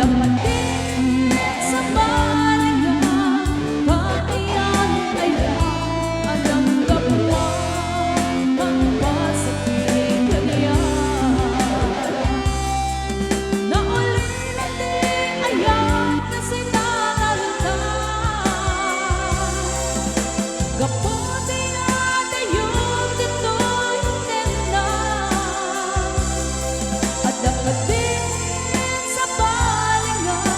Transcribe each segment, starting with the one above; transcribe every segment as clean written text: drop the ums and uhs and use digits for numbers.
Dapatin sa balingan, kaiyan ay ang kapwa ang masakit kanya. Na uli natin ayan na sinanalita, kaputi at ayun dito'y tenda. At dapat din sa balingan,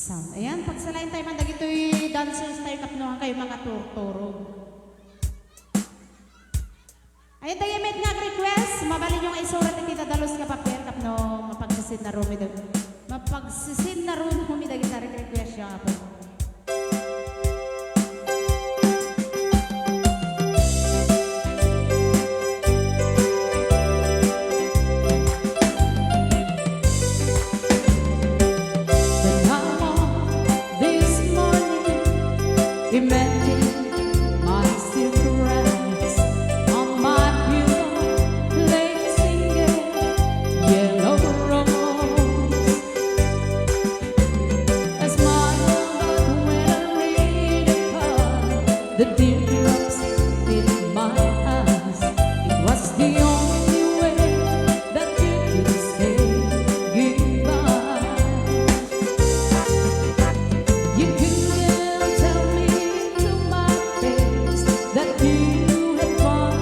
Sound. Ayan, pagsalain tayo man dagitoy dancers tayo kapnuhan kayo mga turturog. Ayan tayo met nga request, mabalin yung isurat at itadalos ka papel kapno mapagsisin na room ito. Mapagsisin na room humida kita request yung apo. Imagine my cigarettes on my pillow, late singing yellow rose. I smile, but when I read a card, the teardrops in my eyes. It was the only way that you could say goodbye. You couldn't tell me to my face that you had one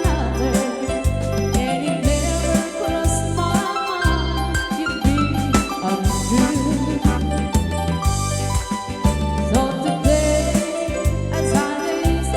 another, and it never crossed my mind you'd be untrue. So today, as I gaze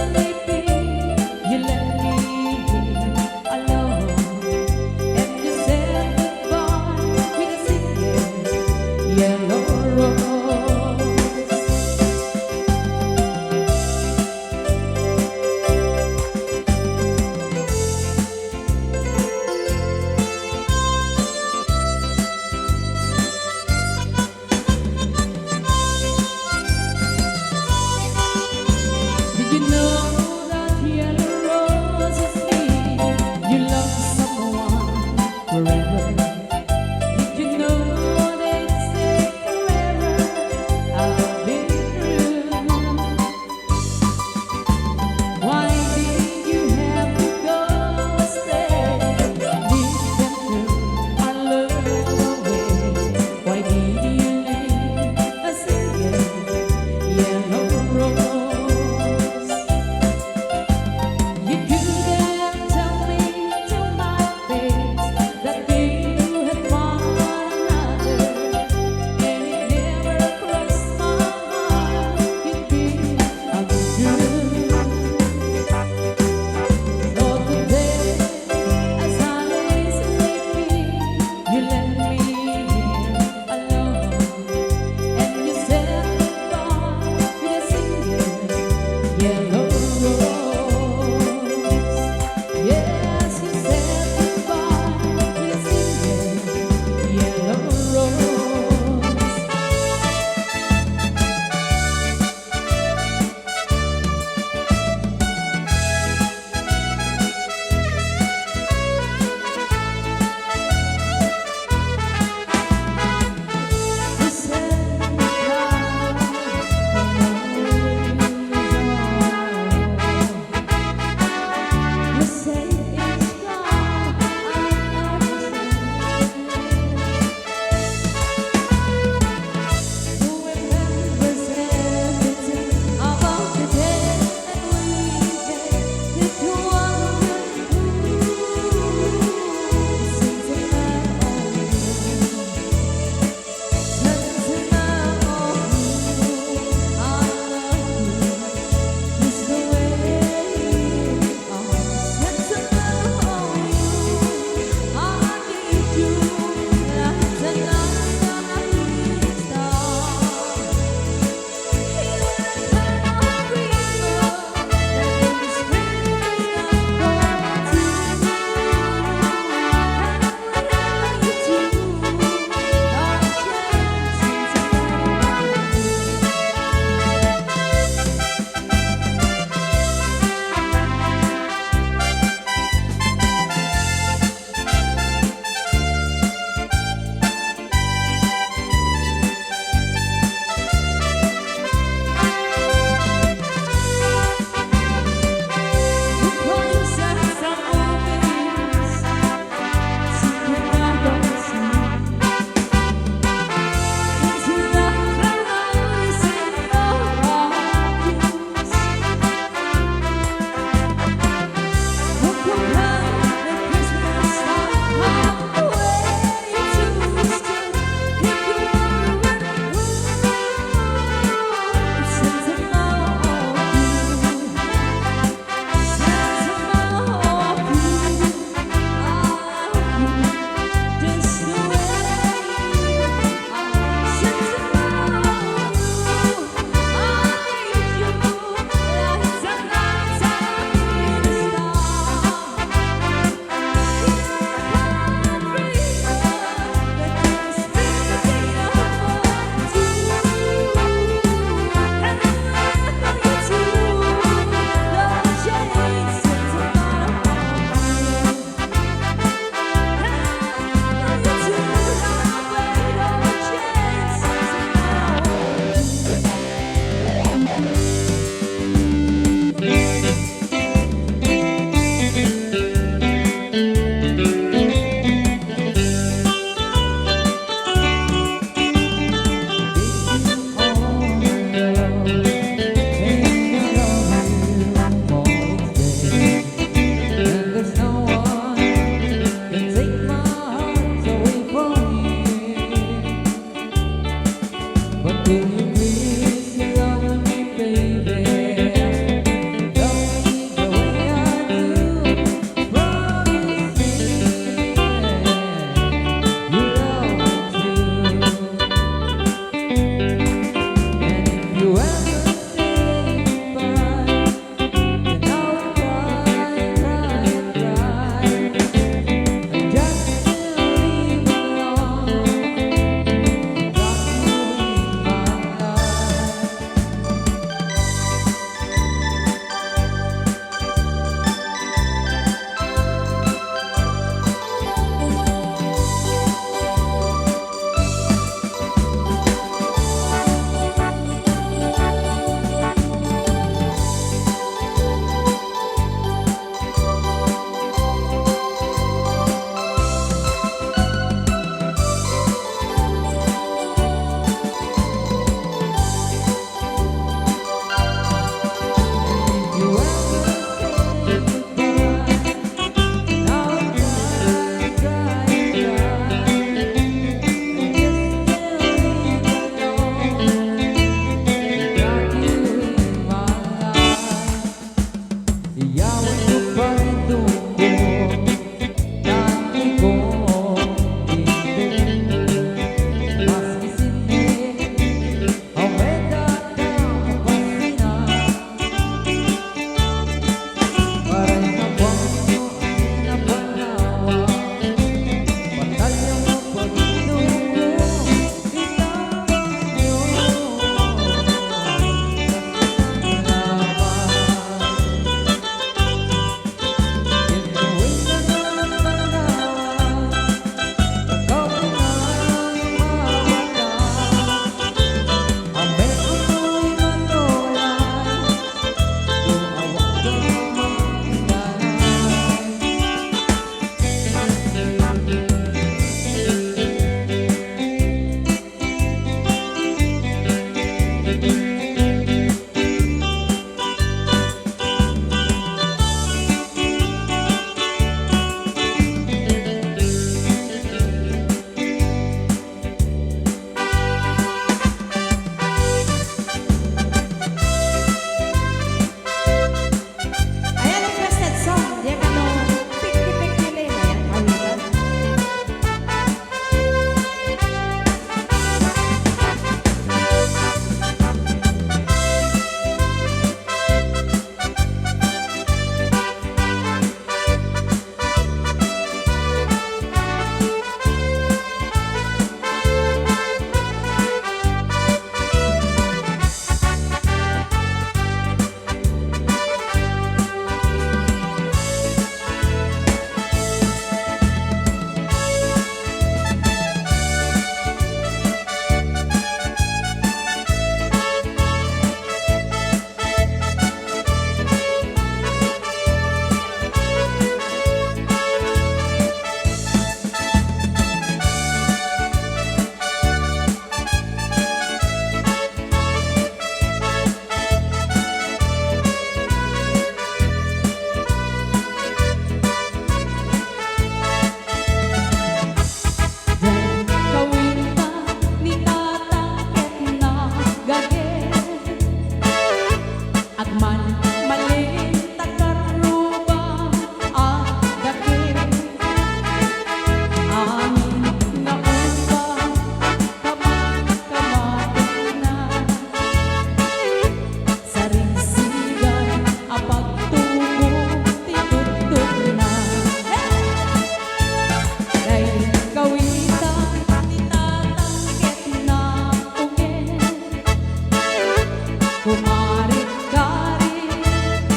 Kumarit-karit,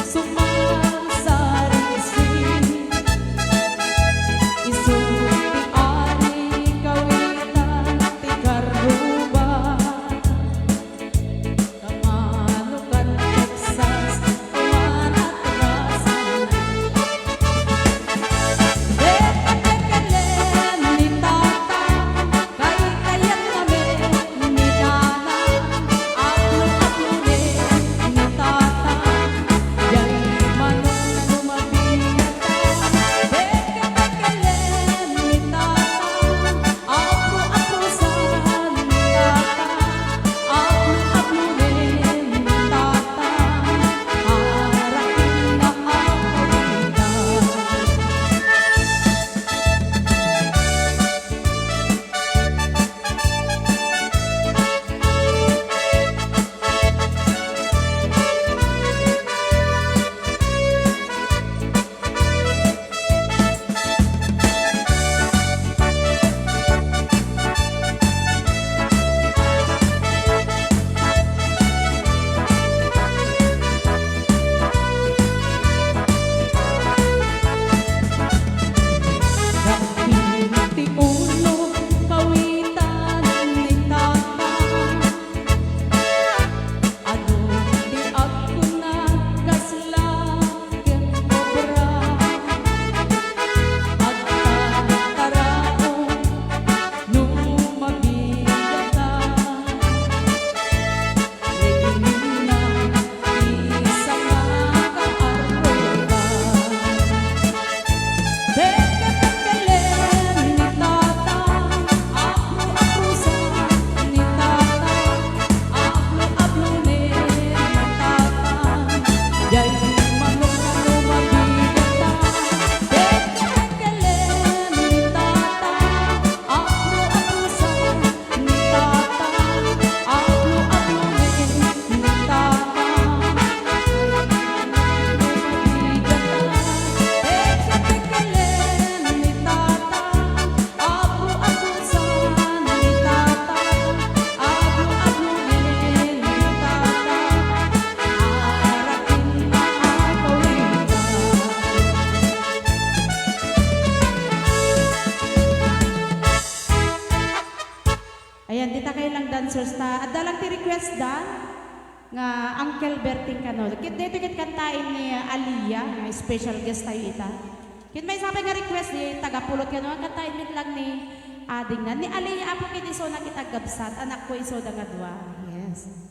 sumasarisi, isulti ari kawitan ti karuban, kamanukan Texas, umanat rasan. Dekalen ni tata, kay kayat namin ni nana, aklong-aklonin ni tata, yay manong lumabiyatan. Dekalen ni tata, aklo-aklosan ni tata, aklong-aklonin ni tata, harakin na akawitan. Ti ulo kawitan ni tata, adu ti ako na kaslaken obra, at tataraon lumabiyatan, regina isa nga kaarroban. Dekalen ni tata, aklo-aklosan ni tata, aklo-aklonin ni tata, yay manong lumabiyatan. Dekalen ni tata, aklo-aklosan ni tata, aklo-aklonin ni tata, ayan, dita kayo lang dancers ta. At dalang ti request da nga Uncle Berting kano. Kit dito kit kantain ni Aliyah, nga special guest tayo ita. Kit may sabi nga request di tagapulot kano ang kantain mit lang ni ading na ni Aliyah apo kit iso na kita gabsat anak ko iso da nga dua. Yes.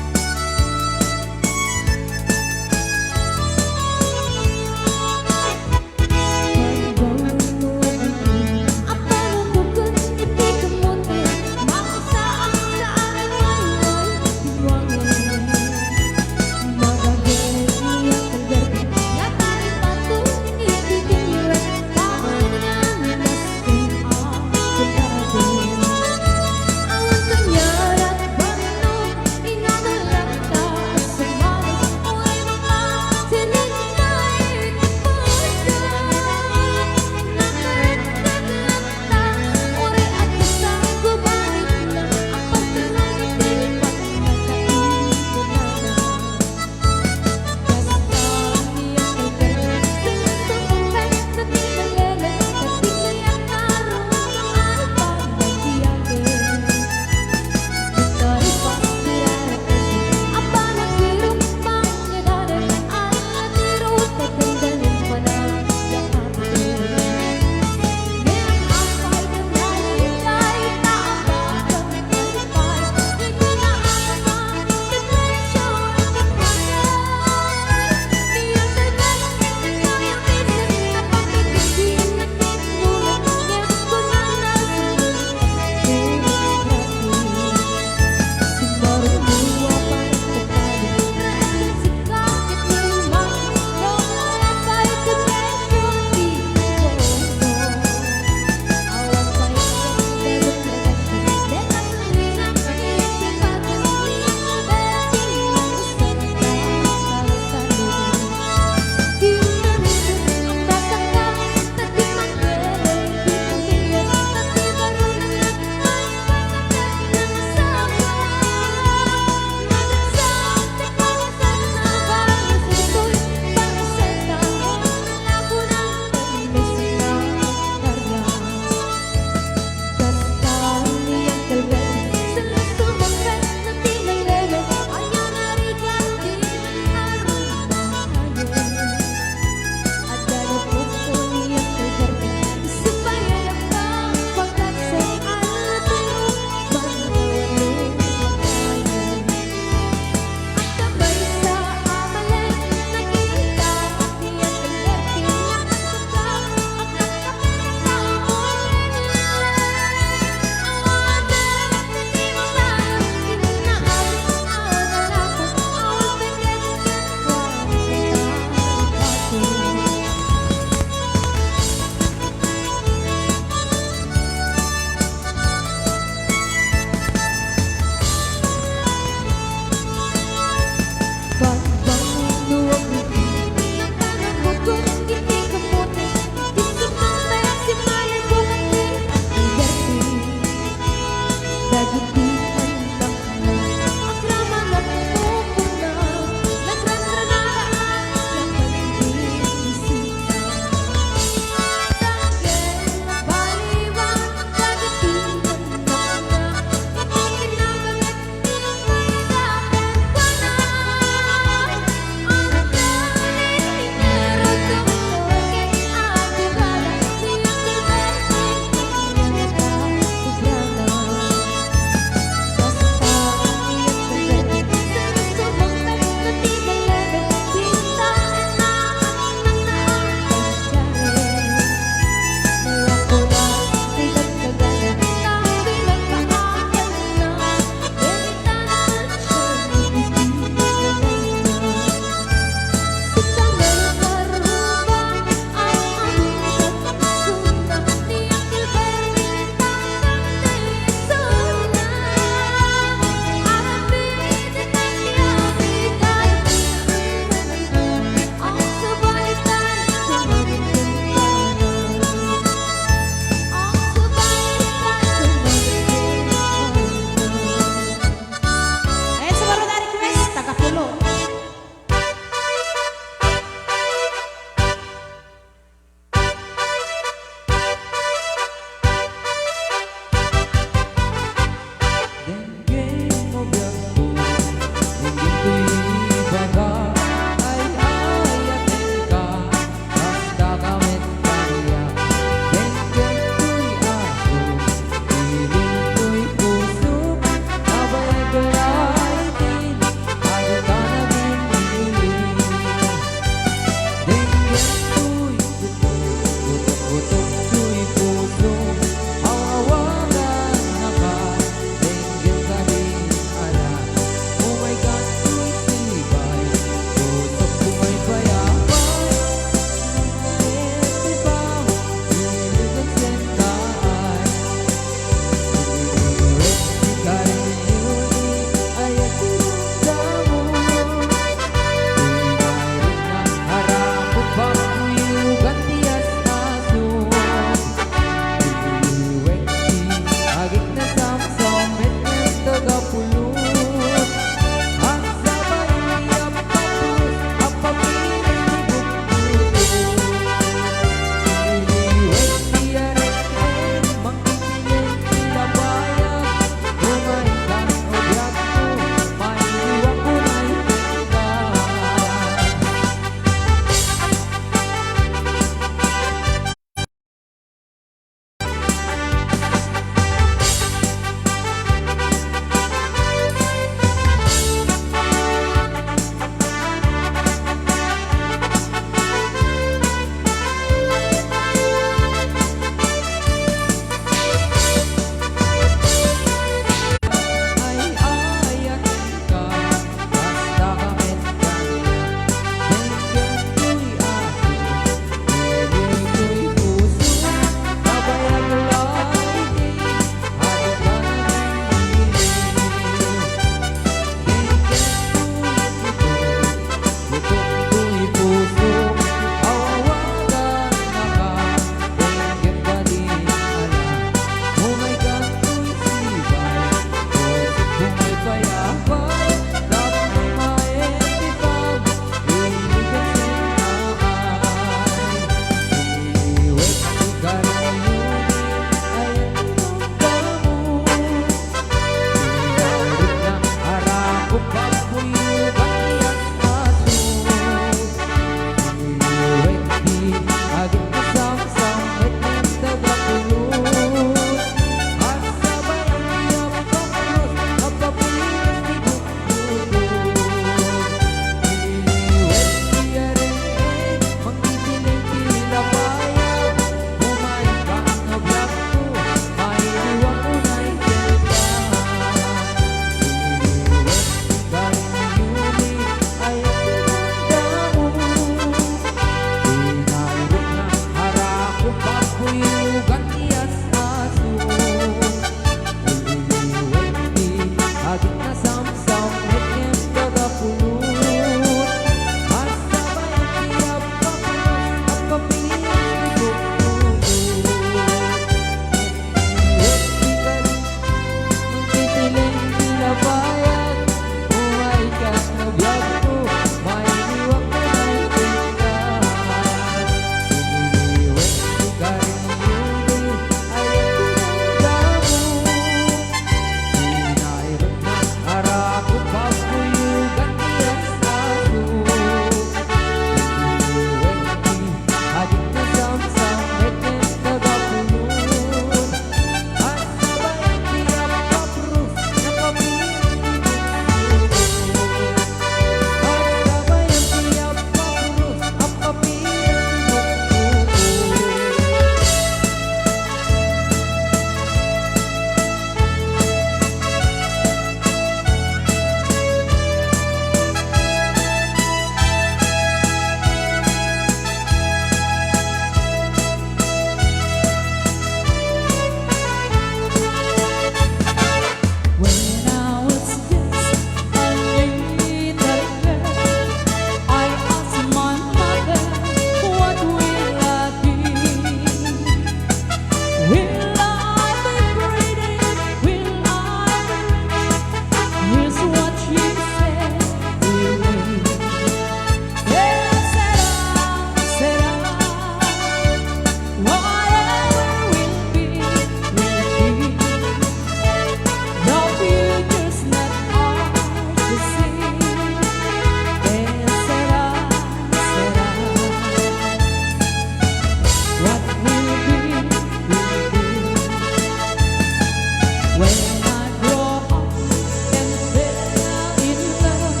When I grow up and fell in love,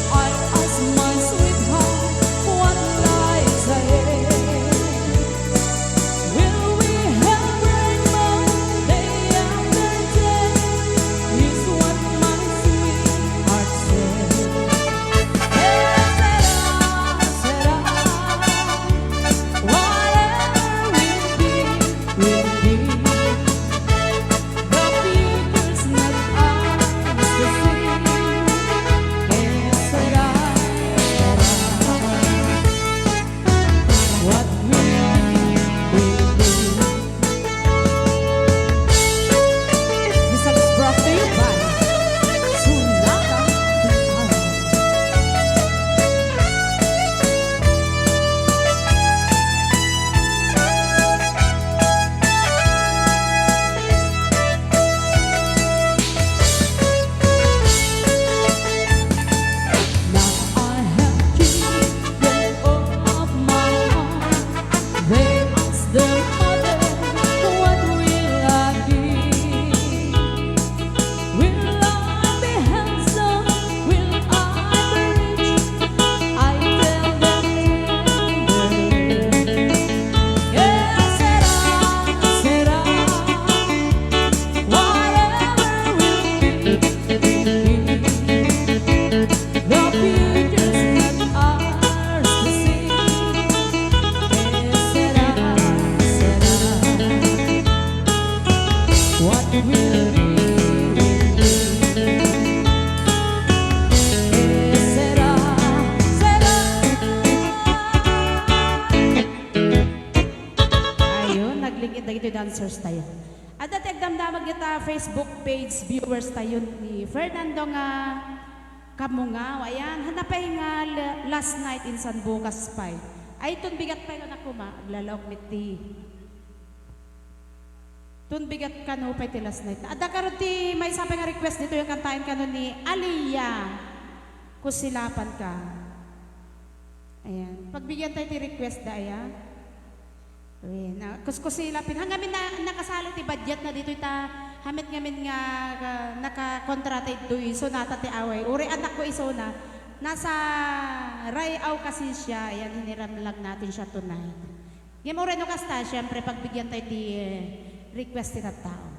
I ask my sweetheart what lies ahead. Will we have rainbow day after day? Is what my sweetheart said. Será, whatever will be, will be. The future's not ours to see. Será, what will be. This song is brought to you by Sunaka Bitaw. Now I have children of my own. They ask their mother, what will I be? Will I be handsome? Will I be rich? I tell them tenderly. Yes, será, whatever will be, will be. The future's not ours to see. Será, what will be, will be. Será. Ayun, naglingkid na ito dancers tayo. At dati agdamdamag kita Facebook page viewers tayo ni Fernando nga Kamungaw. Ayan, hanapay nga last night in San Bukas pa. Ay, tun bigat pa yun ako lalaok ni ti. Tun bigat ka no pa ti last night. At karon ti may sabi nga request dito yung kantahin ka no ni Aliyah. Kusilapan ka. Ayan, pagbigyan tayo ti request da ayan. Kuskusilapin. Hanggamin na nakasalo ti budget na dito ita hamit ngamin nga nakakontrata ito sonata ti away. Uri anak ko isona. Nasa Rayaw kasi siya. Ayan, hiniram lang natin siya tonight. Ngayon mo rin no kasta, syempre pagbigyan tayo ti request ti tao.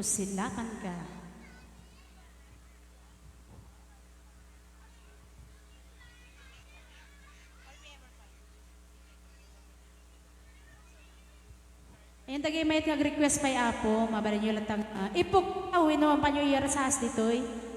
Kusilatan ka. Ayun tagay may nag-request pa'y apo, mabalin nyo lang ipuk, naman pa nyo iyara sa as dito'y.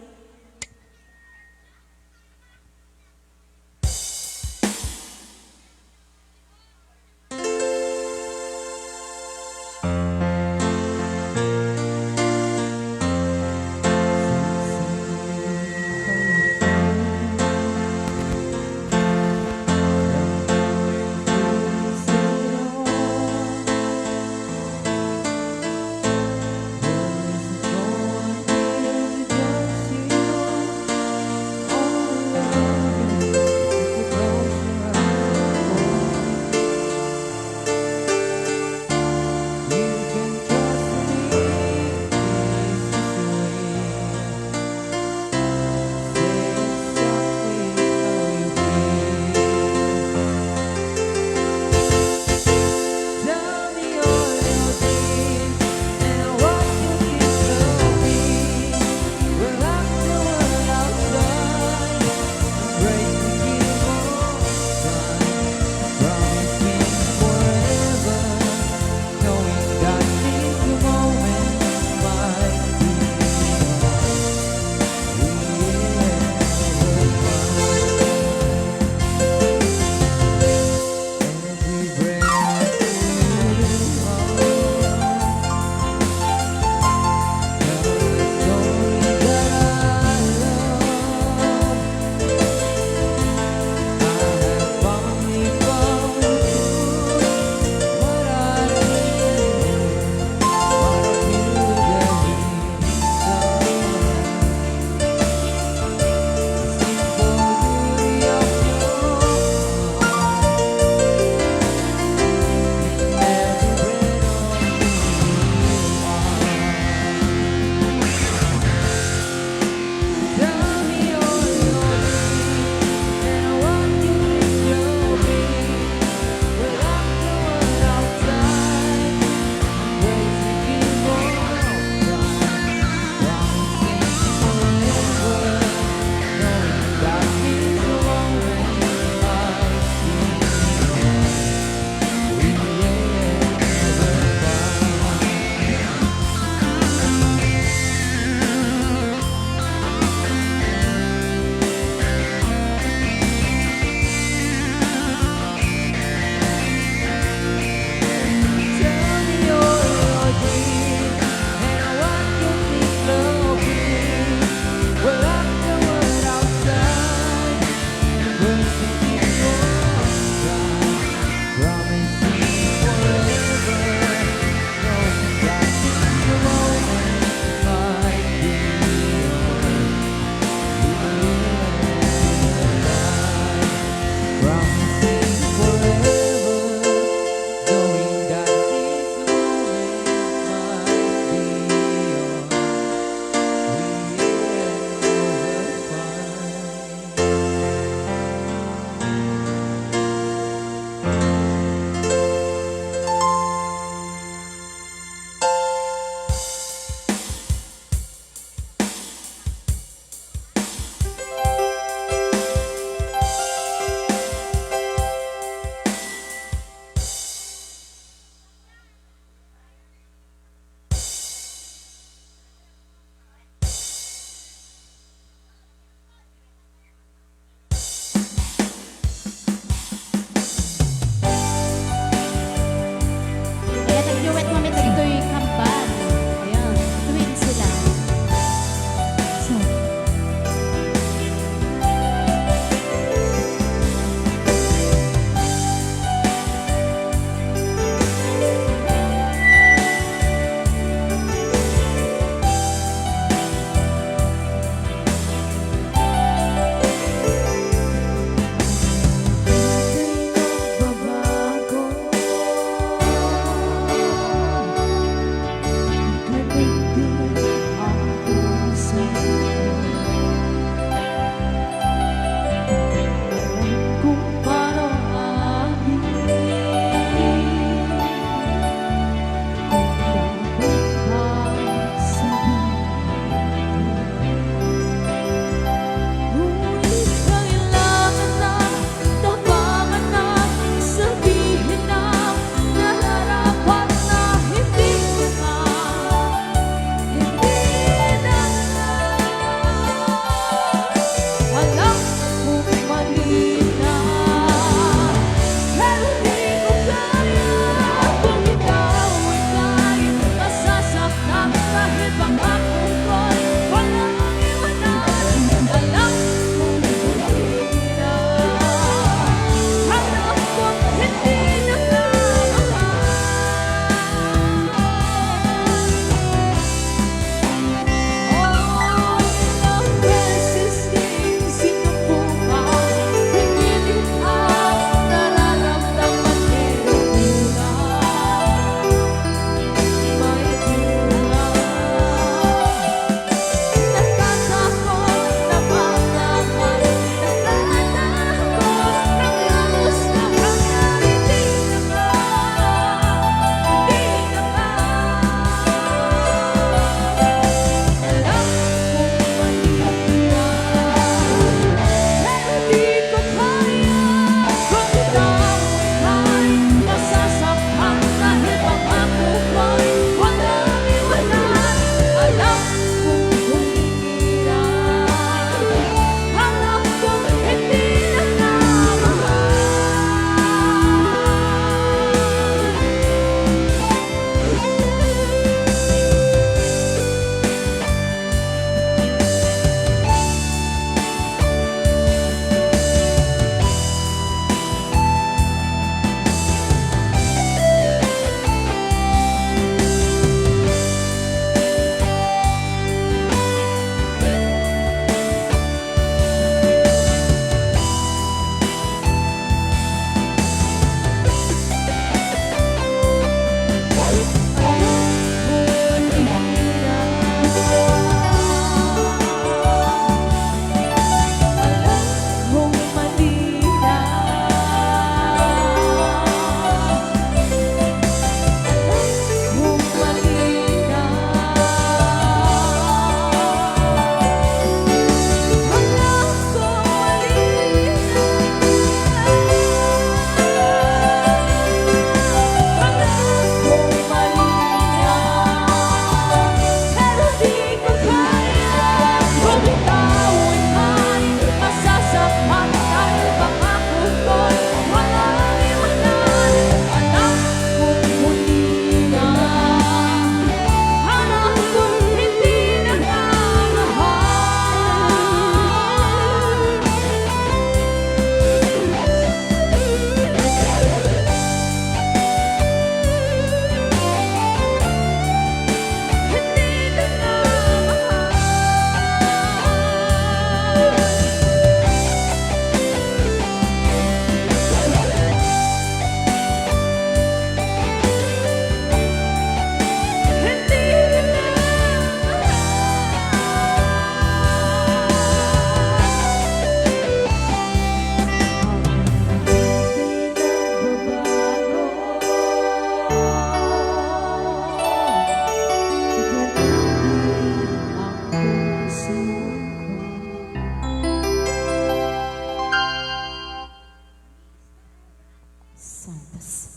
Santos.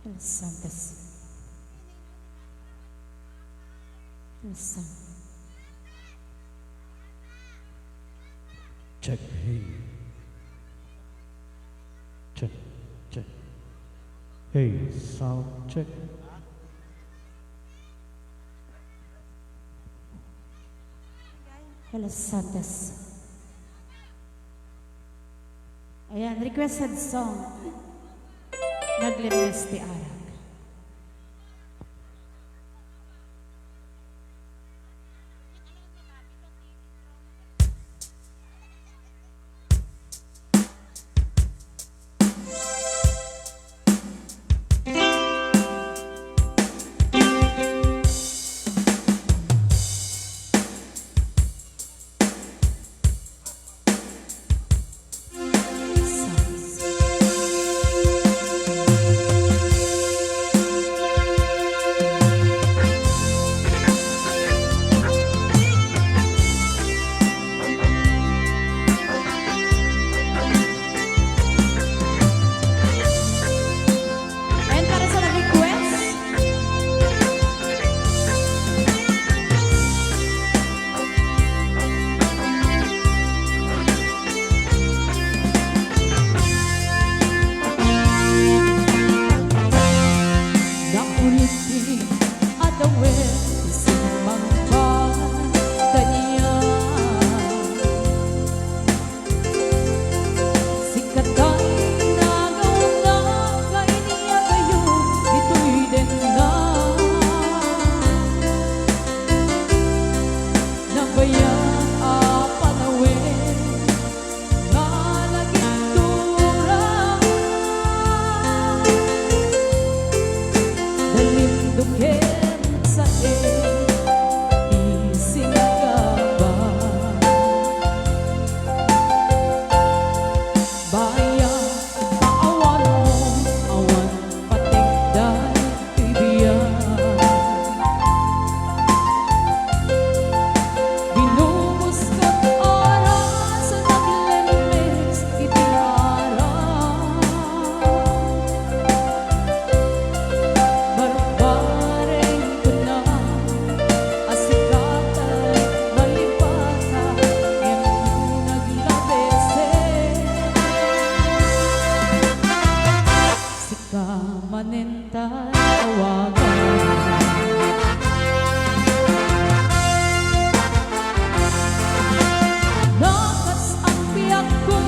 Los Santos. Los Santos. Check, hey. Check, check. Hey, sound check. Los Santos. Ayan, requested song. Naglinis ti Arag. Ayan, para sa nag-request. Nakuliti adawin simbang kanya. Sikatay nagaw na kainiya kayo, ito'y din na. Nabayang panawin nga laging turang. Dalindukin sa isinagaba. Bayan, paawan mo, awan patigday ibiyan. Binubos ko't oras sa naglilis itiharang. Barbaring ko na asikatay malipata iyong naglabese. Sikamanentay tawagan. Nakas ang biyak ko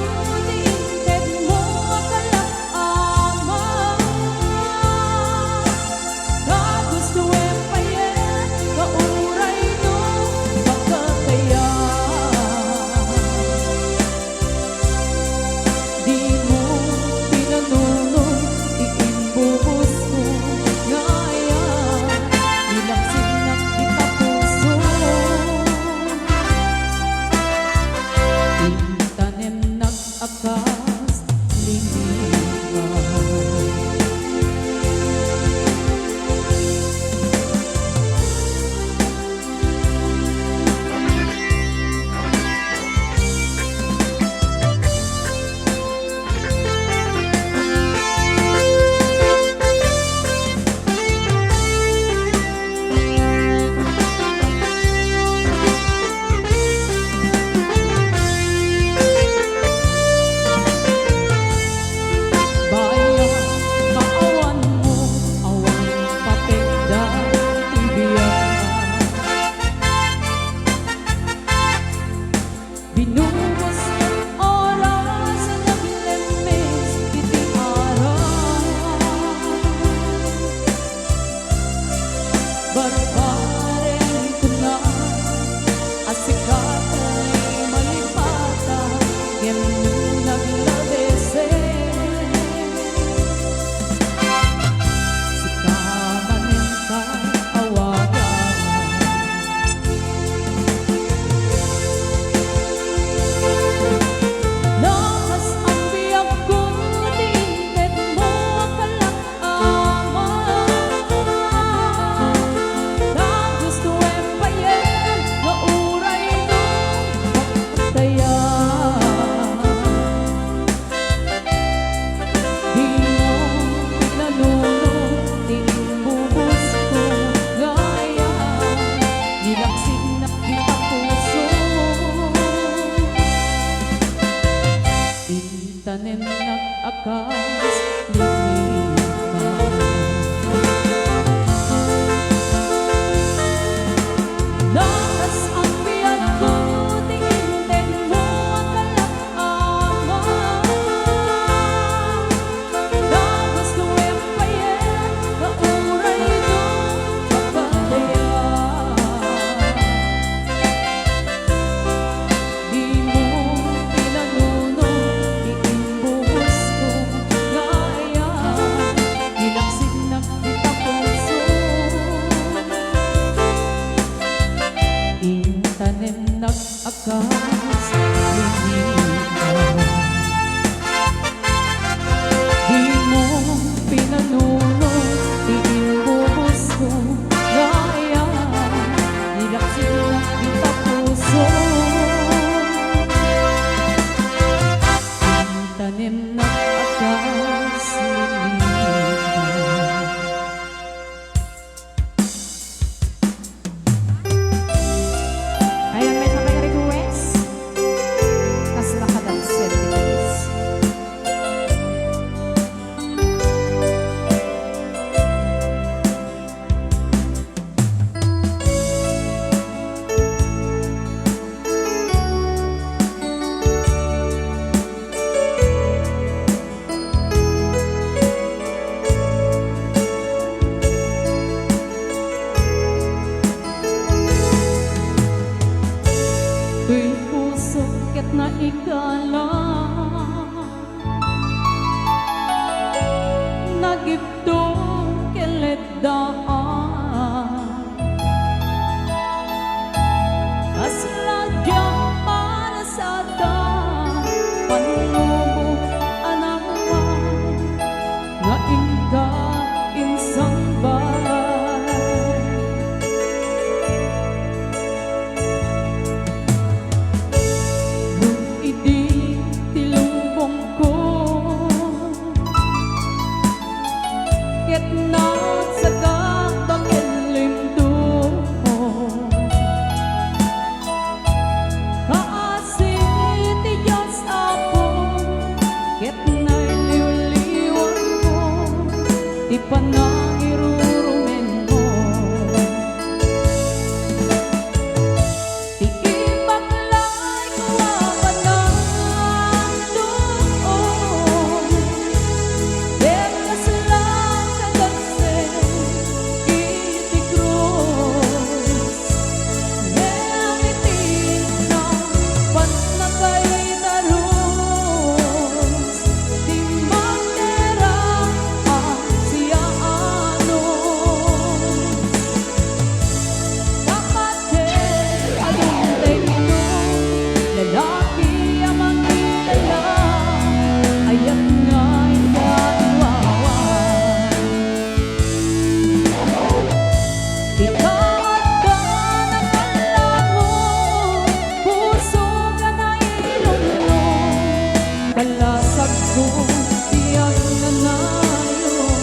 diinted mo akalaang. Kagustuhin pa yan, kauray no pagkataya. Di mo pinanunod, iinbubos ko ngayon. Nilaksin na kita puso, itanim nag-akas liniwan. Bayan, paawan mo, awan patigday ibiyan. Binubos ang oras sa naglilis itiharang. Barbaring ko na asikatay malipata iyong naglabese. Sikamanentay tawagan. Nakas ang biyak ko akas limitan. Lakas ang biyag ko, tingin mo ang kalaaman. Lakas luwem payen, kauray doon pagkadayan. Di mo pinanuno, iimbuhos ko gayaan. Nilaksik na kita puso, intanim nag-akas limitan. Di mo pinanuno, iimbuhos ko gayaan. Nilaksik na kita puso, tanim ng akas limitan. Ayan, may sabay request. Tas nakadansin, please. Tuy puso ket na ikala, nagipto kelet daan. Asladyang manasada, panubo anawan, nga inka insang bahay. Nung idi tilumbong ko, ket nagsagak bakit limdo mo. Kaasin ti Diyos ako, ket nailiw-liwan ko, ti panangirurumen mo. Ti ibaglay ko apan ang doon, dekas lang kadansen iti krus. Ngemitin na panakay tarus, di magdera ang siyaanon. Kapatid, aduntay ito, lalaki ang mangilala, ayak nga'y kaiwawan. Ikaw at ka ng alamon, puso ka na ilunong, kalasag ko tiyang nanayon.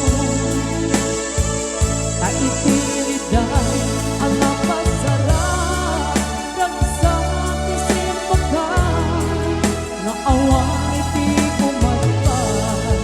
Kaitiriday ang napasarap, ragsak isim pagkay, na awang iti umatay.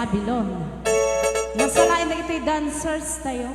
Babylon. Nasa lain na ito'y dancers tayo.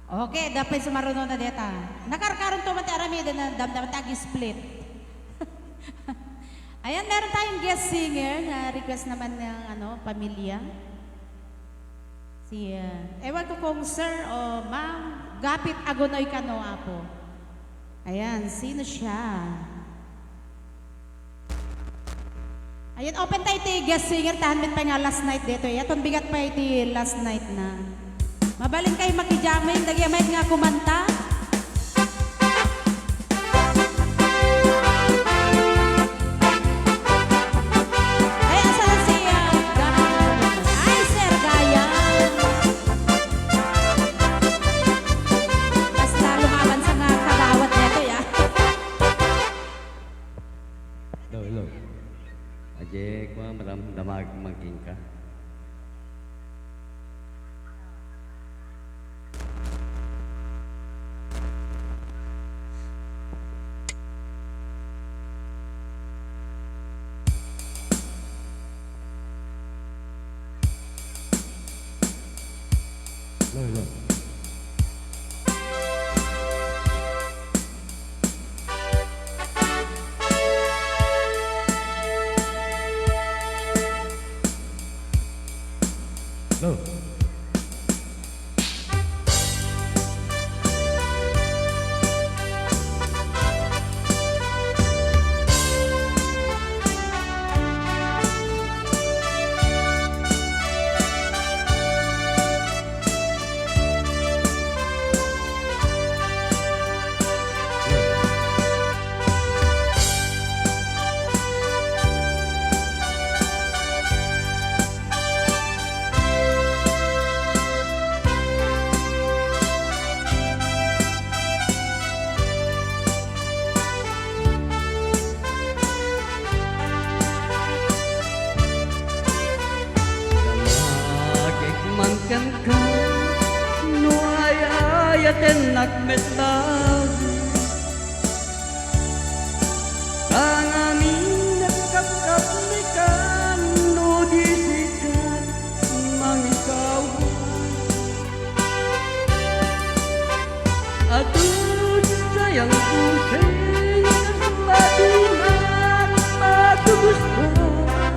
Okay, dapat sumarunod na deta. Nakarkaroon to mati aramida na damdaman tagi split. Ayan, meron tayong guest singer na request naman ng pamilya. Si, ewan ko kung sir o ma'am, Gapit Agonoy Kanoa po. Ayan, sino siya? Ayan, open tayo ti guest singer, tahan min pa nga last night dito. Ayan, bigat pa iti last night na. Mabalin kayo makijamin, dagyan nga kumanta. Ay, asa na siya? Ay, Sir Gaya. Basta lumaban sa nga kadawat nito, ya. Hello. Aje ko maramdamag maging ka. Hello. Hello. Damagig mangken ka. No ayayaten nagmetlag. Ang amin nagkakap ni kan. No disikat mangikaw. Aduh sayang pusing madiman paggugustuhan.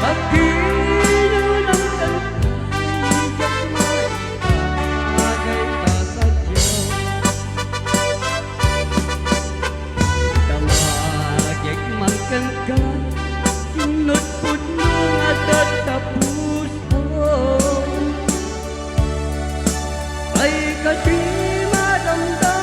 Pagkino ng kalpijak maibagay ka sa Diyos. Damagig mangken ka, sinutput mo nga tatapuson. Ay kasi madamdam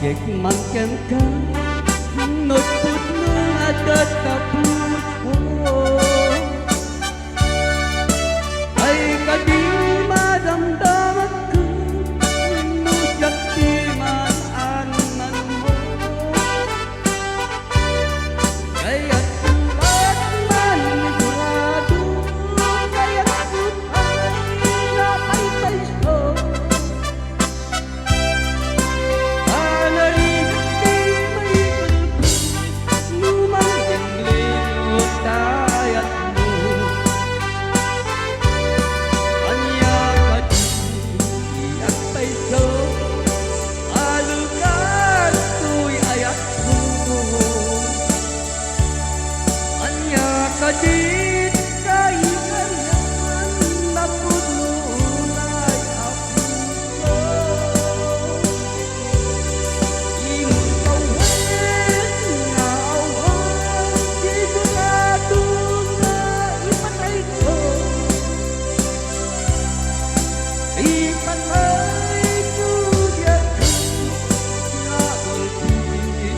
Bagek mangkengka Nut putnu adat kapuso Ay kadi madamdamat ko Nujak di man mo Kaya't sulat man sigurado Kaya't sutay na paypayso Kadit kailangan na pudnulay apuso Imong kawet nga awan sigurado nga ipatay ko Ipatay ko yan nga ulpit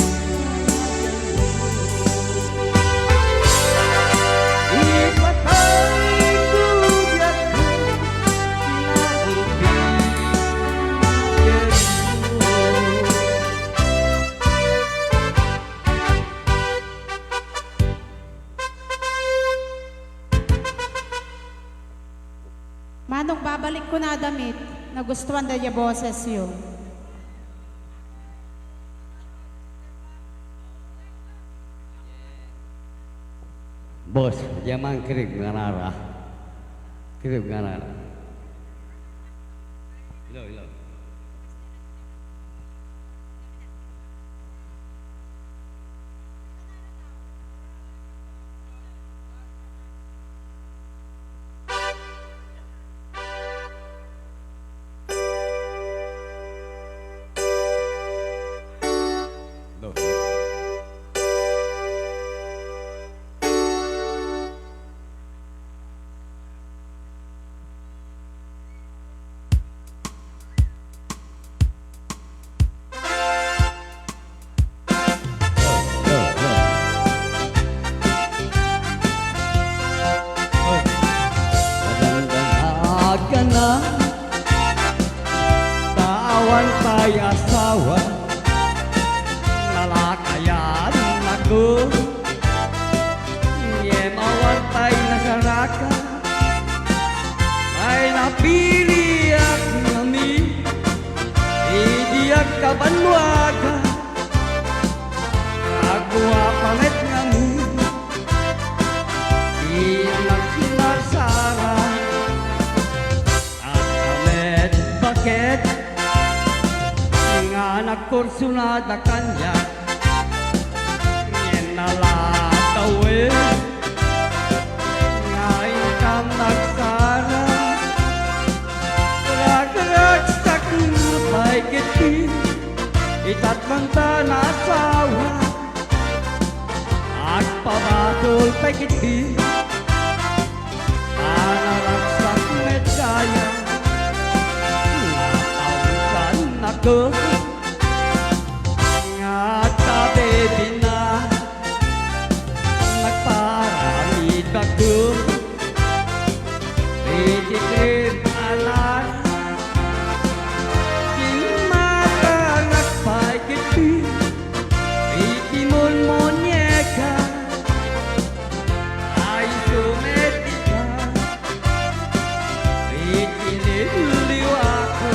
Manong babalik ko na damit. Nagustuhan na niya boses yun. Bos, zaman kirib nganara. Kirib nganara. Ilo. Tawan tay asawa Nalakayan ako Yemawan tay nasaraka Ay napili ako nami Idiyak kabanwaga Ako apangit ngamu Inak sinarsara At amet bakit Nga nagkursunada kanya Ngayon nalatawin Ngayon kang nagsara Rag-rag sa kulay kiti Itatlong tanasawa At pabatol pa kiti Panaragsak medaya Natawsan ako Nga tabi na Nagparamid ako Pitikrib alas Kinmata nagpagiti Itimon monyeka Ay sumetika Itiniliw ako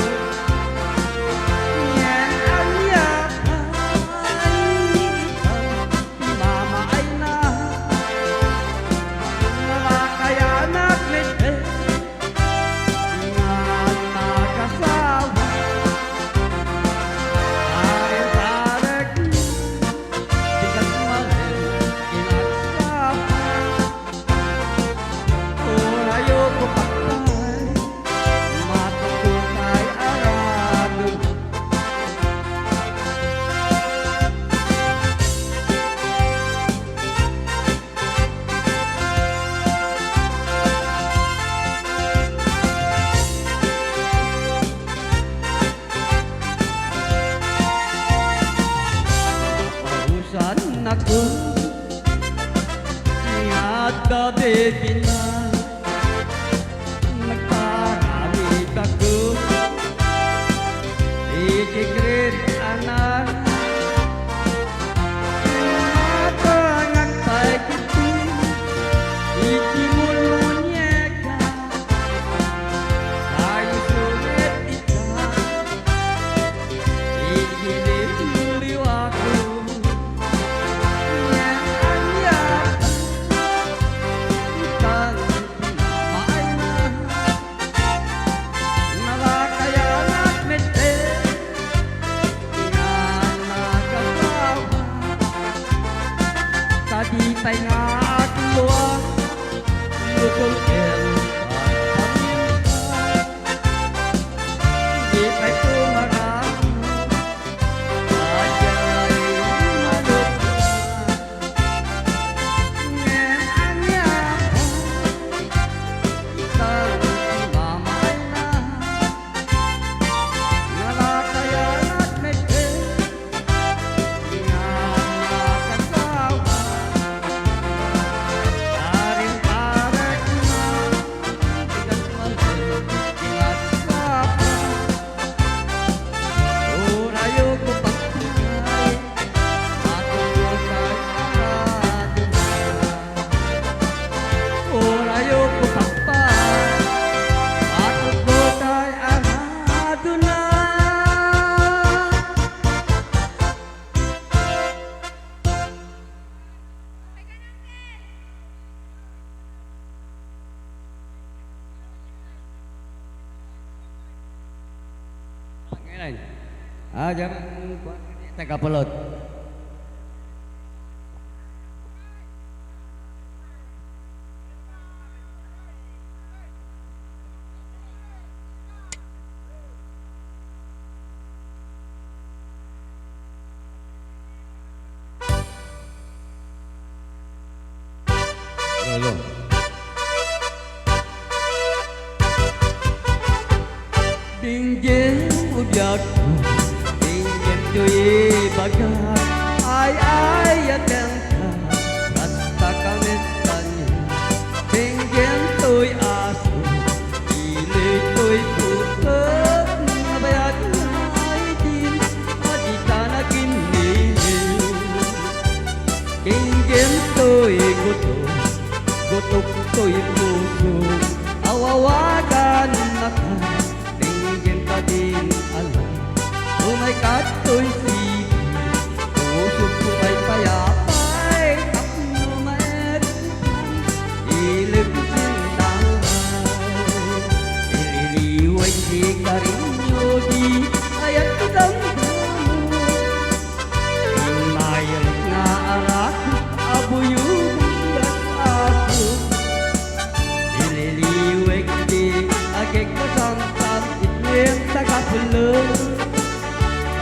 pinay nagparami kako ikikrit anak mata ngagpay kiti ikimulmunyeka tayo sulit ika ikinimuliwako di tay nga keluar lukul em di tay tumarang ajay manut ngen anya tan mamay na nalakayanat mete nga nakasawa Karin parek na bigat mantin ingat sapa Urayo ko pagkakay matulog kay araduna Urayo ko pagkakay matulog kay araduna Ngayon, jangan buat teka pelot. Belum. Dinggir ubiakku Dinggir tuye bagat Ay atengka Rasta kamit tanya Dinggir tuy asu Ile tuy putep Nabayat ay din Adita na kini Dinggir tuy gutok Gutok tuy puso Awawagan na ka din alam Umay kato'y sige Pusok ko ay payapay Tapno maeritan Ilip sintangay Ililiway si karinyo di Ayat ko damdamo Mayroon nga arak Abuyugan at aso Ililiway di Agek kasamsam Yang tagapulong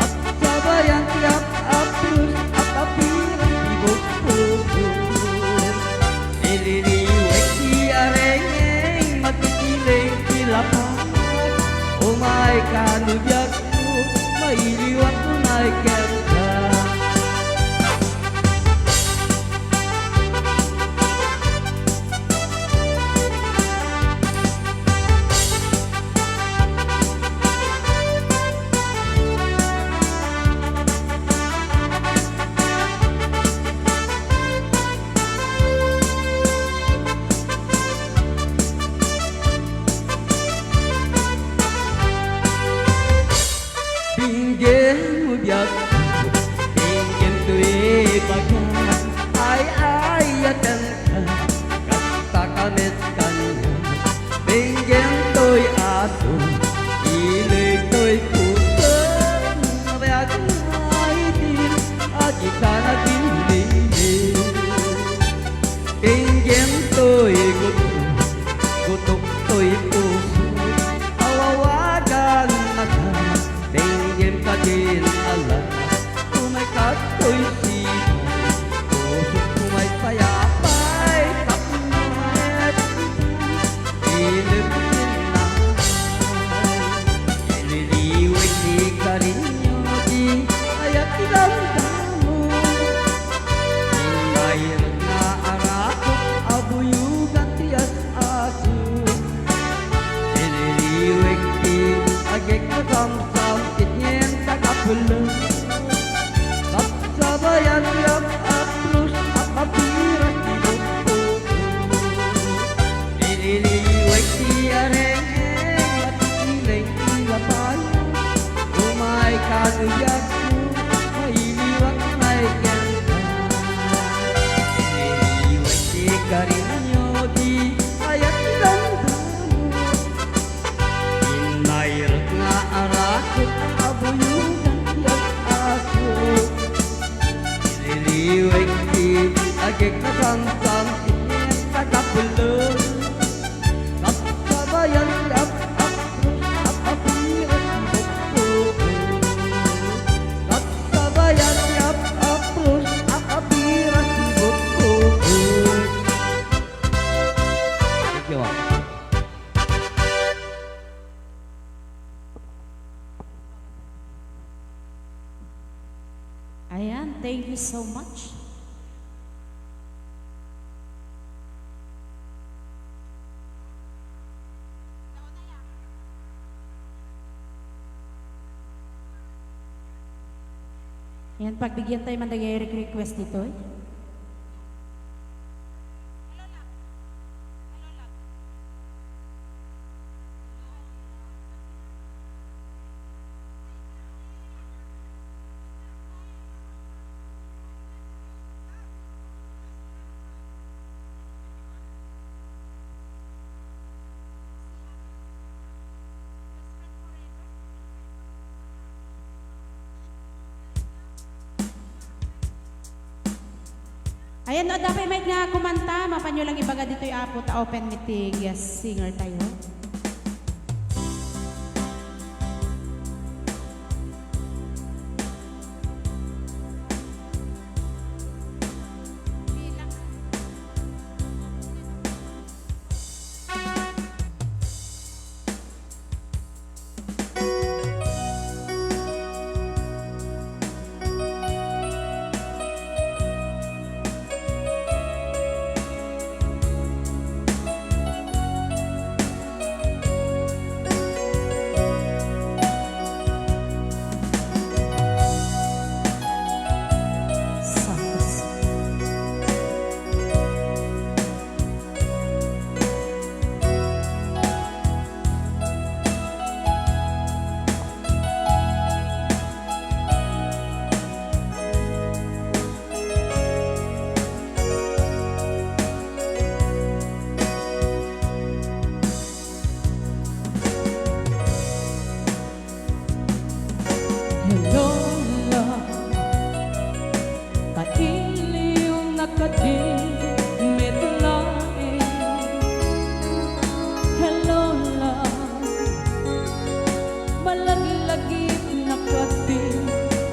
At sabayan tiap apus At apirang ibog puso Ililiwag si arengeng Matikiling silapangan Umay kanubyak ko Mailiwag ko naikyan ka Dinggir mubiak Dinggir tuwe bagat Ay atengka Kata kamit kanya Dinggir tuwe aso Ilig tuwe putep Nabayag ay din Adita na kinili Dinggir tuwe gutok Gutok tuwe puso Awawagan na ka Dinggir ka din alam Umay kato'y sige Pusok kumay payapay Tapno maeritan Ilip sinangay Ililiway si karinyo di Ayat damdamo Mayroon nga arakot Abuyugan nakabulan Sabayan yak aklus akapiras di buko Nililiway tiyareng at ilay ilapan Umay kanuyak mo mailiwak may ganda Nililiway tikarinyo di ayat ganda mo Inayrat nga arakot abuyugan yak ako Nililiway ti agik na samsam inyet nakapulan Sabayan yak aklus akapiras di buko Sabayan yak aklus akapiras di buko Thank you. Ayan, thank you so much. Ayan, pagbigyan tayo man request dito. Ayan, no, dapat may nga kumanta. Mapanyo lang ibaga dito yung apo ta open meeting. Yes, singer tayo.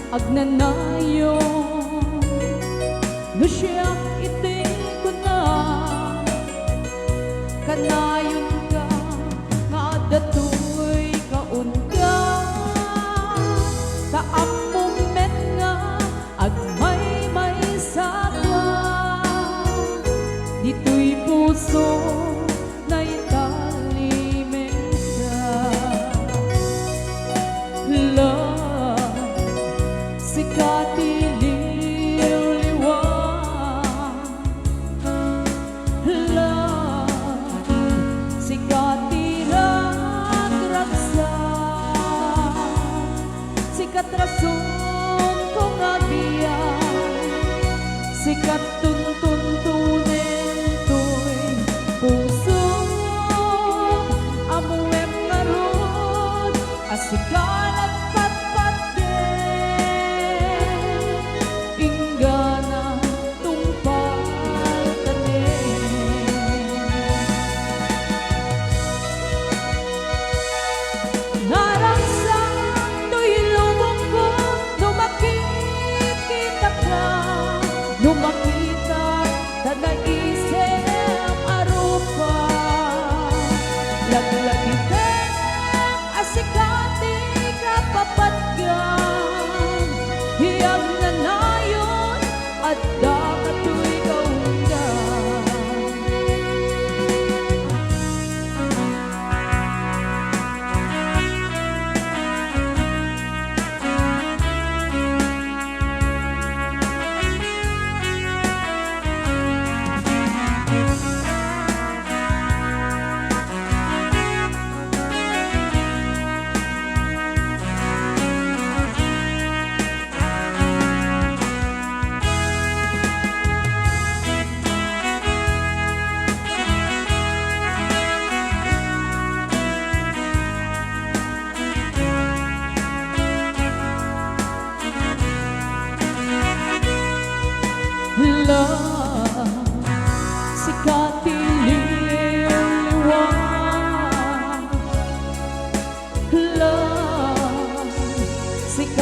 Agnanayo no siya iti ko na kanayon ka nga datoy kaun ka taam moment nga agmay may saka dito'y puso na italimen ka love Sikati liw-liwan Love Sikati rag-ragsa Sikat rason kong abiyan Sikat tuntun-tunin to'y puso Amuem nga ron Asikalat Inggana tumpal Narangsan to'y lumong ko Numakikita ka Numakita na naisip arupa Laglagiten asikati ka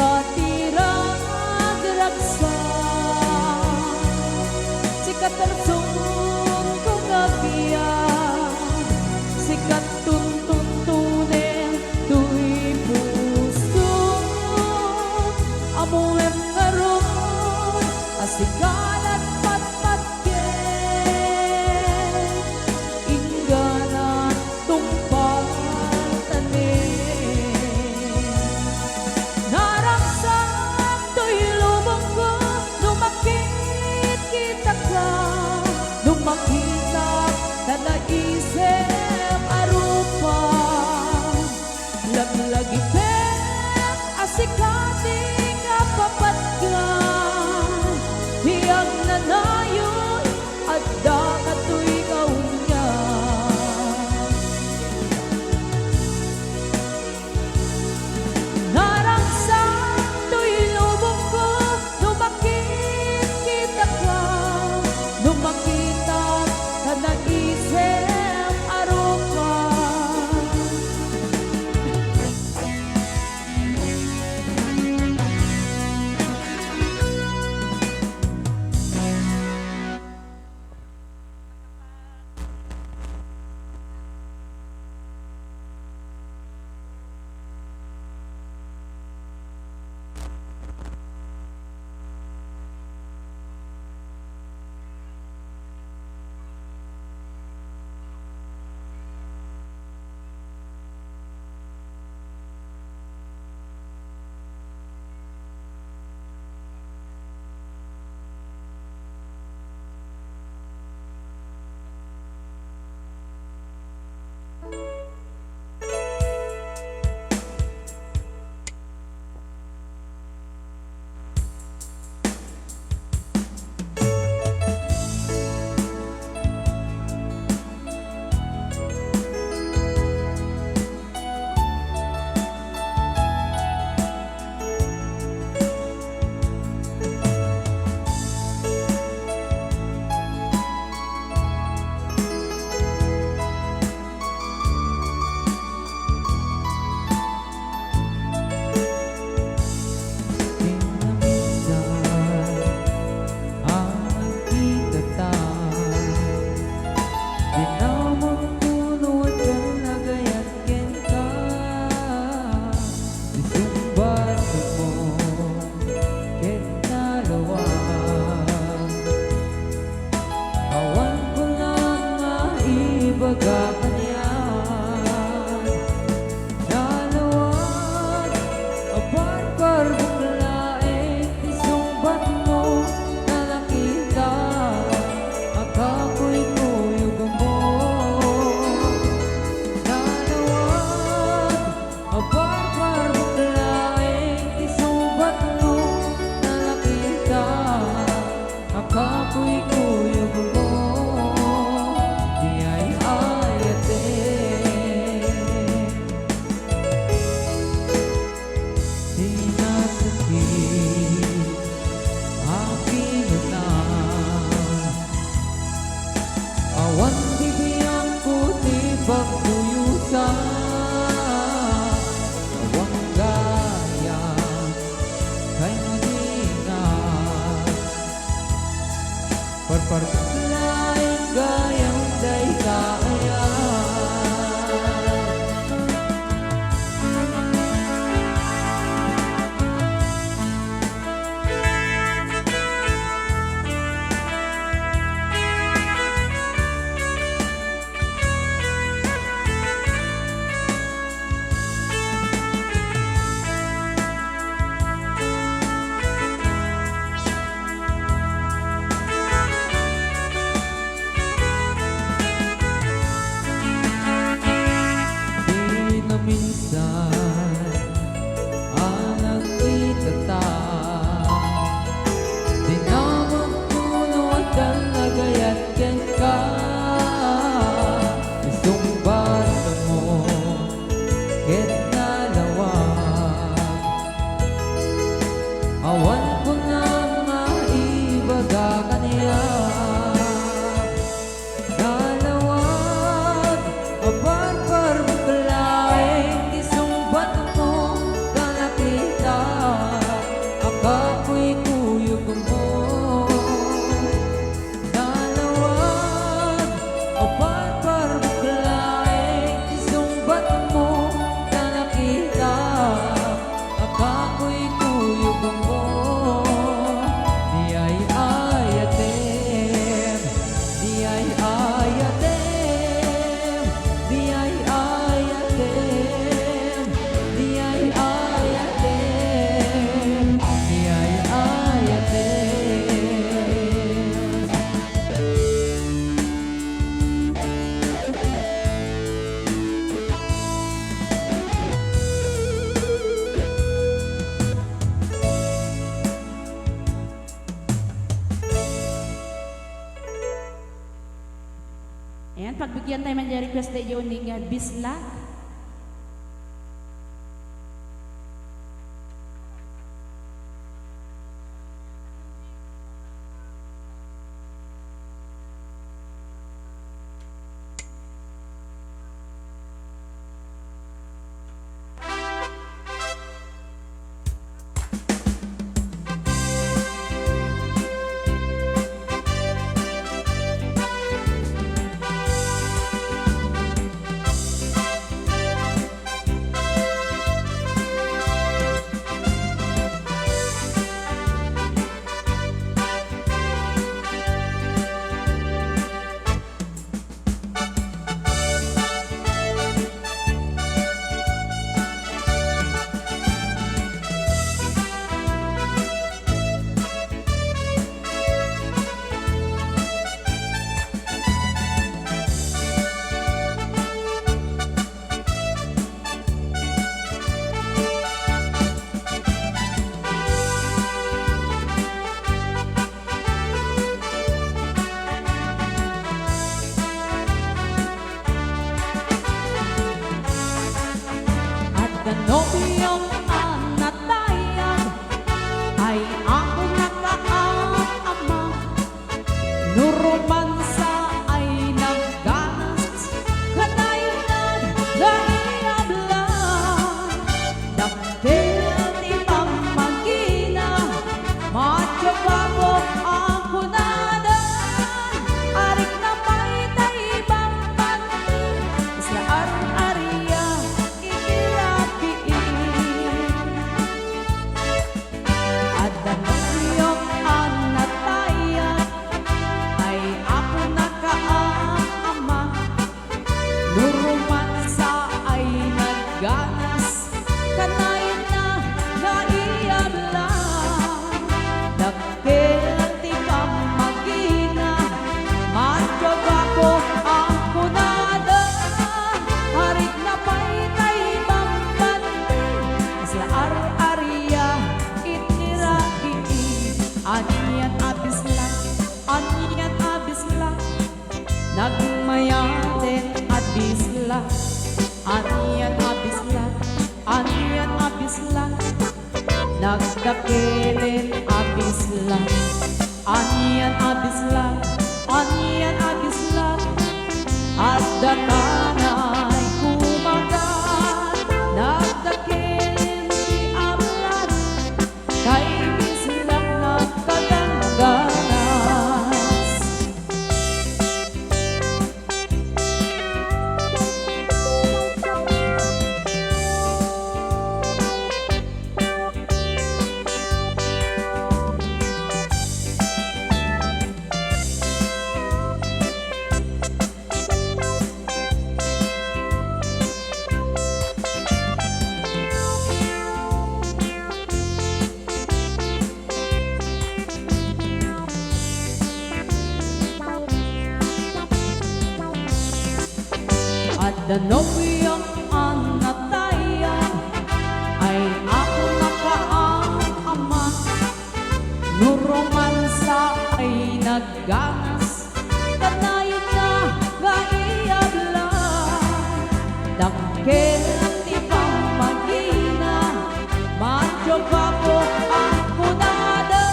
katirang ragsak sikat tersung kong gabiyak sikat tuntunin tuy puso amuem ngaron asikalat patpatken ingganan tumpang tanin narangsak to'y lubong ko lumakit kita ka lumakita na naisip arupa laglagipet asikati ka papatgan hiyag na nayon at dakat to'y kaunyan narangsak to'y lubong ko lumakit kita ka lumakita na naisip arupa Perperlain gayang day kaya awan ko na maibaga kaniya nalawag abarbar maglaing isang bato mo ka nakita pagbigyan tayo man yung request na yun ni Bisla. Nobiyong anatayan ay ako nakaama. Nurumansa ay nagganas, kanayanan na iablan. Daktil di pamagina, matyabago ako nadan. Arik na may taibang panti, isla ar-ariya ganas, kanayon na naiablan. Dakil ti pamagina, matyaga ko ang kunada. Harit na pa'y taibang banti, isla ar-ariya itiraki. Aniyan abis lang, nagmayaten abis lang. Aniyan abis lang, nagdakilin abis lang. Aniyan abis lang, at datanay kumagat. Nagdakilin si ablan, kay bis lang nagkadangganas. At danobiyang anatayan ay ako nakaama. Nuromansa ay nagganas, kanayon na gaiablan. Dakil ti pamagina, matyaga ko ang kunada.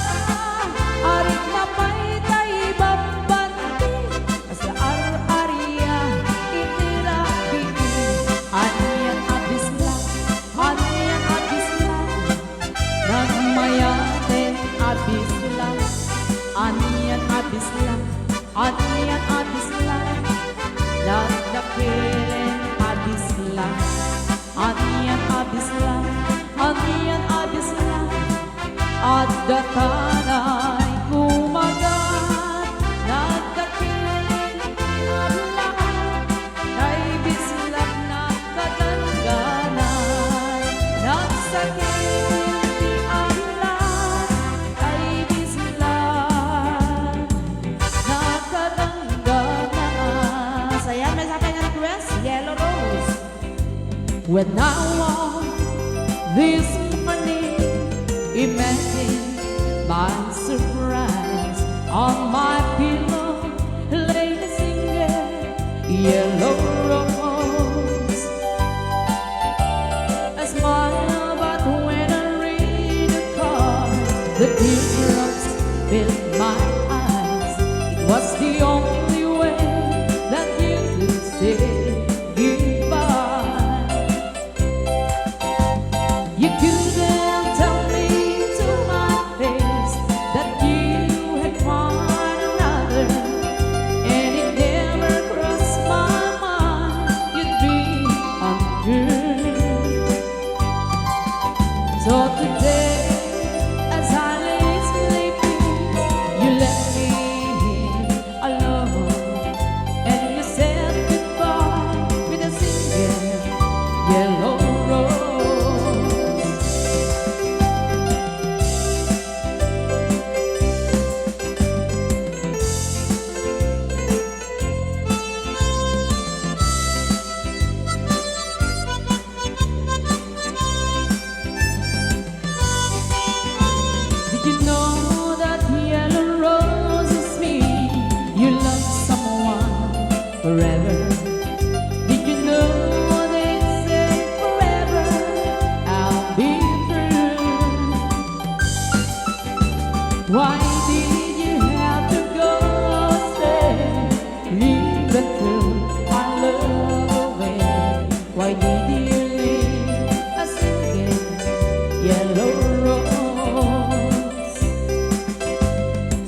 Arit na pa'y taibang banti, asla ar-ariya itiraki. Aniyan abis lang, nagmayaten abis lang. Aniyan abis lang, nagdakilin abis lang. Aniyan abis lang, at datanay kumagat. Nagdakilin ablan, kay bislang nakadangganan. Nagsakit di ablan, kay bislang nakadangganan. Ayan, may sabi ng request, Yellow Rose. When I woke this morning, imagine by surprise on my pillow lay a single yellow rose. I smile, but when I read the card, the teardrops fill my eyes. It was the only way that you could say goodbye. You couldn't tell me to my face that you had found another, and it never crossed my mind you'd be untrue. So today, as I lay sleeping, you left me here alone, and you said goodbye with a single yellow rose. Did you know that yellow rose is me? You love someone forever. Did you know they say forever I'll be through? Why did you have to go stay? Leave the truth, my love away. Why did you leave a single yellow rose?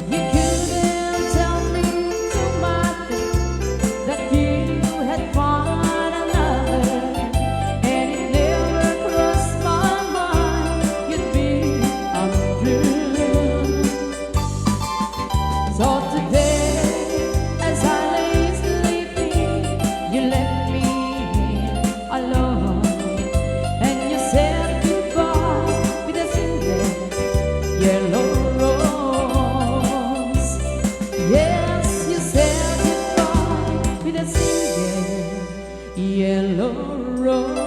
You couldn't tell me to my face that you had found another, and it never crossed my mind you'd be untrue. So today, as I lay sleeping, you left me here alone, and you said goodbye with a single yellow rose. Yes, you said goodbye with a single yellow rose.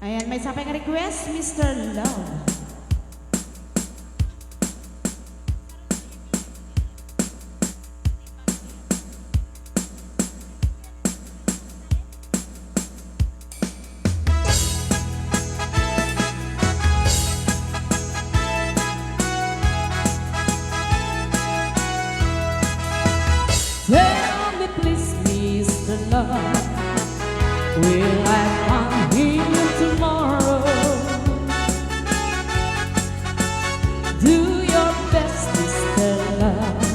Ayan, may isa pang request, Mr. Love. Tell me please, Mr. Love, will I come here tomorrow? Do your best, Mr. Love,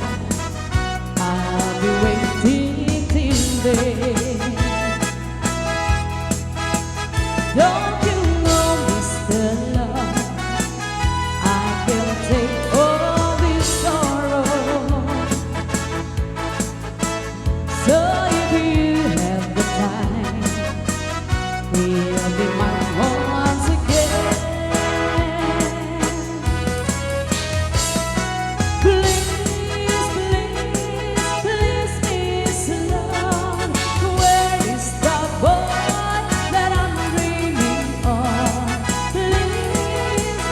I'll be waiting till then. Don't you know, Mr. Love, I can take all this sorrow. So if you have the time, we'll be mine once again. Please, please, please, Miss Love, where is the boy that I'm dreaming of? Please,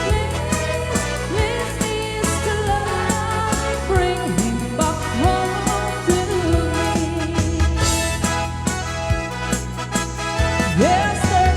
please, please, Mr. Love, bring him back home to me. Yesterday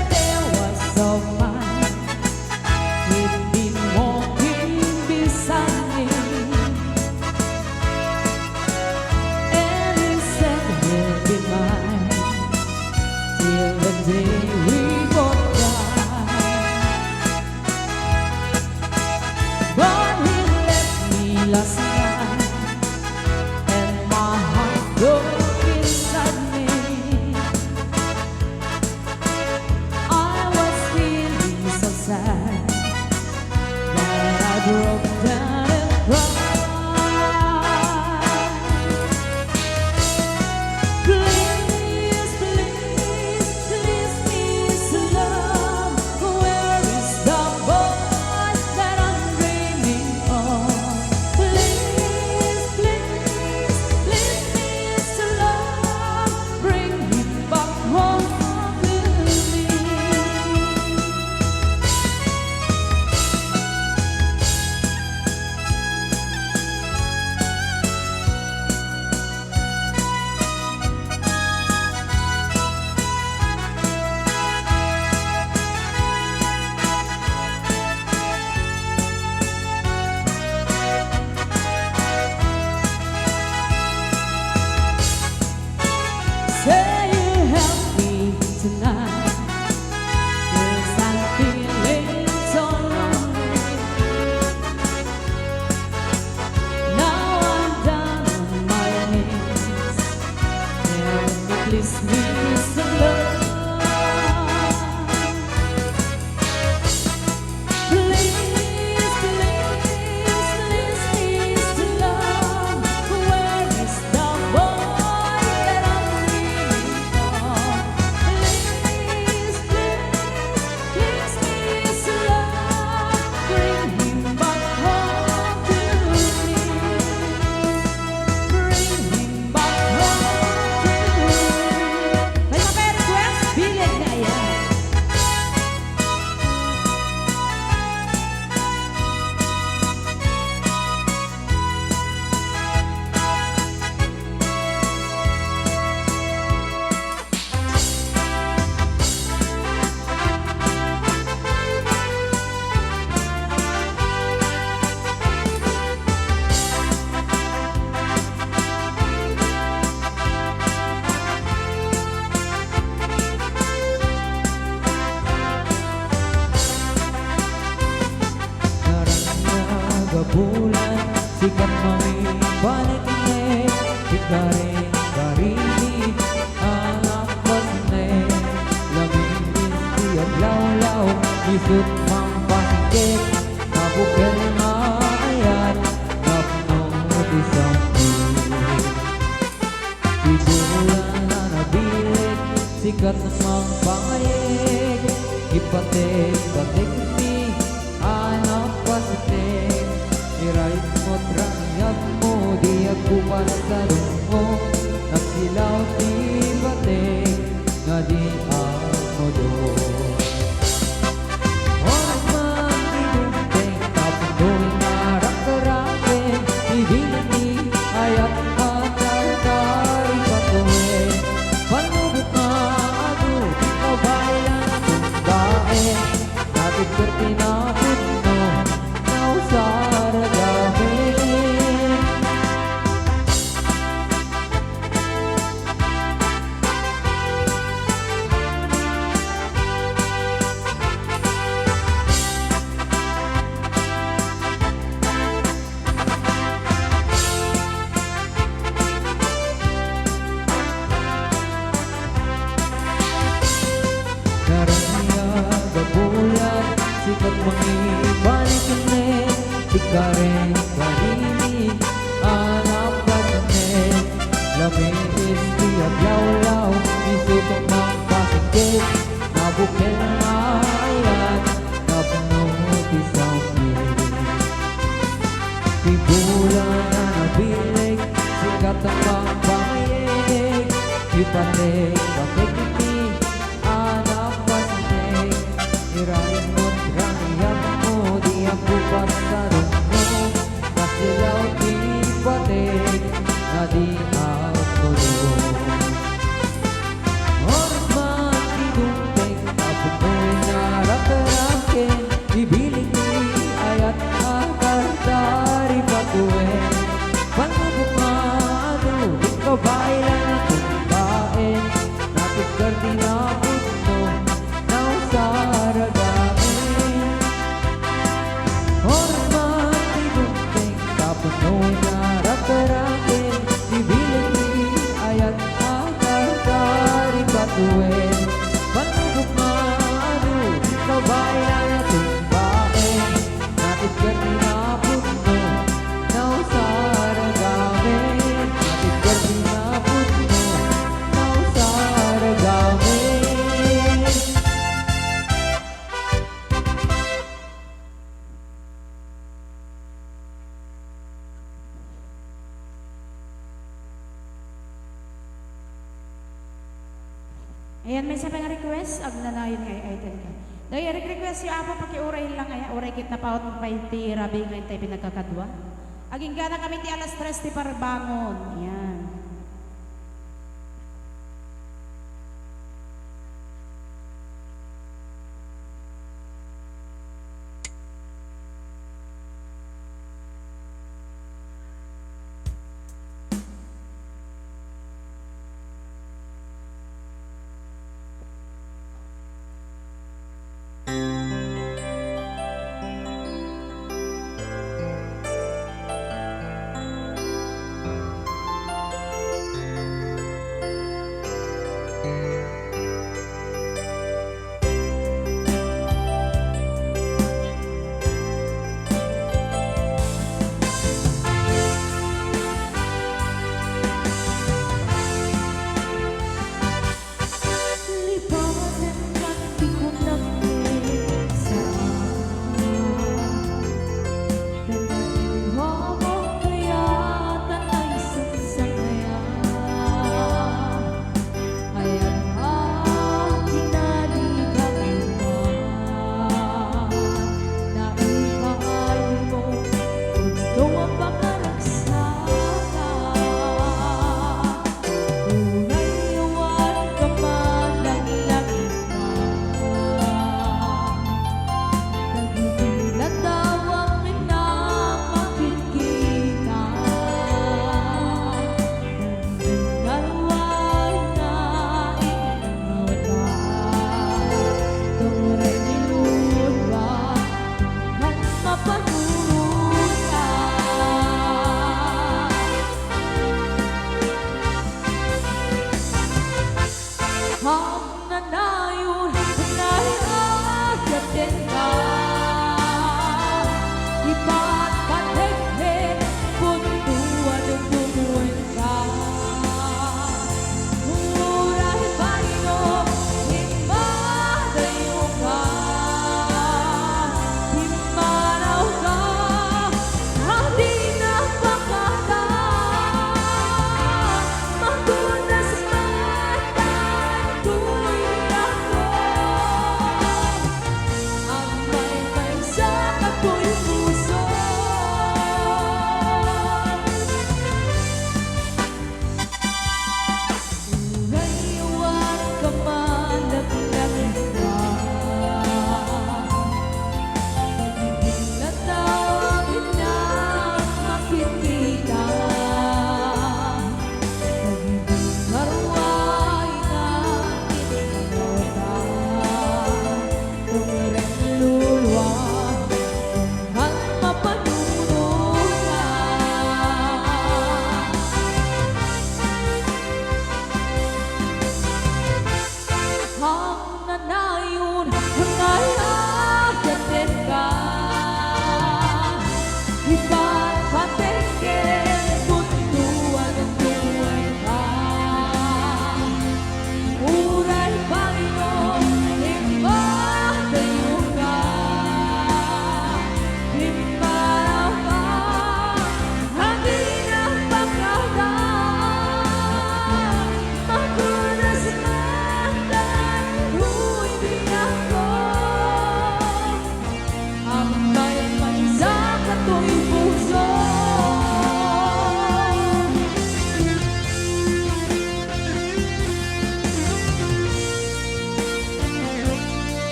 bulan sikat mangibalik ne ikarin karini anak pasne lamingin siyag lawlaw isut mang pasikit nabukel nga ayat napnong isang di bulan na nabilik sikat mang pangayik ipatik-patik ni anak pasikit irait mo't rangyag mo di ako pasalong mo nagsilaw di batik nga di ako doon oras man inunteng kapundoy na rakarakin ibinagi ayat matarkay patuhin panubok nga ano kabayan tumbain natin pertinapit mo nausara gamin Karanya gabulan sikat mangibalik ne ikaren karini anak pasne lamingin siyag lawlaw isutong mang pasikit nabukel nga ayat napnong isang di bulan na nabilik sikat ang mga pangayig ipatik pakikiti anak pasig irain mo't rangyag mo di ako pasarong mo kasilaw di patik na di ako doon oras man inumpeng kapunoy na rakarakin ibilig ni ayat akartari patuin panubok nga ano ikaw bailan at tumbain natin kardinapot mo nausara gamin oras man inumpeng kapunoy na rakarakin ibilig ni ayat akartari patuin panubok nga ano ikaw bailan at tumbain natin kardinapot mo nausara gamin natin kardinapot mo nausara gamin Ayan, may sa mga request, ag nanayon nga item ka. Dahil request yung apo pakiuray lang ay uray kit na paot ng painti rabi nga tayo pinagkakadwa. Aging gana kami ti alas 3 ti parbangon. Ayan.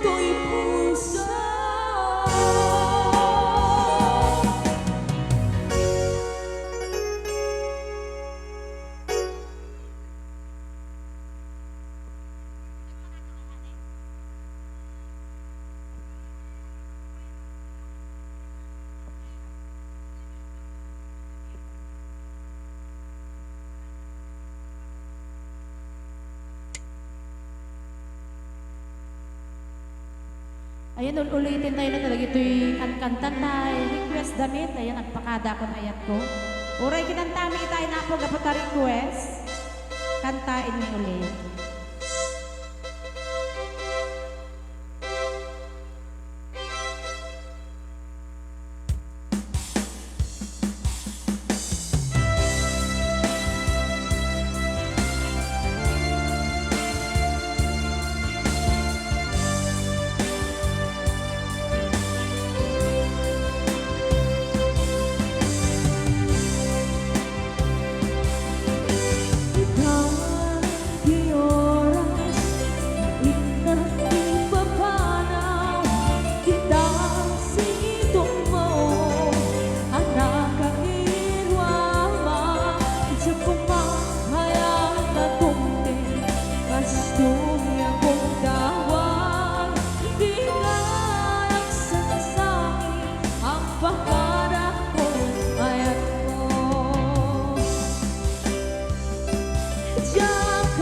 ko'y puso. Ayan, ulitin tayo na talaga ito'y kankantan tayo. Request damit. Ayan, nagpakada ko na ayat ko. Uray kinantami tayo na po kapag request. Kantain mo ulit.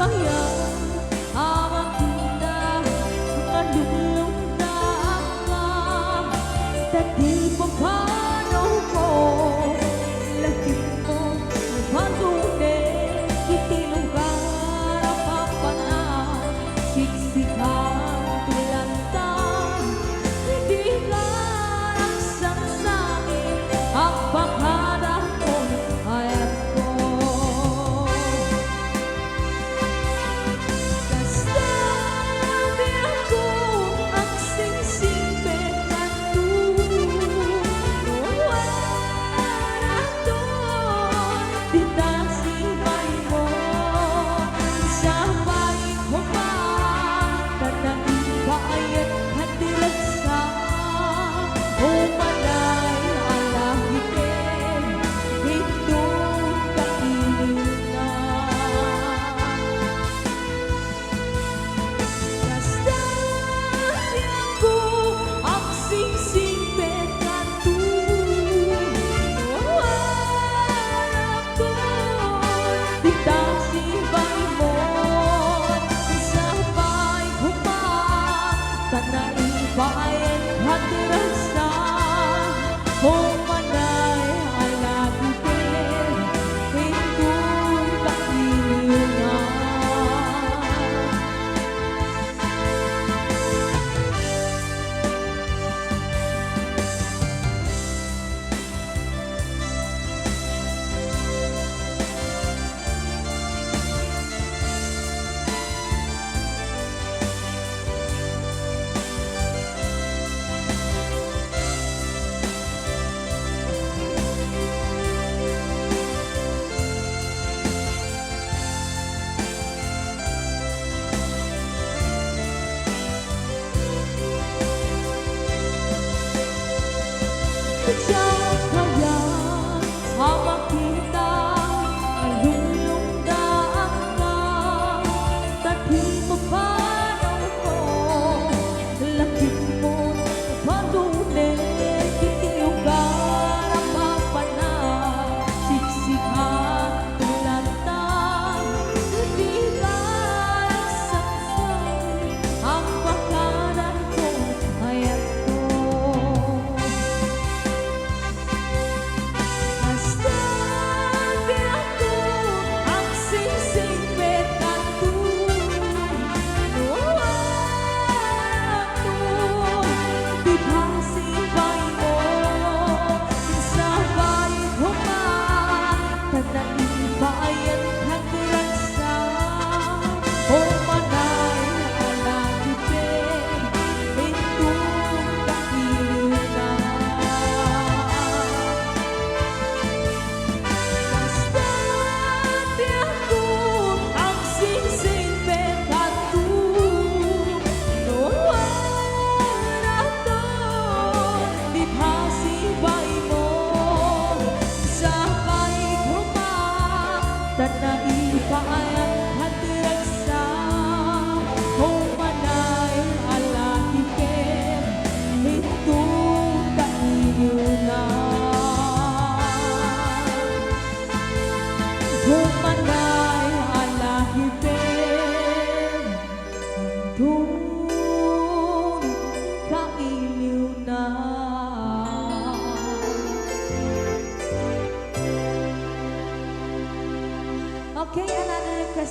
Kaya awang kita malulong na ama dati pa paano ko lagi mo mapatunay itilong ka napapana siksikan tulantang hindi ka nagsasangin ang pakada ko ayat ko.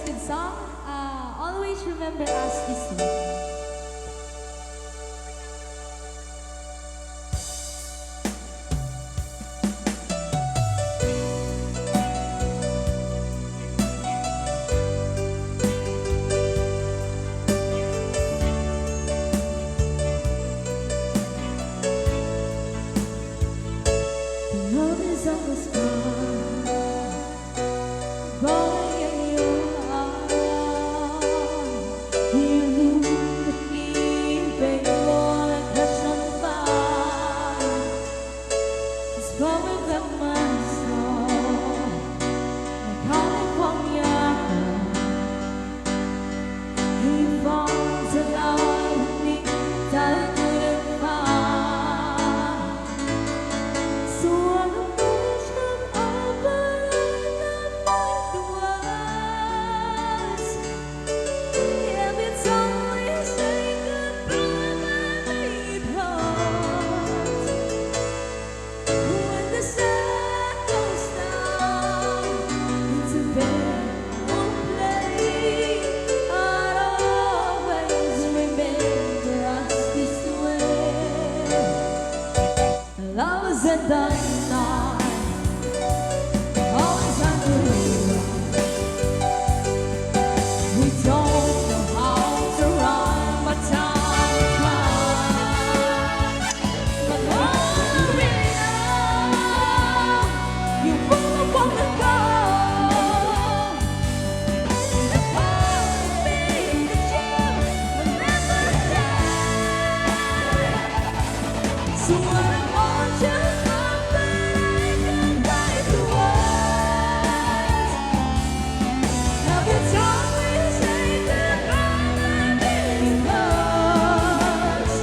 requested song, Always Remember Us This Way. Love is on the sky, boy, in your heart. You look at me, baby, wanna catch on fire. It's flowing from my soul, like California. He falls in love with me, that I couldn't find. So I'm a version of what I was. Every time we say goodbye, my baby hurts. When the sun goes down, it's a bad one play. I'll always remember us this way. Love is at the night, always on the run. We don't know how to run, but time flies. But all we know, you won't wanna go. The part of me that you will never die. So I want you to come, but I can't write the words. Every time we say goodbye, my baby hurts.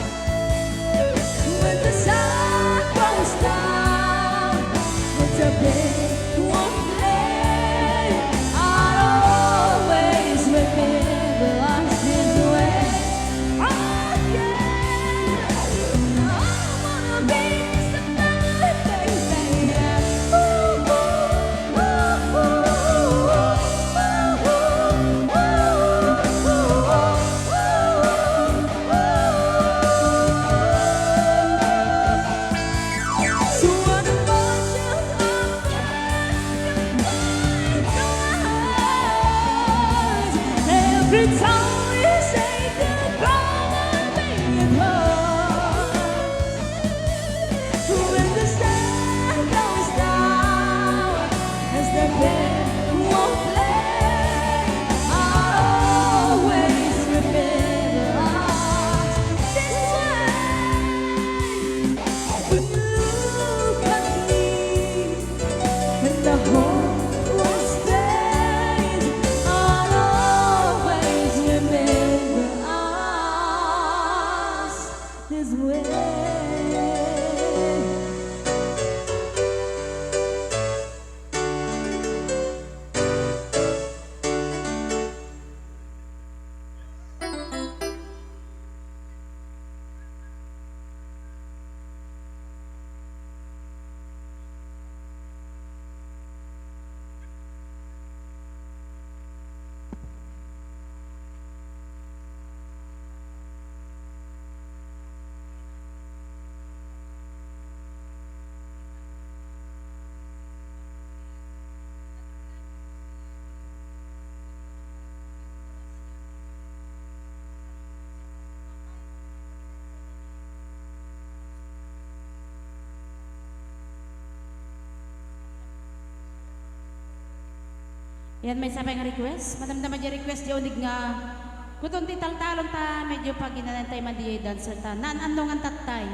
When the sun goes down, it's a big one play. I'll always remember us this way. Oh yeah, I wanna be somebody, baby. Ooh, ooh, ooh, so what about you? Every time we say goodbye, my baby hurts. When the sun goes down, as the band won't play, I'll always remember us this way. When you look at me, and the whole world stays, I'll always remember us this way. Yan may sabay nga request. Madam-dama dyan request di unig nga. Kutong tital-talon ta, medyo pag inanantay man di dancer ta. Naan-ano nga tatay.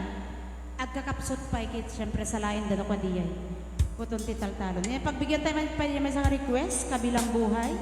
Agkakapsot pa ikit, syempre sa lain dano kwa diyay. Kutong tital-talon. Yan pagbigyan tayo may sa request, kabilang buhay.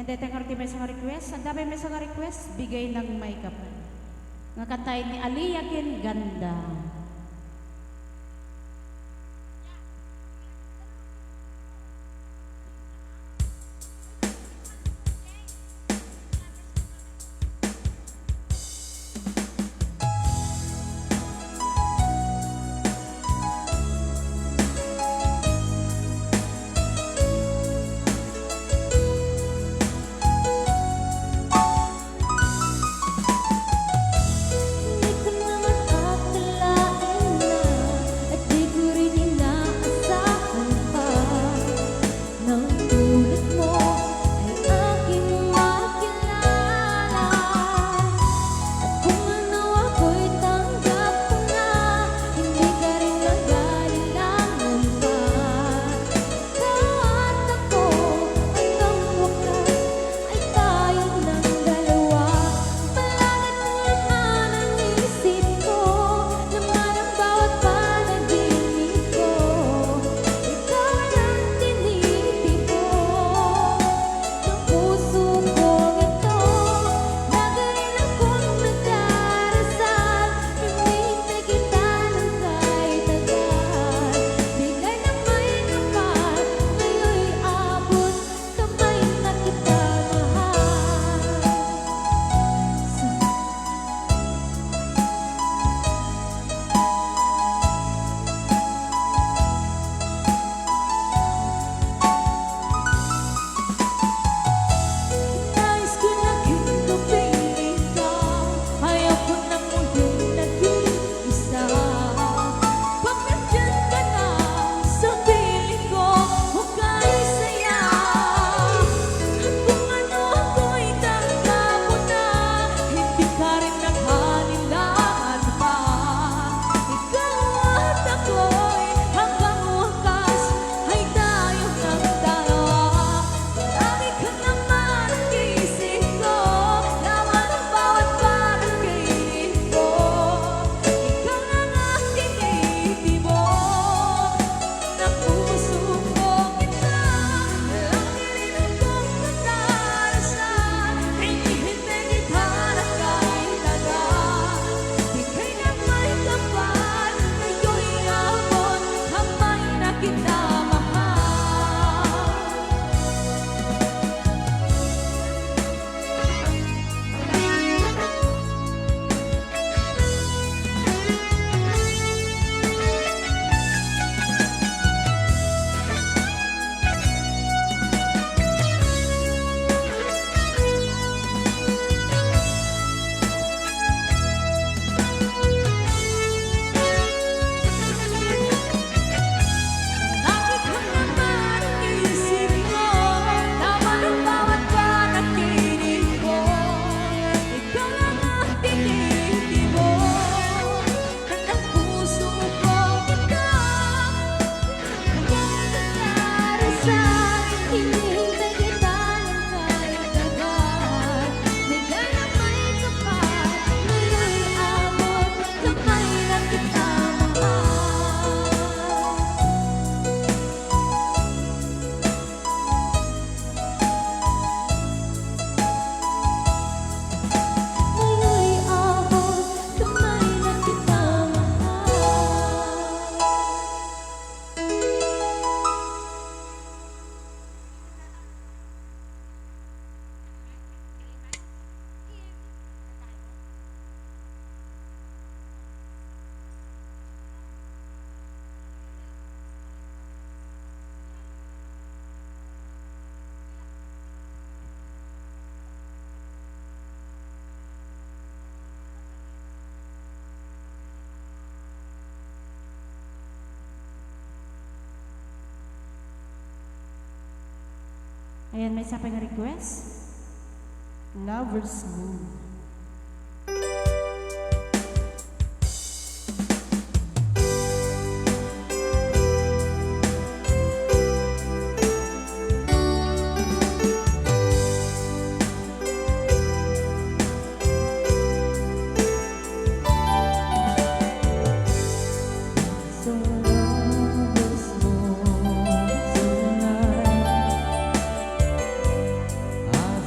Ayan, dito nga rin may isang request. Ang dami may isang request, bigay ng may kapal. Nga kantay ni Aliyah Kin Ganda. Di ko naman akalain na at di ko rin inaasahan pa nang tulad mo ay aking makilala. At kung ano ako'y tanggap ko na, hindi ka rin nag-aalilangan pa. Ikaw at ako hanggang wakas ay tayong ng dalawa. Palaging mo naman ang isip ko, laman ang bawat panaginip ko. Ikaw ang tinitibo ng puso kong ito. Lagi rin akong nagdarasal, hinihintay kita ng kahit tagal. Bigay na may kapal, ngayon'y abot kamay na kita mahal. Nais ko naging kapiling ka, ayaw ko na muling nag-iisa. Pag nandyan ka na sa piling ko, hukay saya. At kung ano ako'y tanggap mo na, hindi ka rin nag-aalilangan pa. Ikaw at ako'y hanggang wakas ay tayong ng dalawa. Lagi ka naman ang isip ko, laman ang bawat panaginip ko. Ikaw ang aking tinitibo ng puso kong ito. Lagi rin akong nagdarasal, hinihintay kita ng kahit tagal. Bigay na may kapal, ngayon'y abot kamay na kita mahal. Lagi ka naman ang isip ko, laman ang bawat panaginip ko. Ikaw ang aking tinitibo ng puso kong ito. Hanggang nagdarasal, hinihintay kita ng kahit tagal. Bigay na may kapal, ngayon'y abot kamay na kita mahal. Ngayon'y abot kamay na kita mahal. Ayan, may isa pang request. Lover's Moon. At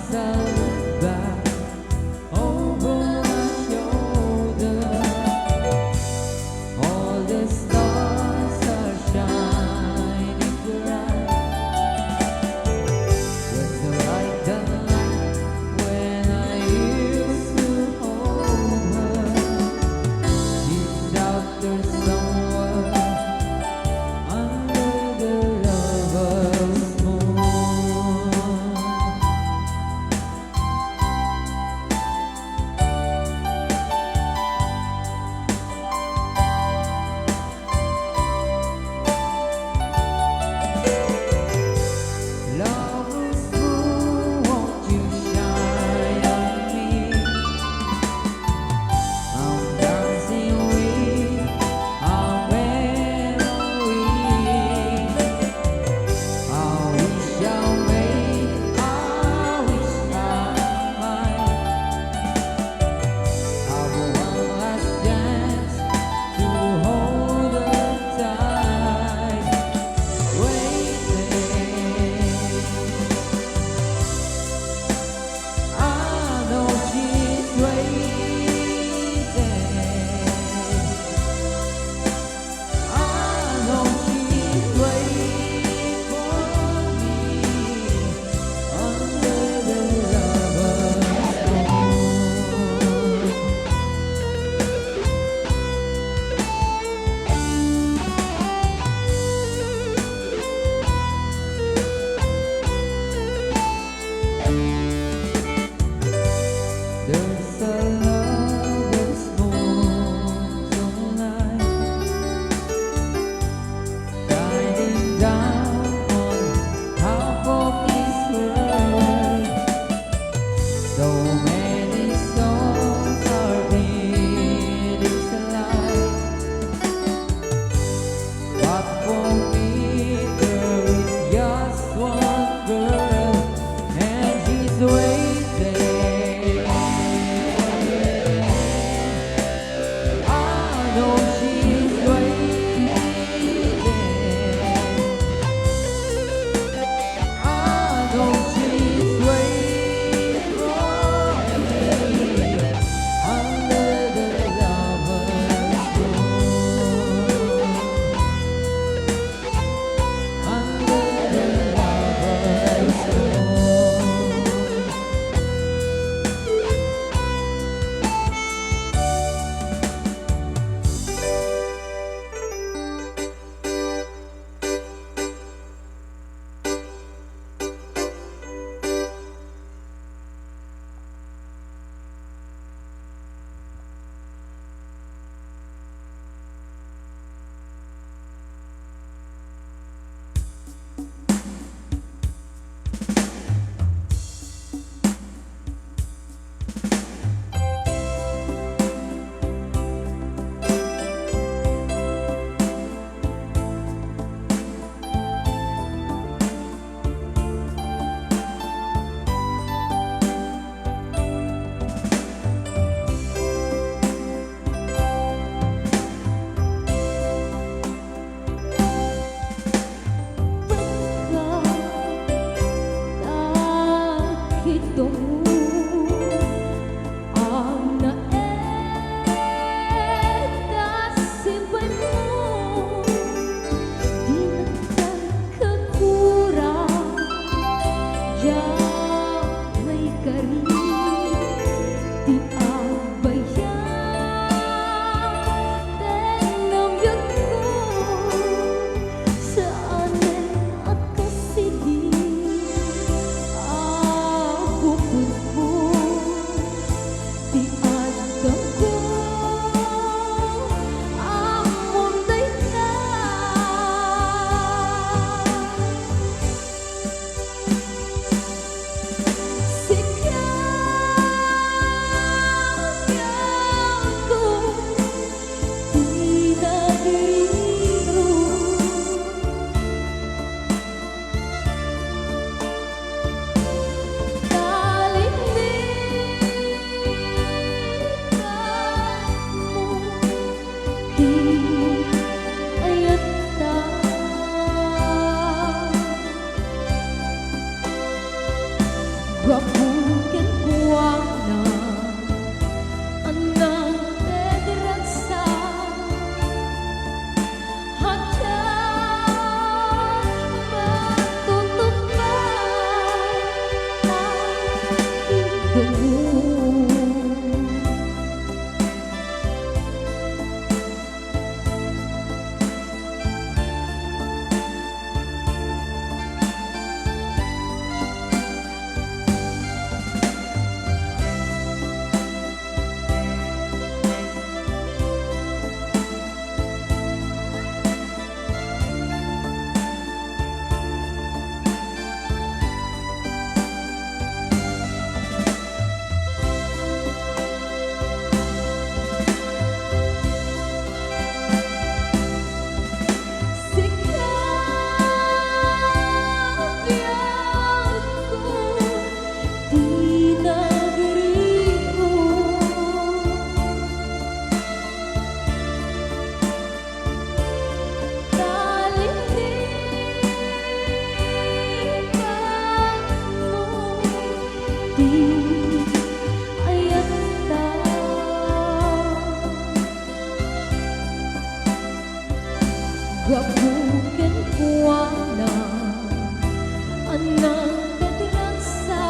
ayat ta gabuken kuana anang dadrasa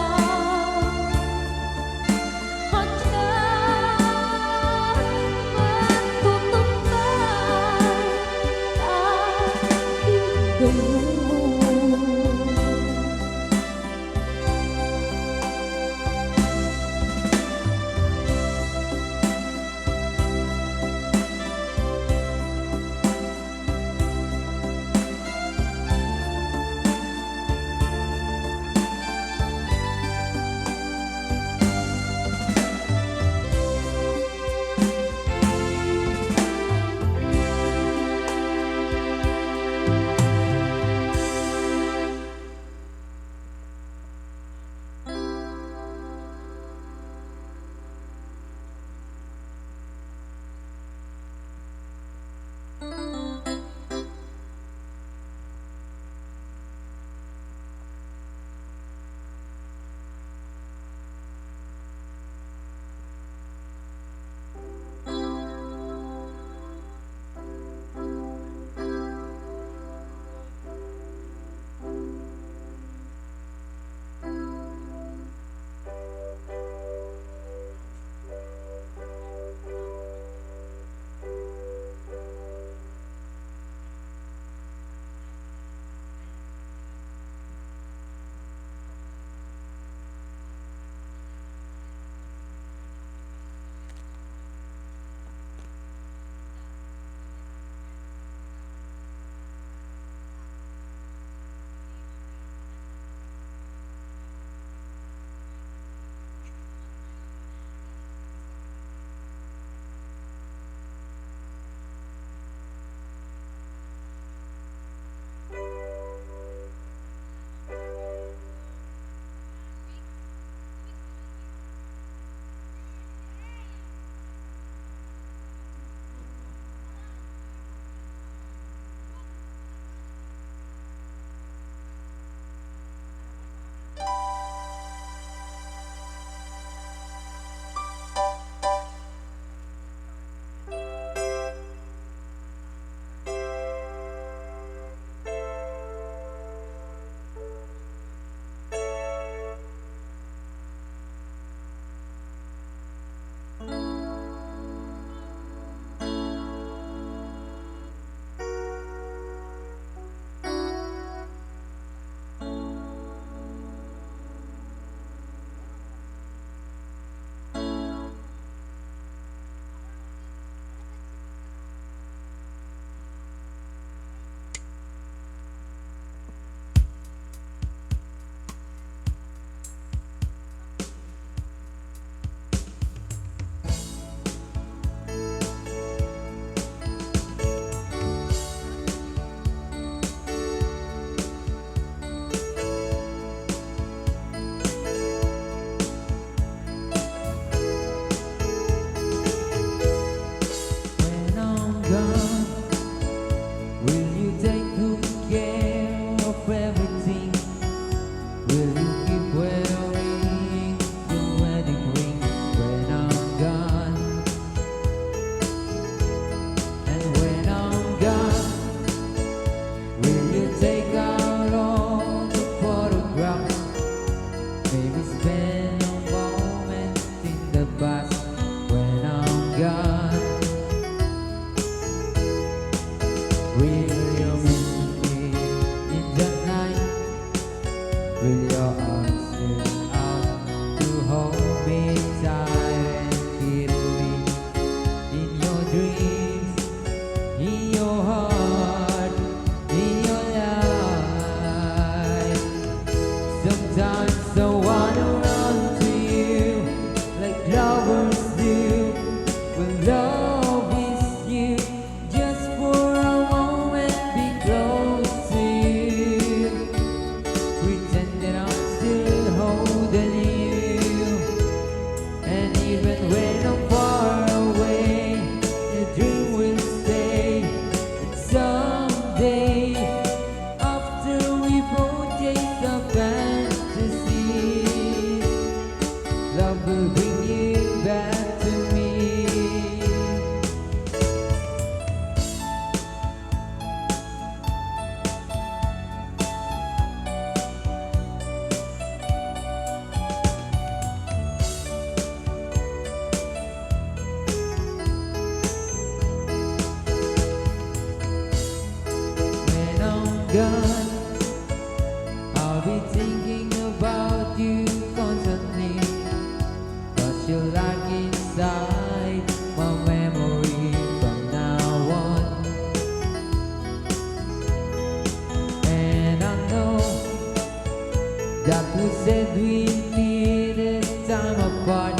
that who said we'd be this time apart,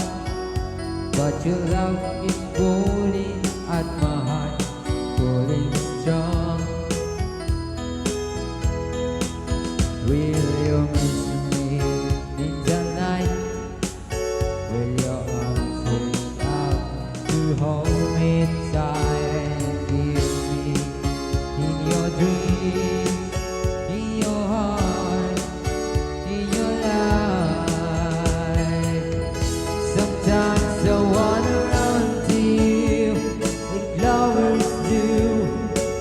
but your love is pulling at my heart, pulling strong. Will you miss me in the night? Will your arms reach out to hold me tight and give me in your dreams, in your heart, in your life? Sometimes I wanna run to you like lovers do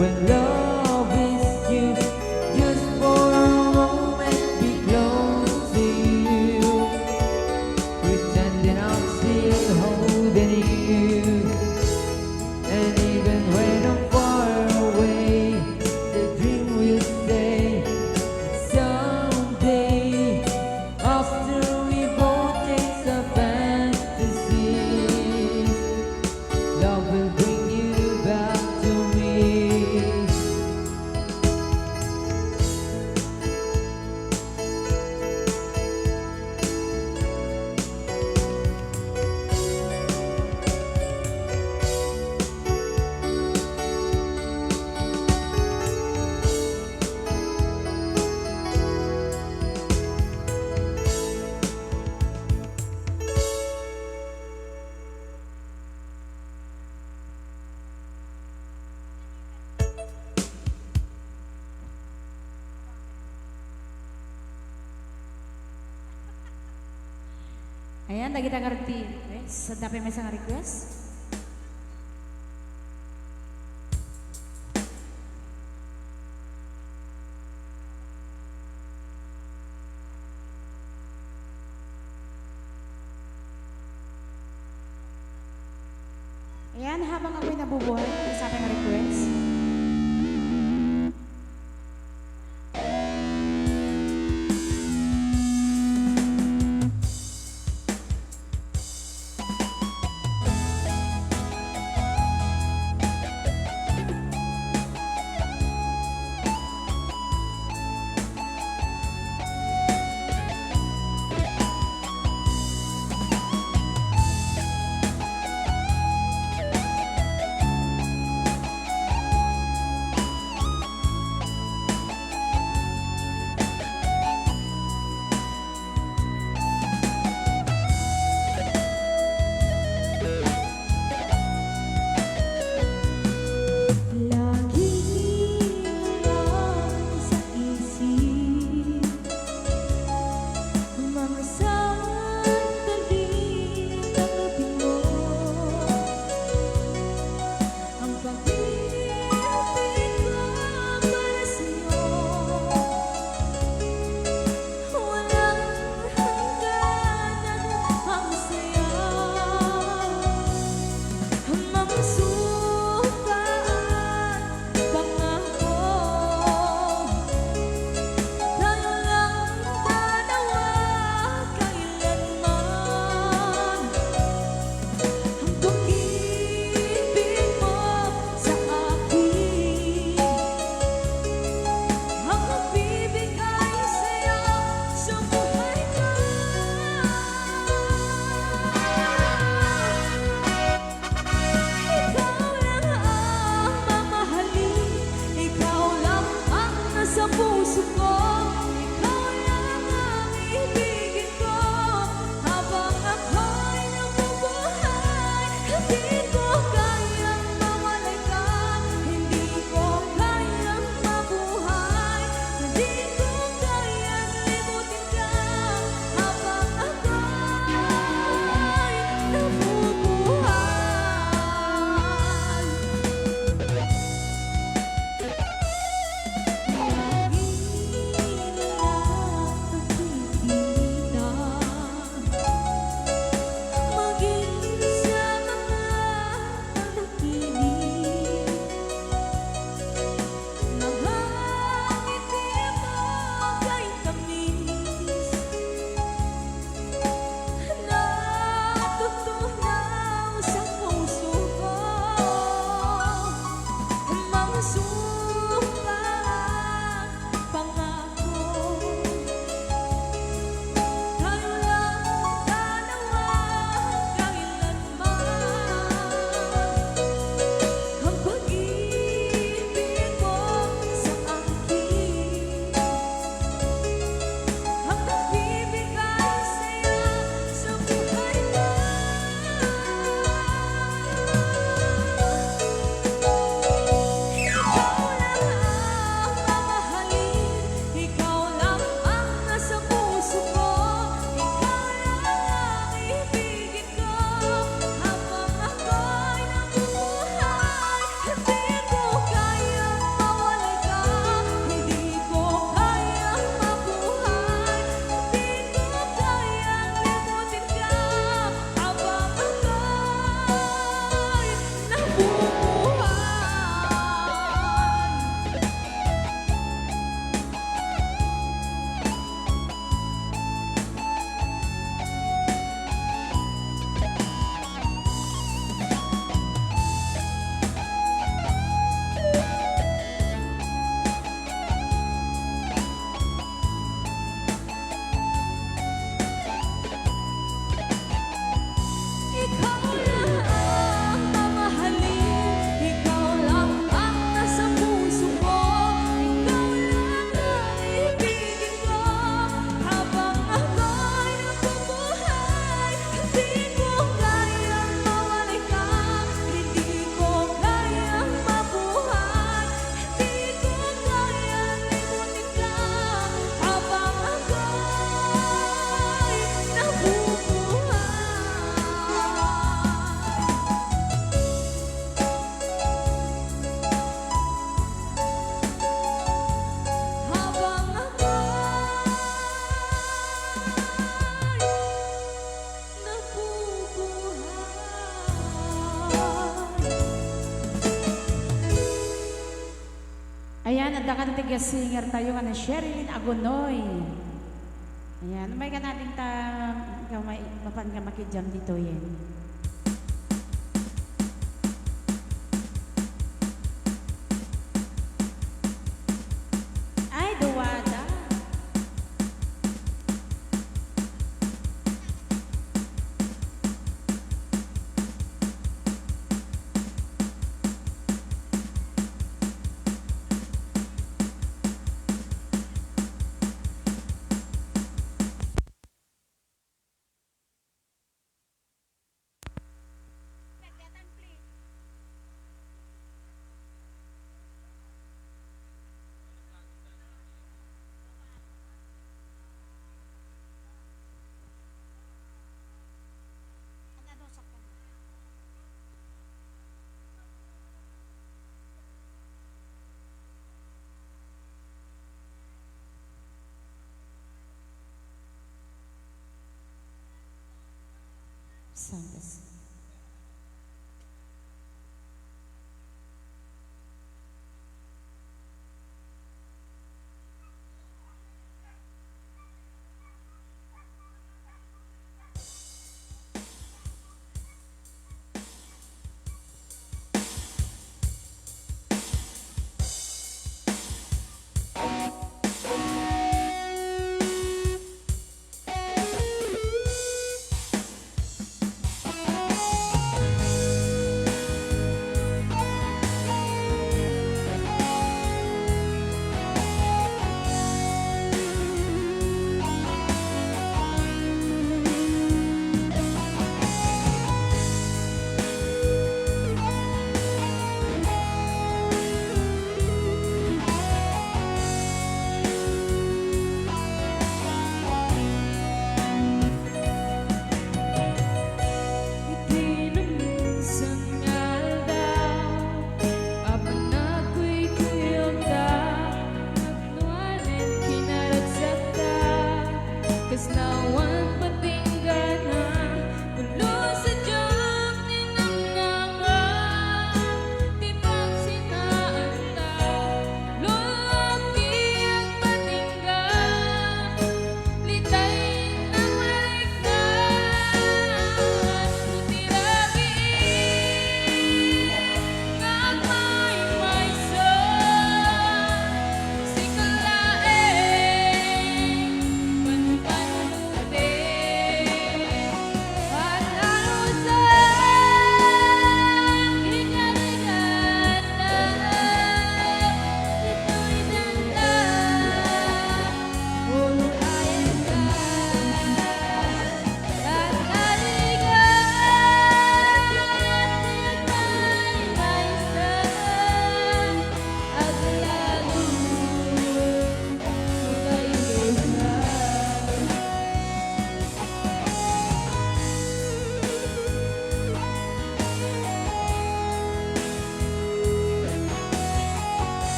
when love is you. Just for a moment be close to you, pretending I'm still holding you. And even when I'm far away, the dream will stay. Someday, after we both taste the fantasies, love will bring you back to me. Ayan, lagi kita ngerti. Sedap may isang request. Ayan, habang ako'y nabubuhay, isa pa ng request. guest singer tayo nga na Sherilyn Agonoy. Ayan, may ka natin ta may mapan ka makijam dito yan. Ay, duwada. Santos.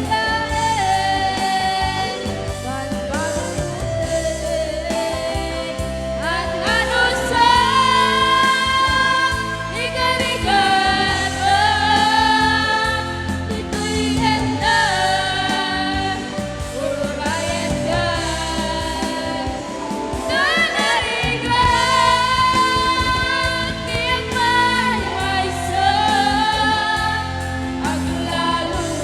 lain Panbagong muling At hanusang Ikan-ikan Ito'y ganda Puro bayad ka Kanarigan Tiyak may sa Aglalong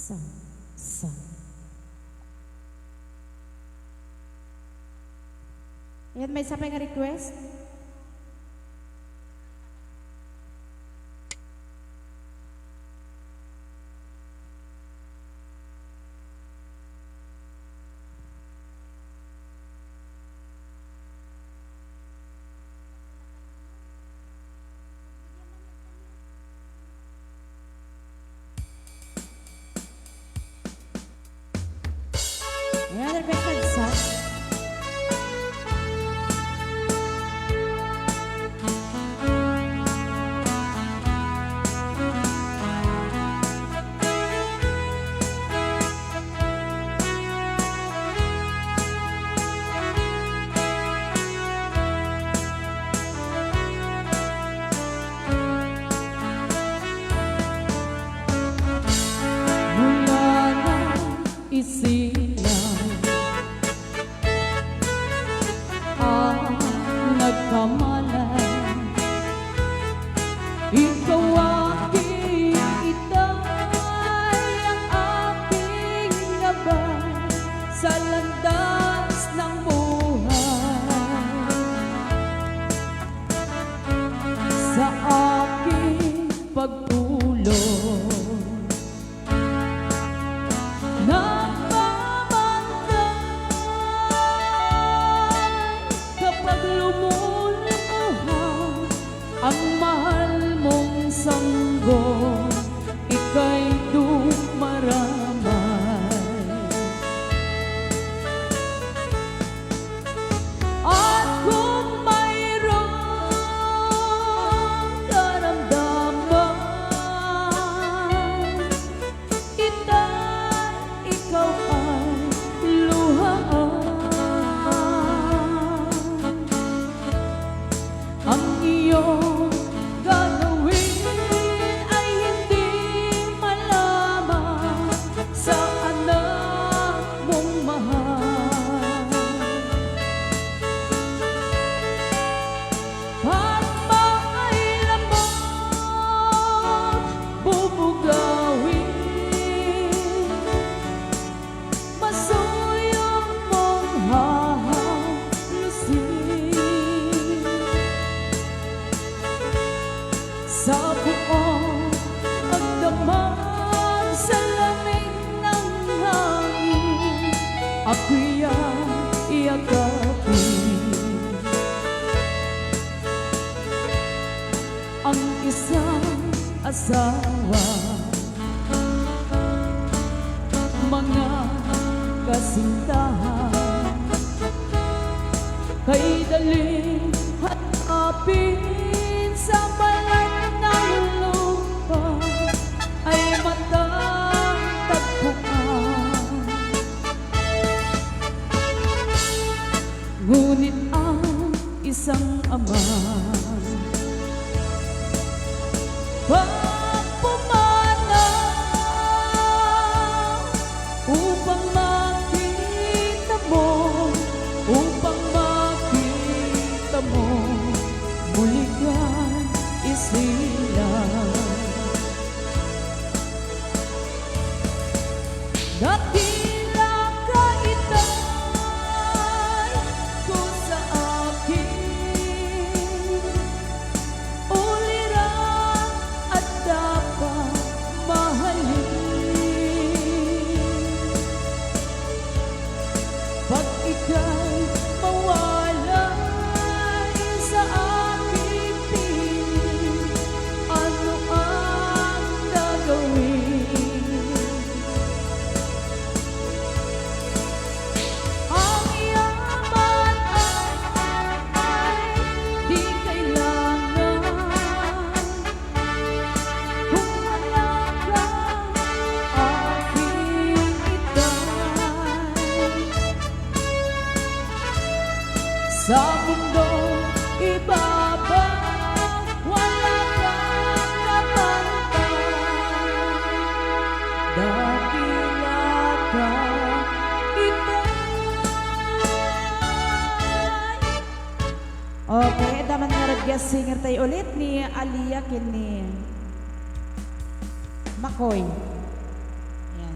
Son. Ayan, may isa pa yung request. Ayan, requested song. Mula na isilang ang nagkamalan. Ikaw aking itay, ang aking gabay sa landas ng buhay. Sa aking pagtulong nagmamantay kapag lumuluha ang mahal mong sanggol, ika'y dumaramay. At kung mayroong karamdaman, ikaw ay luhaan. Ang iyong gagawin ay hindi malaman sa anak mong mahal. At mailan mo bubugawin, masuyong mong hahalusin. Sa buong pagdamag sa lamig ng hangin, ako'y iyagapin. Ang isang asawa, mga kasintahan, kay daling hanapin sa balat ng lupa ay matatagpuan. Ngunit ang isang ama pag pumanaw upang makita mo, muli kang isilang. Dakila ka itay ko sa akin, ulirang at dapat mahalin. Pag ika'y mawalay sa aking piling, ano ang gagawin? Ang yaman ay di kailangan kung wala kang aking itay. Sa mundong ibaba, wala kang kapantay. Dakila ka itay. Okay, daman nga red-guest singer tayo ulit ni Aliyah kini Makoy. Ayan.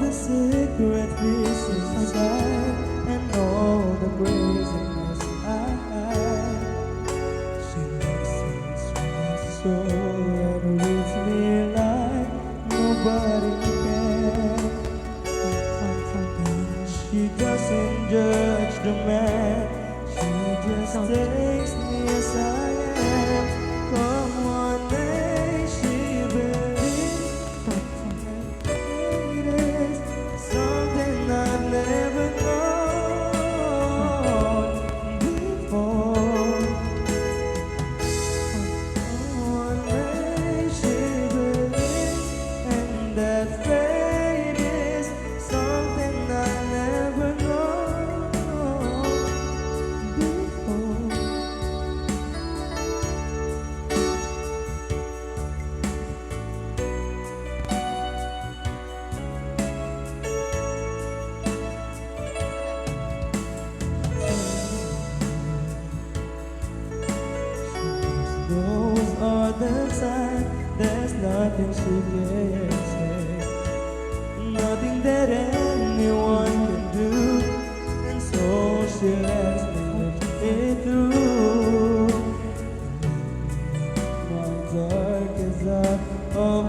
the secret pieces inside and all the craziness I hide. She listens to my soul and reads me like nobody can. She doesn't judge the man, she just takes me as I am. Come one day she believes it is something I've never known before. One day she believes, and that fate is something I never known before. Those are the times, there's nothing she can say, nothing that anyone can do, and so she lets me live it through. My darkest hour of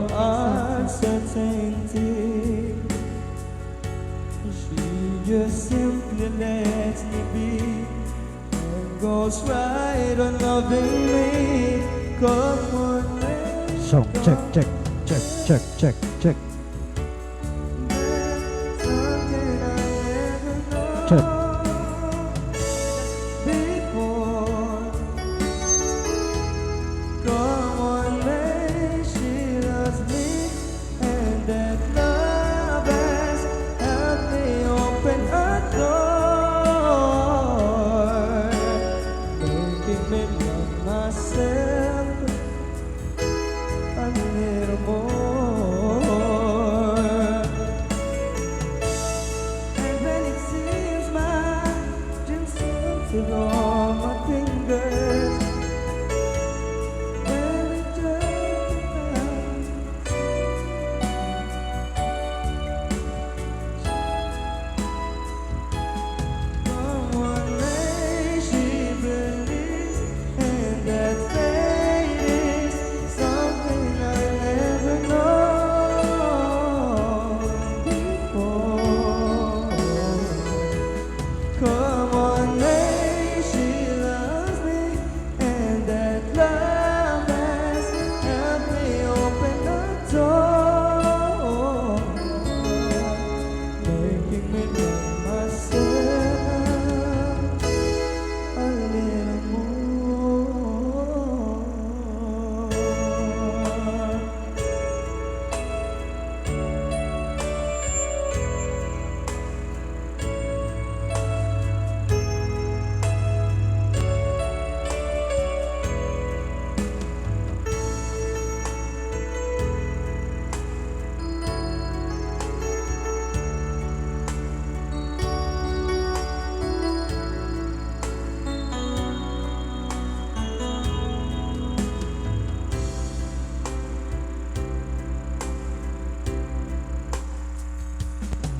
uncertainty, she just simply lets me be and goes right on loving me. Come on, Sound check, check, check, check, check, check. Check. before. Come on, babe, she loves me, and that love has helped me open a door, making me love myself a little more. And when it seems my dreams slip on my fingers, when it turns, someone may she believes, and that fate is something I never known before. Come on, may she loves me, and that love has helped me open the door, making me love myself a little more.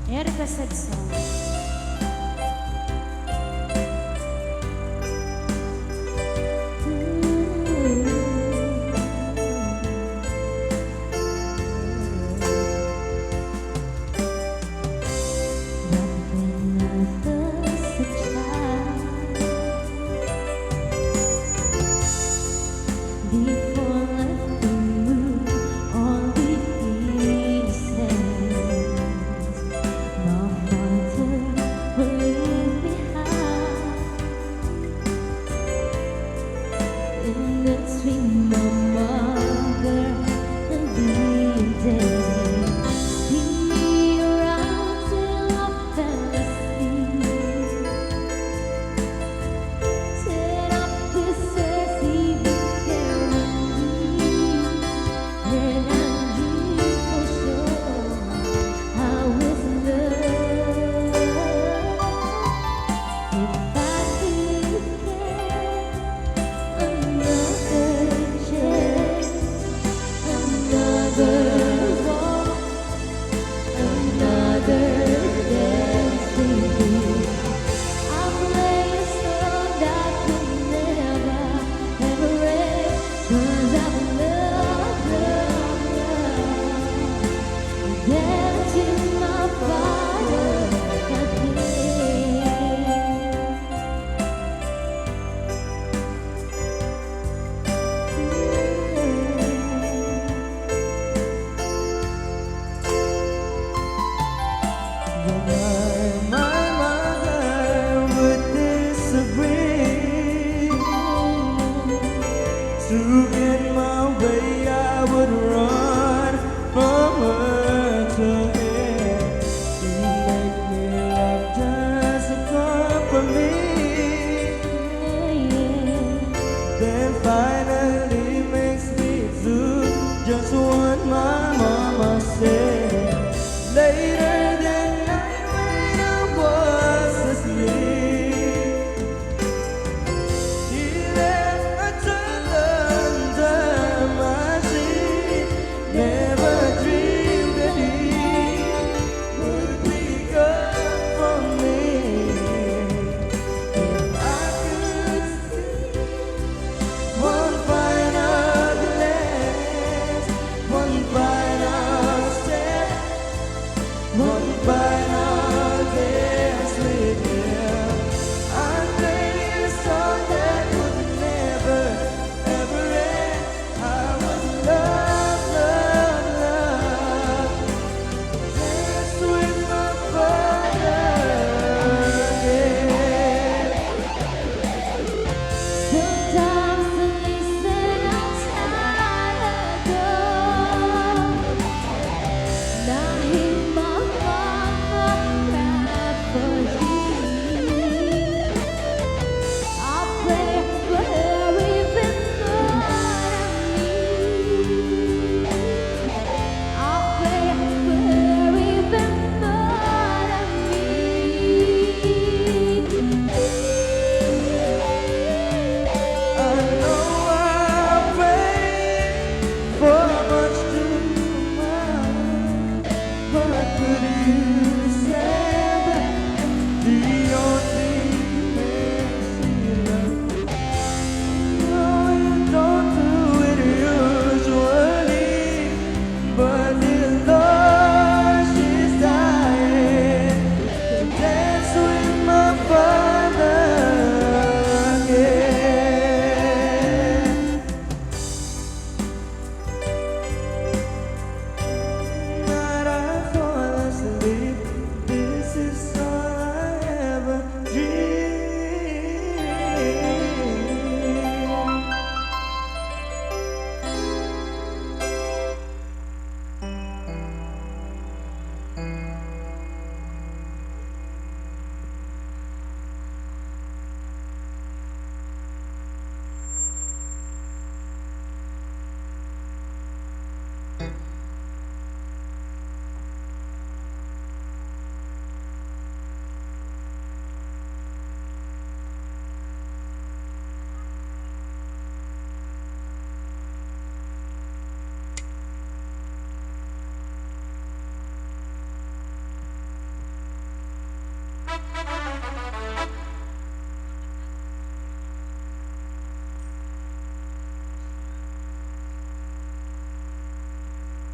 Your requested song. Before I knew all the innocence, my father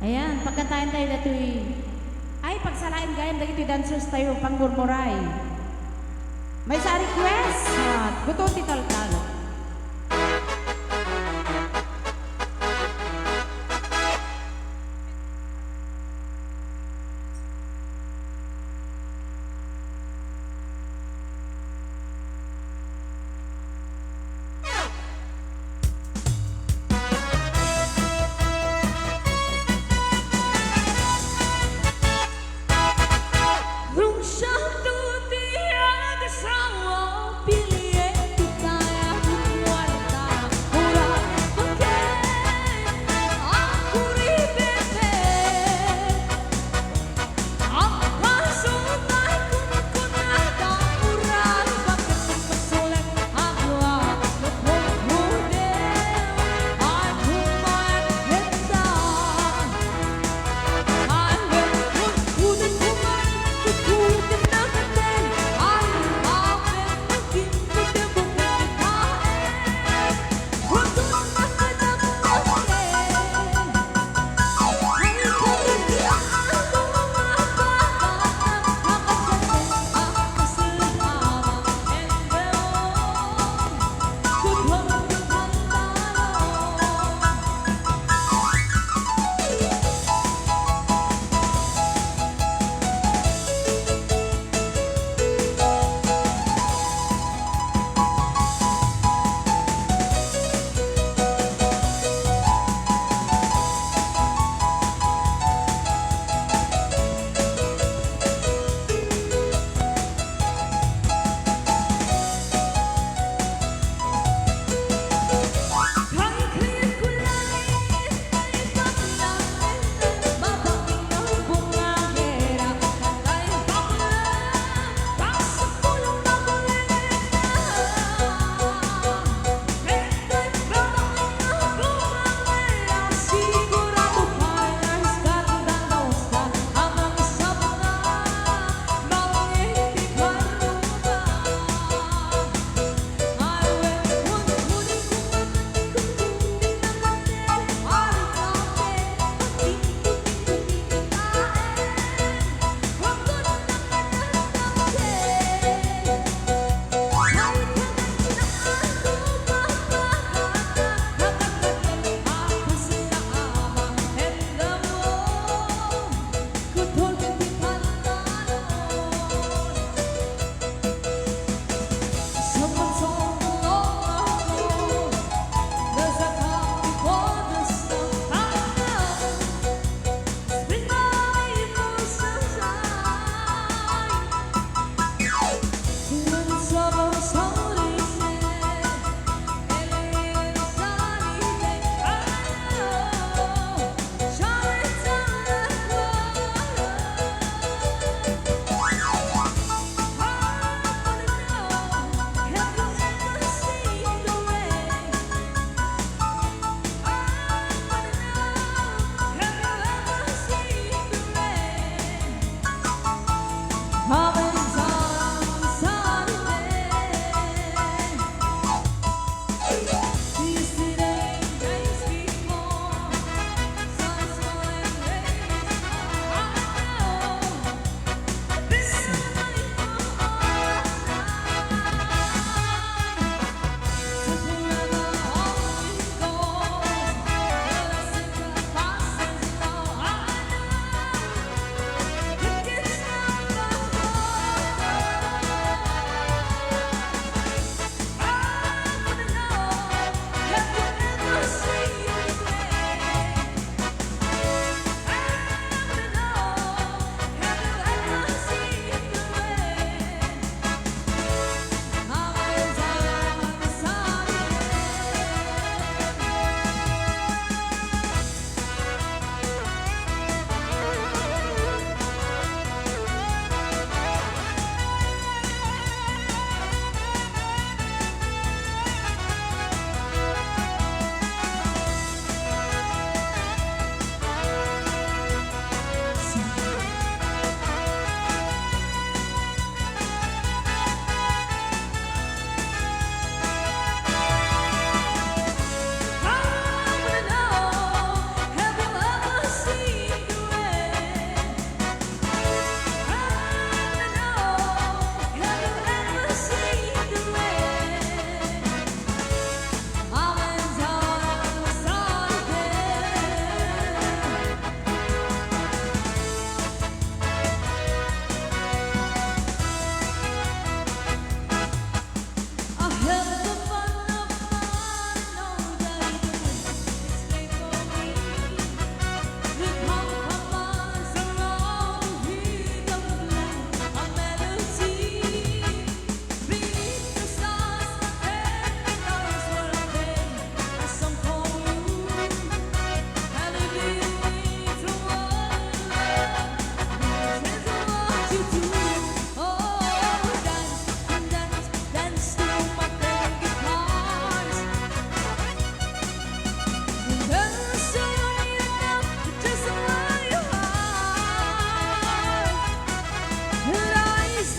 Ayan, pagkantayan tayo dato'y ay pagsalain gayam dagito'y dancers tayo pang murmuray. May sa request at buto ti talkalo. Rung siyang tuti ang asawa, piliin kita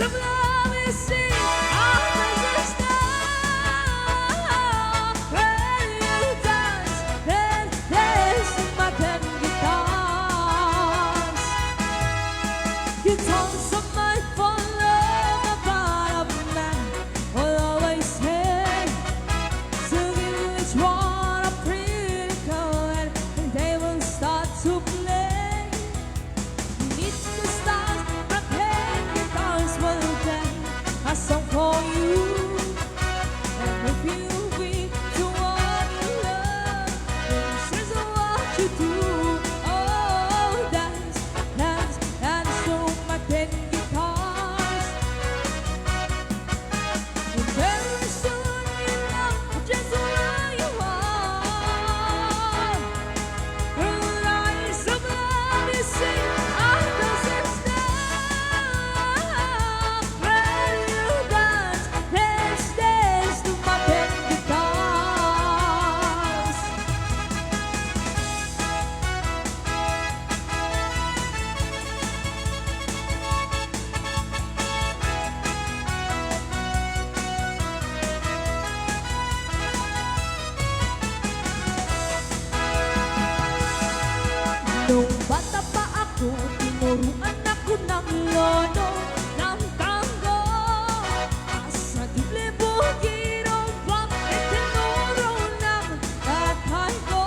of love we sing under the stars. When you dance, then there's my ten guitars. Guitars of my for love, about a man will always say to give each one a pretty card, and they will start to play. Beneath the stars, my ten guitars will play a song for you. And if you wish to want to love, this is what you do. Oh, dance, dance, and show my ten guitars. And very soon you know just where you are. Through the eyes of love you see under the stars. When you dance, dance, dance to my ten guitars. Nung bata pa ako, tinuruan ako ng lolo ng tango. Sa diblebo ginobang itinuro ng tatay ko.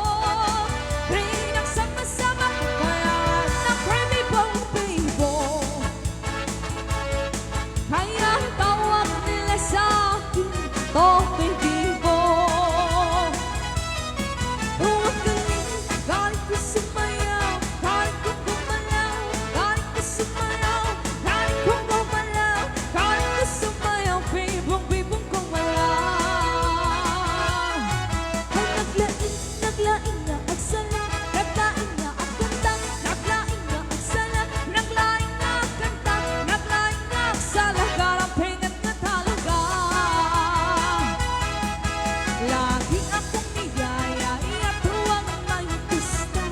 Pinagsama-sama ko kaya ng creamy pong-pibo. Kaya ang tawag nila sa akin, Toto'y Vivo. Oh, ang galing, galing ko sumayaw, galing ko gumalaw, galing ko sumayaw, galing ko gumalaw, galing ko sumayaw, bibong-bibong gumalaw. Ay naglaing, naglaing na at sala, naglaing na at kanta, naglaing na at sala, naglaing na at kanta, naglaing na at sala, garampingan na talaga. Lagi akong niyayay at tuwang may pista,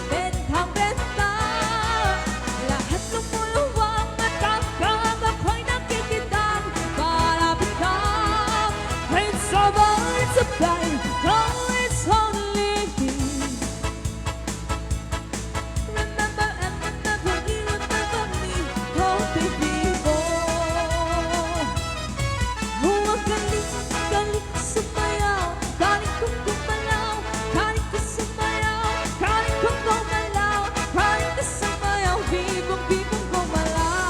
bentang-benta. Lahat lumuluwang at hanggang ako'y nakikitan. Malapit ka, it's a birds of time, no, it's only me. Remember and remember you, remember me, Toto'y Vivo. Oh, ang galing, galing ko sumayaw, galing kong gumalaw, galing ko sumayaw, galing kong gumalaw, galing ko sumayaw, bibong-bibong gumalaw.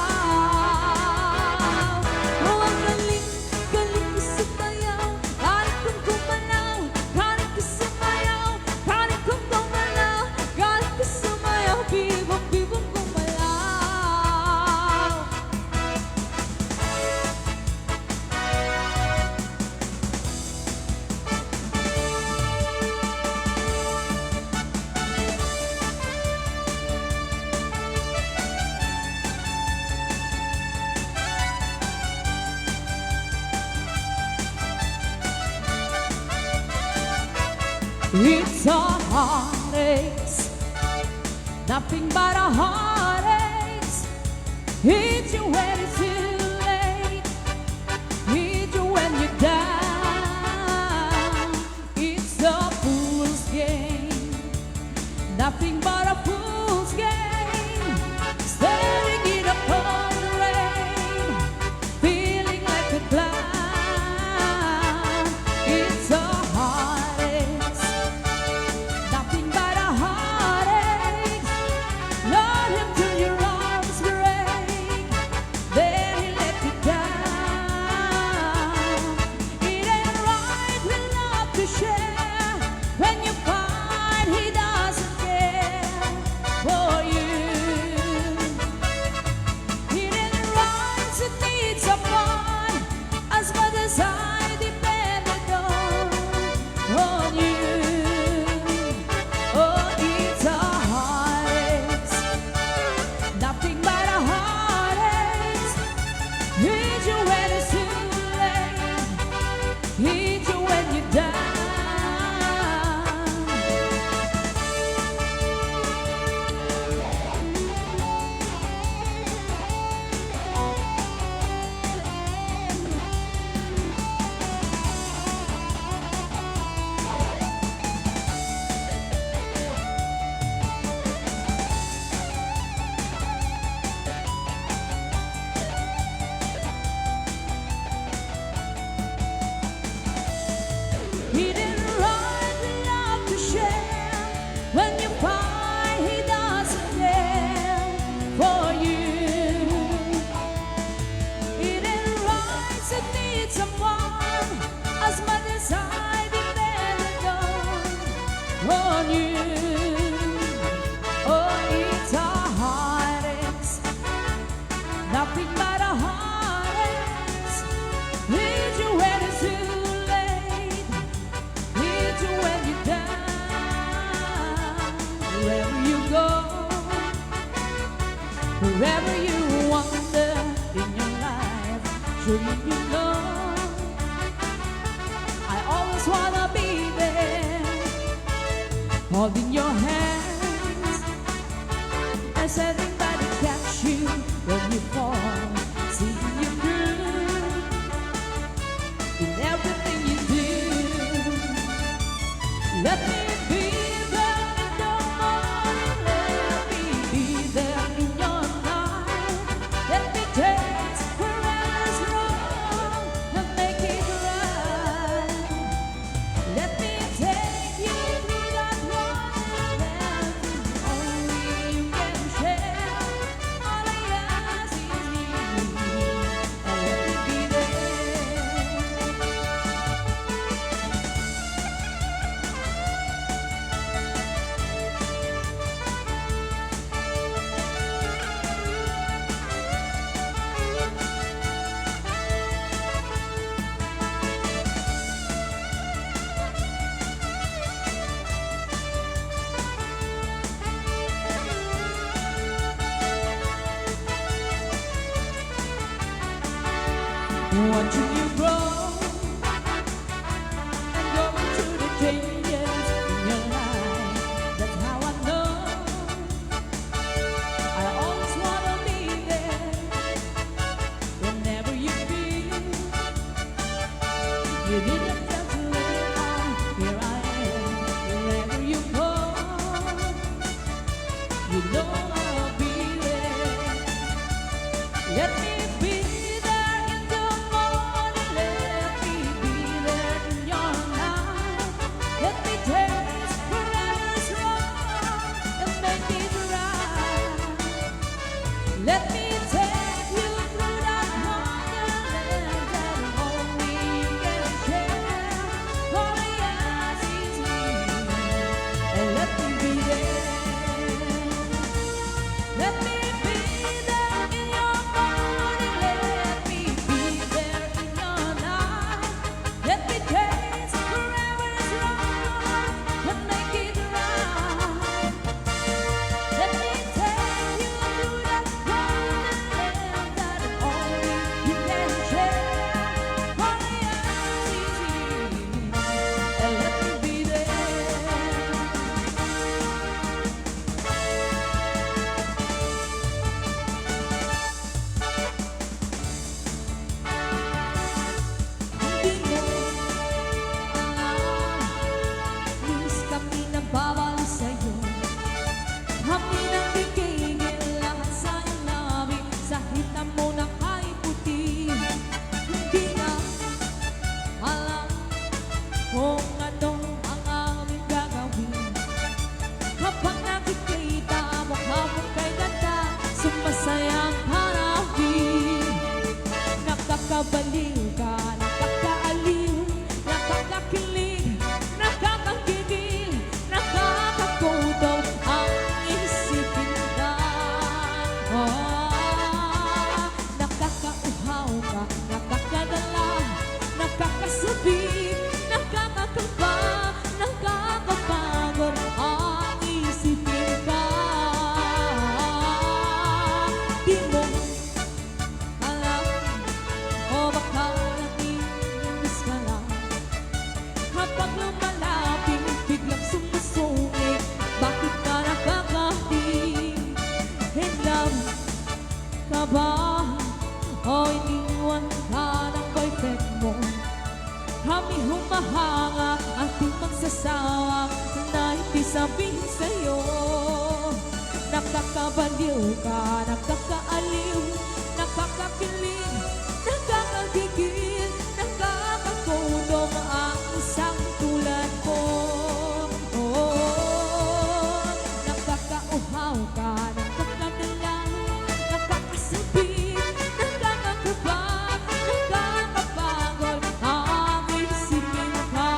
Oh, ang galing, galing ko sumayaw, galing kong gumalaw, galing ko sumayaw, galing kong gumalaw, galing ko sumayaw, bibong-bibong gumalaw. It's a heartache, nothing but a heartache. Hit you when it's too late, hit you when you're down. It's a fool's game, nothing but a fool's game. Staring in a pouring rain, feeling like a clown. It's a heartache, nothing but a heartache. Love him till your arms break, then he let you down. It ain't right with love to share when you find he doesn't care. heartaches, lead you when it's too late, lead you when you're down. Wherever you go, wherever you wander in your life, sure you know I always wanna be there, holding your hands and setting by to catch you when you fall, seeing you through in everything you do. Let me be there in your morning, let me be there in your night. Let me taste forever's wrong and make it right. Let me take you through that wonderland only you can share. All I ask is you, and let me be there. Watching you grow and going through the changes in your life, that's how I know I always wanna be there. Whenever you feel you didn't have to let it on, here I am. Wherever you go, you know I'll be there. Let me be there in the morning, let me be there in your night. Let me taste forever's wrong and make it right. Let me take you through that wonderland that only you can share. All I ask is you, and let me be there. Let me be there in your morning, let me be there in your night. Let me taste forever's wrong and make it right. Let me take you through that wonderland that only you can share. All I ask is you, and let me be there. Hindi mo alam, miss kami nagbabalik sa'yo. Kami nang bigigil lahat sa namin, sa hita mo na ay puti. Hindi na alam kung anong ang aming gagawin. Kapag nakikita mo habang kay ganda, sumasayang harapin. Nakakabaliw ka, nakakaaliw, nakakakilig, nakakagigil, nakakagutom ang isipin ka. Nakakauhaw ka, nakakadala, nakakasabik, nakakakaba, nakakapagod ang isipin ka. Di mo alam, o baka natinis ka lang. Kapag lumalapit, biglang sumusungit, bakit ka nakakating? In love ka ba? O iniwan ka ng boyfriend mo? Kami humahanga at di magsasawa na hindi sabihin sa'yo. Nakakabaliw ka, nakakaaliw, nakakakilig, nakakagigil, nakakagutom ang isang tulad ko. Nakakauhaw ka, nakakadala, nakakasabik, nakakakaba, nakakapagod ang isipin ka.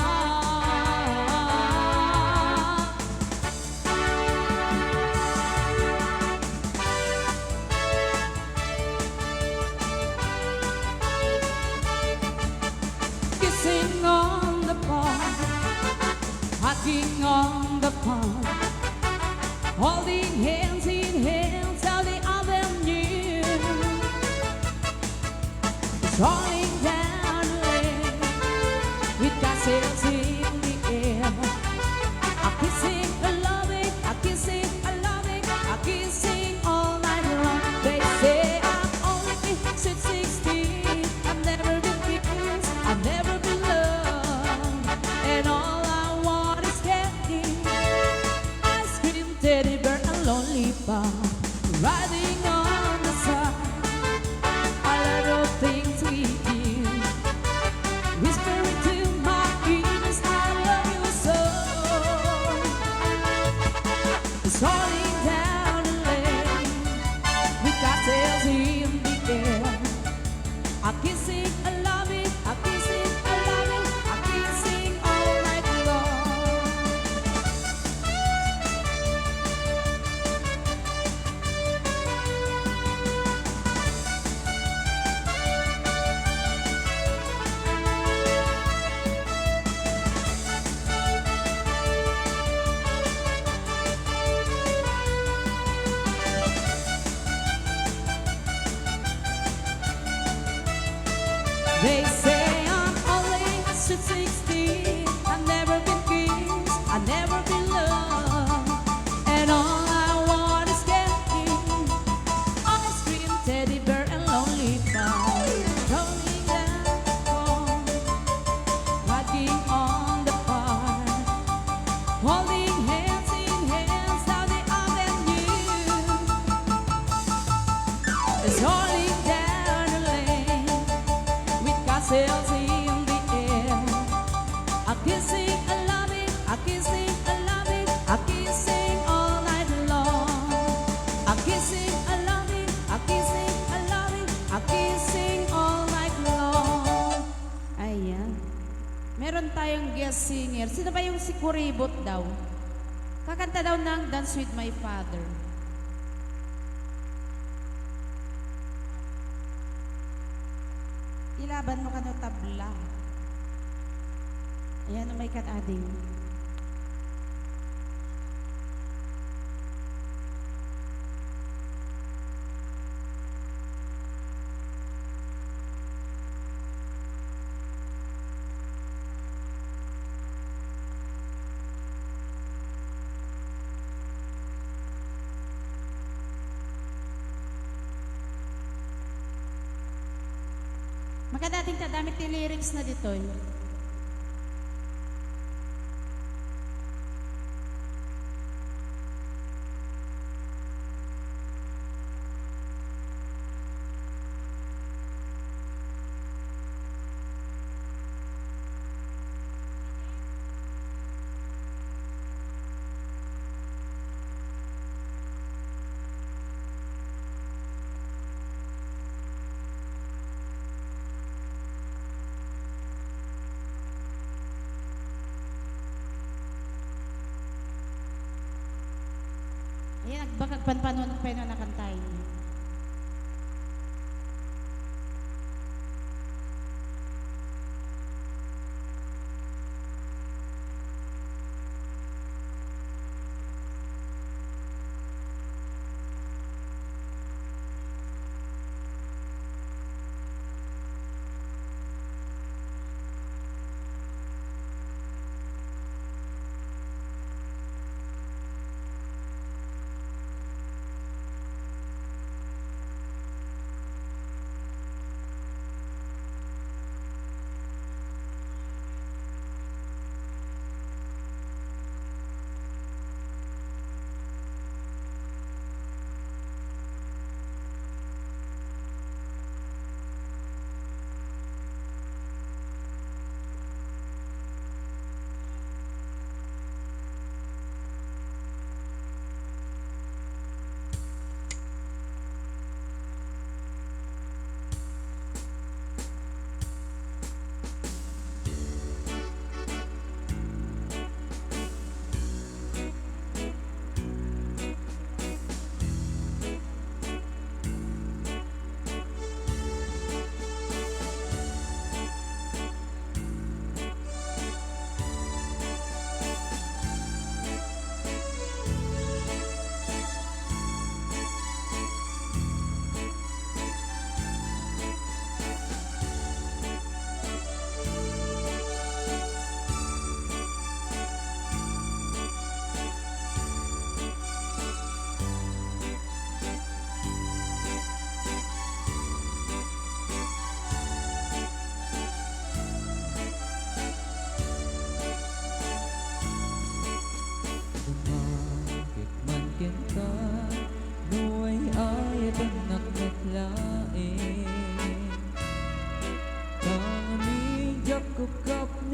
walking on the pond, holding hands in hands down the avenue, strolling down the lane with castles in the air, a kissing, a loving, a kissing, a loving, a kissing all night long. They say I'm only sweet 16, I've never been kissed, I've never been loved, and all I want is candy, ice cream, teddy bear, and lollipop, riding on the sun, a lot of things we do, whispering to my ears, I love you so. Strolling down the lane with castles in the air, a kissing, a loving, a kissing, a loving, a kissing all night long. They say I'm only sweet 16, I've never been kissed, I've never been loved, and all I want is candy, ice cream, teddy bear, and lollipop, rolling down the pond, riding on the pond, holding hands in hands down the avenue, strolling down the lane with castles in the air, a kissing, a loving, a kissing, a loving, a kissing all night long, a kissing, a loving, a kissing, a loving, a kissing all night long. Ayan. Meron tayong guest singer. Sino ba yung si Kuribot daw? Kakanta daw ng Dance with My Father. Ilaban mo ka no tabla. Ayan ang may katading. Magkadating tadamit ti lyrics na dito. Ayan, nagbakagpanpanon pa yun na kantayin.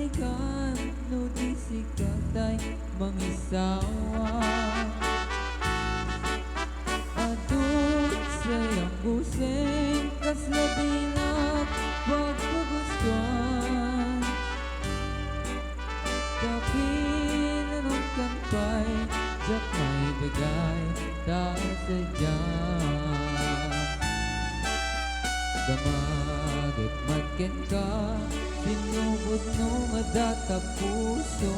balikan no di sikatay mangisawa adun sayang gusing kasla dilat pagkagustuhan kapin anong kampay jak may bigay dahil sadyan damagit magken ka sinubod no madata puso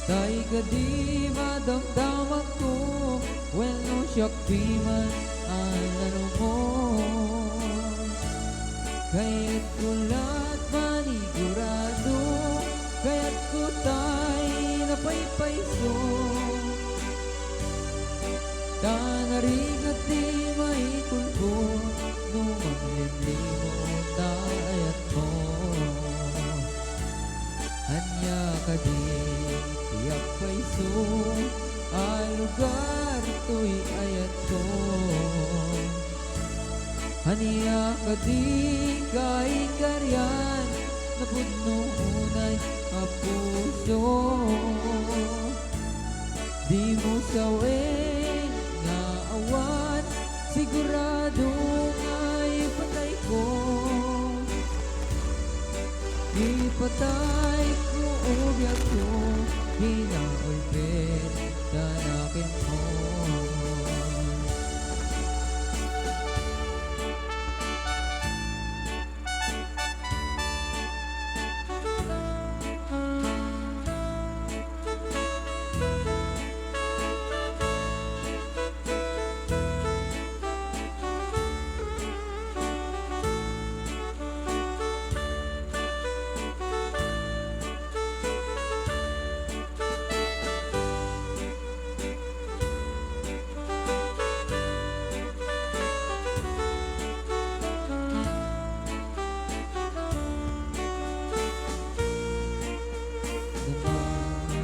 tay ka di madamdaman ko when no siyak piman ang ano mo kaya't kulat manigurado kaya't ko tay napaypayso tanarigat di may kulpo no maglimlimo tayat mo hanya ka di tiyak payso ang lugar to'y ayat ko hanya ka di kay karyan na pudno unay a puso di mo sawin nga awan sigurado nga'y patay ko ipatay ko ubyak ko hinaulpit danakin mo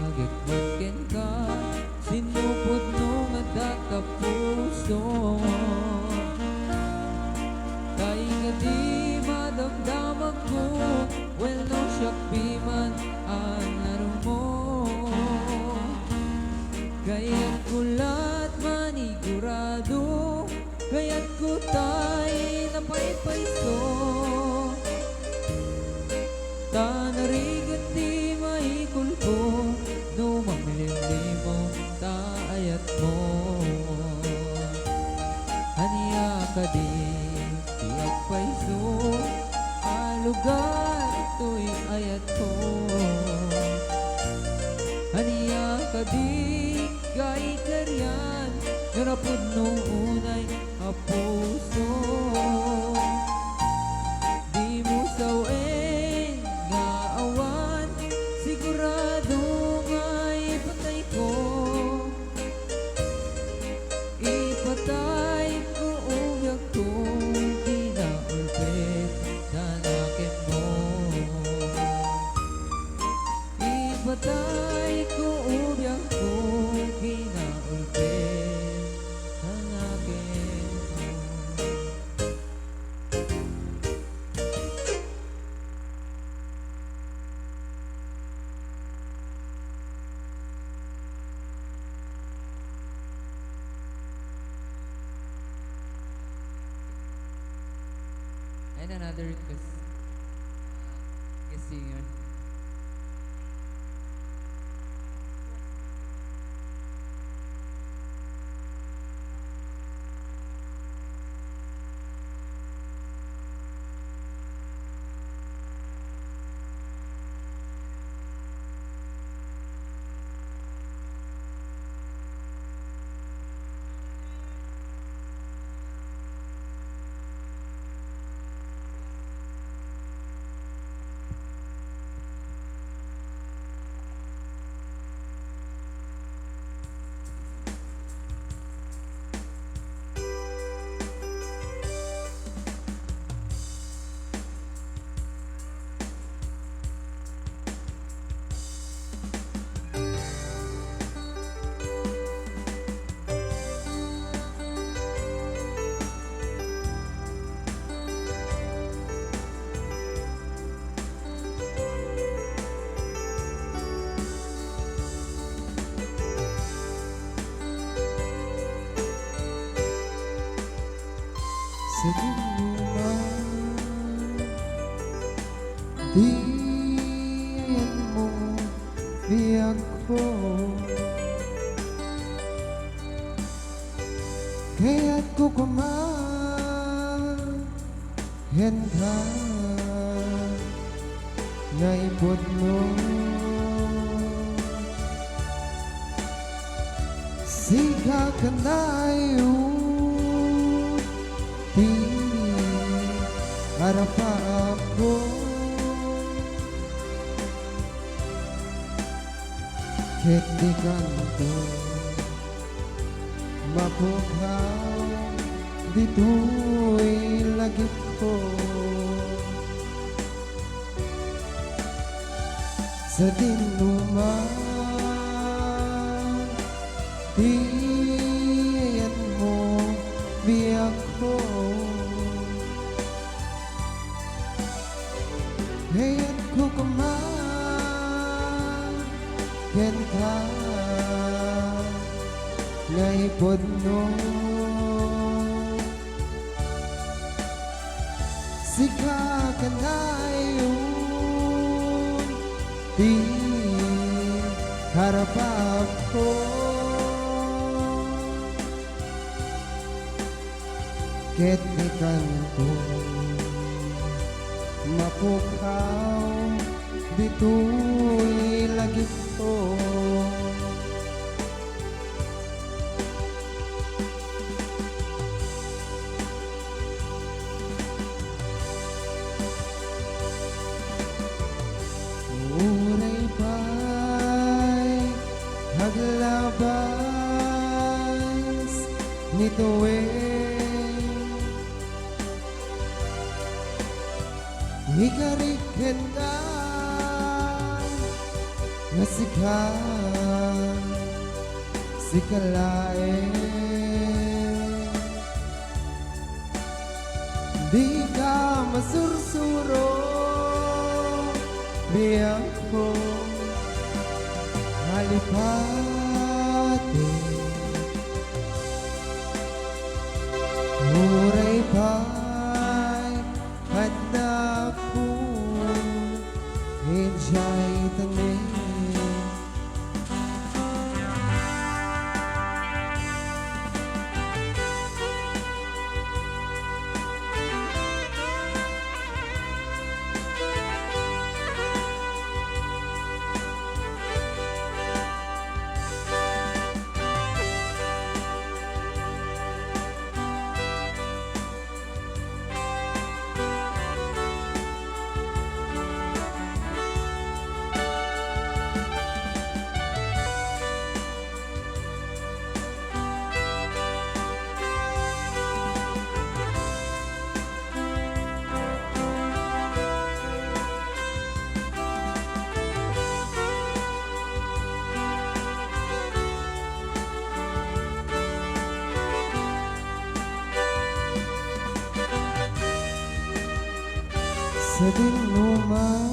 Magigmakin ka sinupod no madata puso tay nga di madamdaman ko well no siyak piman ang laro mo kaya't kulat manigurado kaya't ko tay napaypayso tanarigat di may kulpo no mamlimlimo taayat mo hanya ka di tiyak payso ang lugar to'y ayat ko hanya ka di kay karyan narapod no unay a puso di mo sawin nga awan sigurado nga'y patay ko ipatay ko ubyak ko hinaulpit danakin mo ipatay ko ubyak ko hinaulpit danakin mo. And another request, guest singer. sa dinuman. Diyan mo biyak ko, kaya't kukumayan ka na ipod mo. Siga ka na di harap ako, kahit di kanto mapukaw, dito'y lagip ko sa dinuman. Diyan mo biyak ko, kaya't kukumayan ka na ipod mo. Sika ka na di harap ako, kahit di kanto mapukaw, dito'y lagip ko uray pa'y haglabas nito'y ikarikin ka na sikalain. Di ka masursuro, biyak ko halipati. Uray pa'y hanap ko, enjoy tanin. Sa dinuman,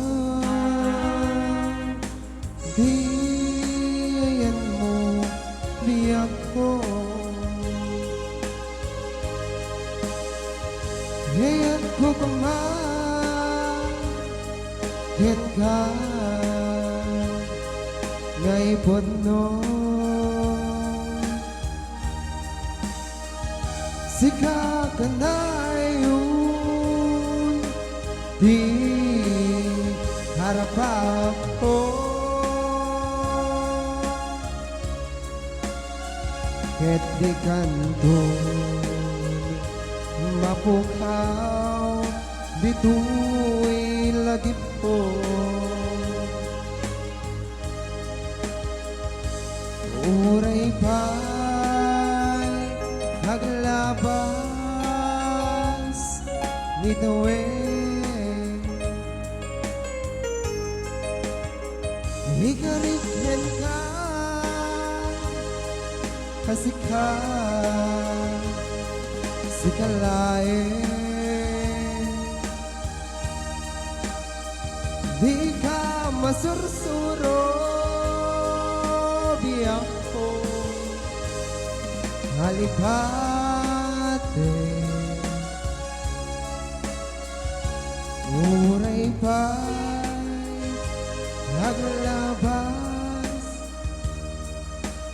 diyan mo biyak ko, kaya't kukumayan ka na ipod mo. Sika ka na di harap ako, kahit di kanto mapukaw, dito'y lagip ko uray pa'y haglabas nito'y ikarikin ka kasi sikalain. Di ka masursuro, biyak ko halipate. Uray pa'y naglalabas.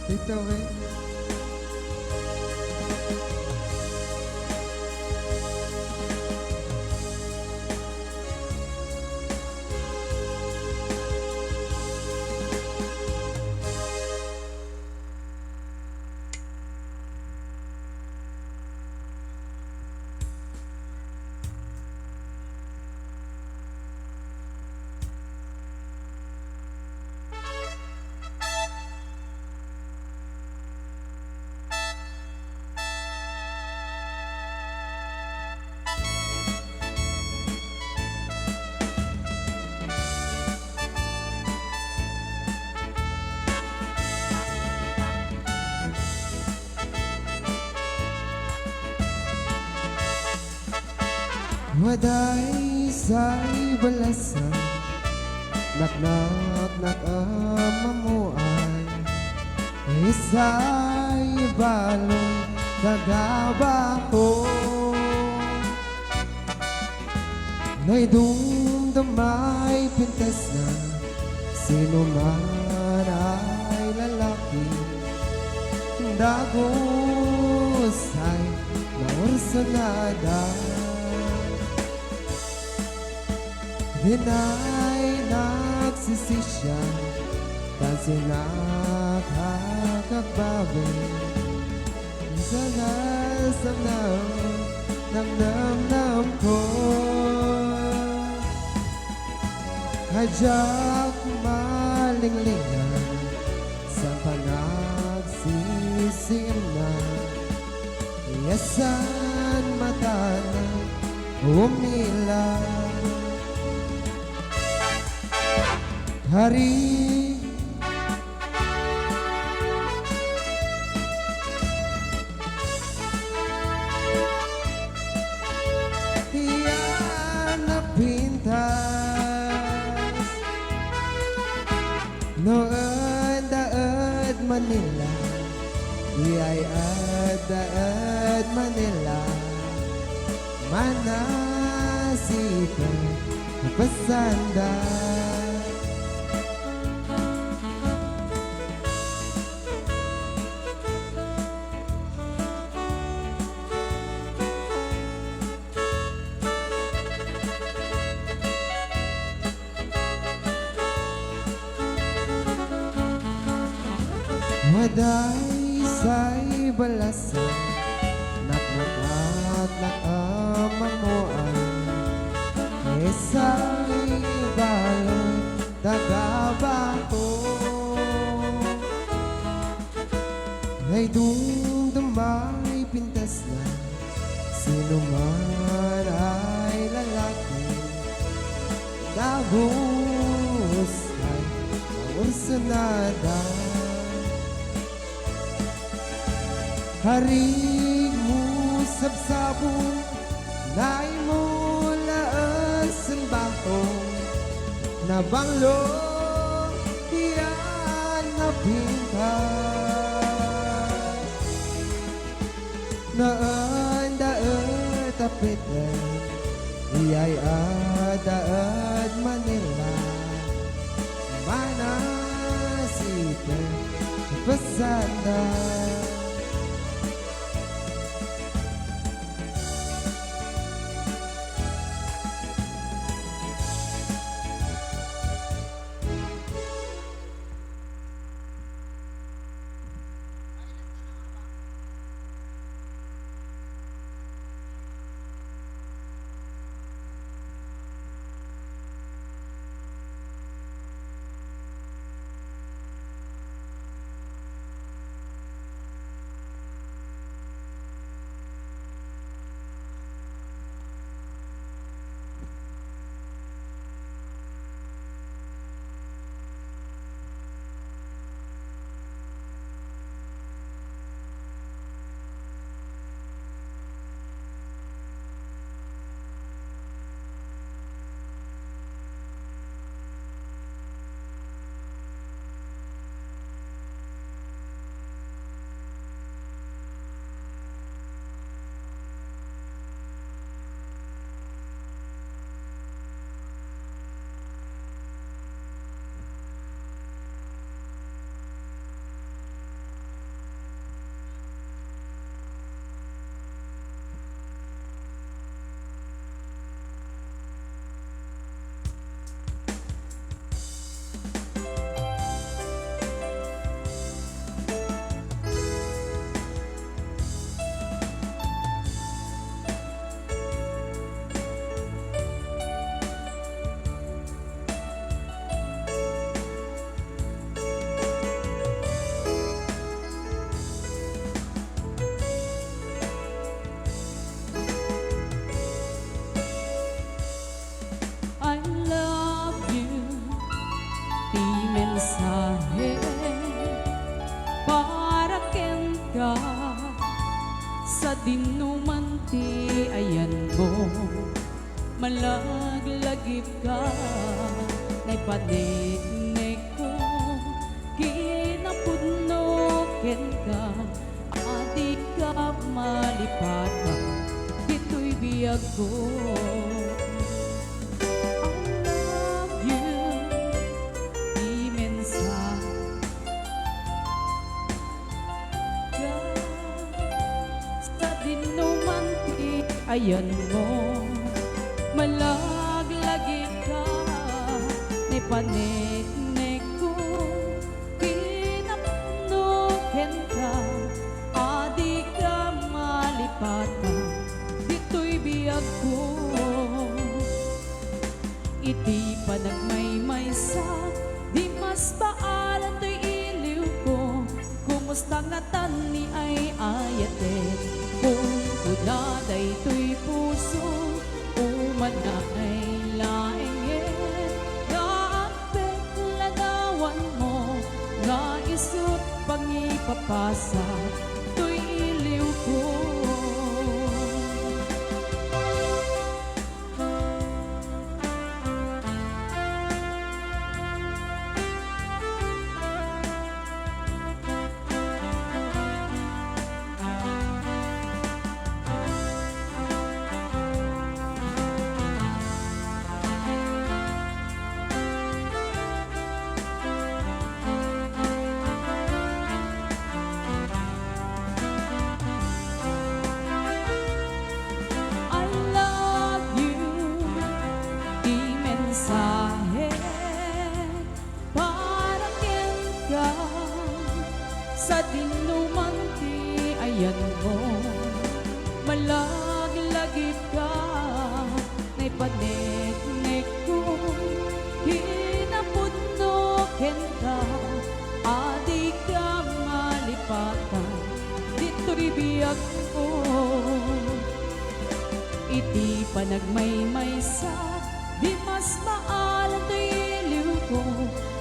Ito eh. Waday sa'y balasan, naknak nakamamuan. Isa'y baloy kagabaho, na'y dumdamay pintas na. Sino man ay lalaki, dagos ay naursanada. Dina'y nagsisisya, kasi nakakagbawi. Sa lasam nam ko, hadyak malinglingan sa panagsisiim na. Yasan mata na umilang. Hari yan na pintas noon daad Manila, iyay daad Manila, manasipan pasanda. Waday sa'y balasan, naknak nakamamuan. Isa'y baloy tagabaho, na'y dumdamay pintas na. Sino man ay lalaki, dagos ay naursanada. Haring mo sabsabong, na'y mula ang baho, na banglo yan na pintas. Naan daad tapitan, iyay daad Manila, manasipan pasanda. mo malaglagip ka Nay paniknik ko Kinapudnokin ka Adi ka malipat ka Dito'y biyag ko I love you Imensa Sa dinumanti Ayan mo Malaglagip ka May paniknik ko Pinapnukin ka Adi ka malipat ka Dito'y biyag ko Iti pa nagmaymaysa Di mas paalan to'y iliw ko Kumusta nga tani ay ayate Kung kunaday to'y puso Umana ay laingin Naapit lagawan mo Nga isut pangipapasa To'y iliw ko I love you Di mensahe Para ka Sa dinumanti Ayan mo Malaglagip ka Nay paniknik ko Hinapudnokin ka Adi ka malipatan Dito'y biyag ko Iti pa nagmaymaysa Di mas maalan to'y iliw ko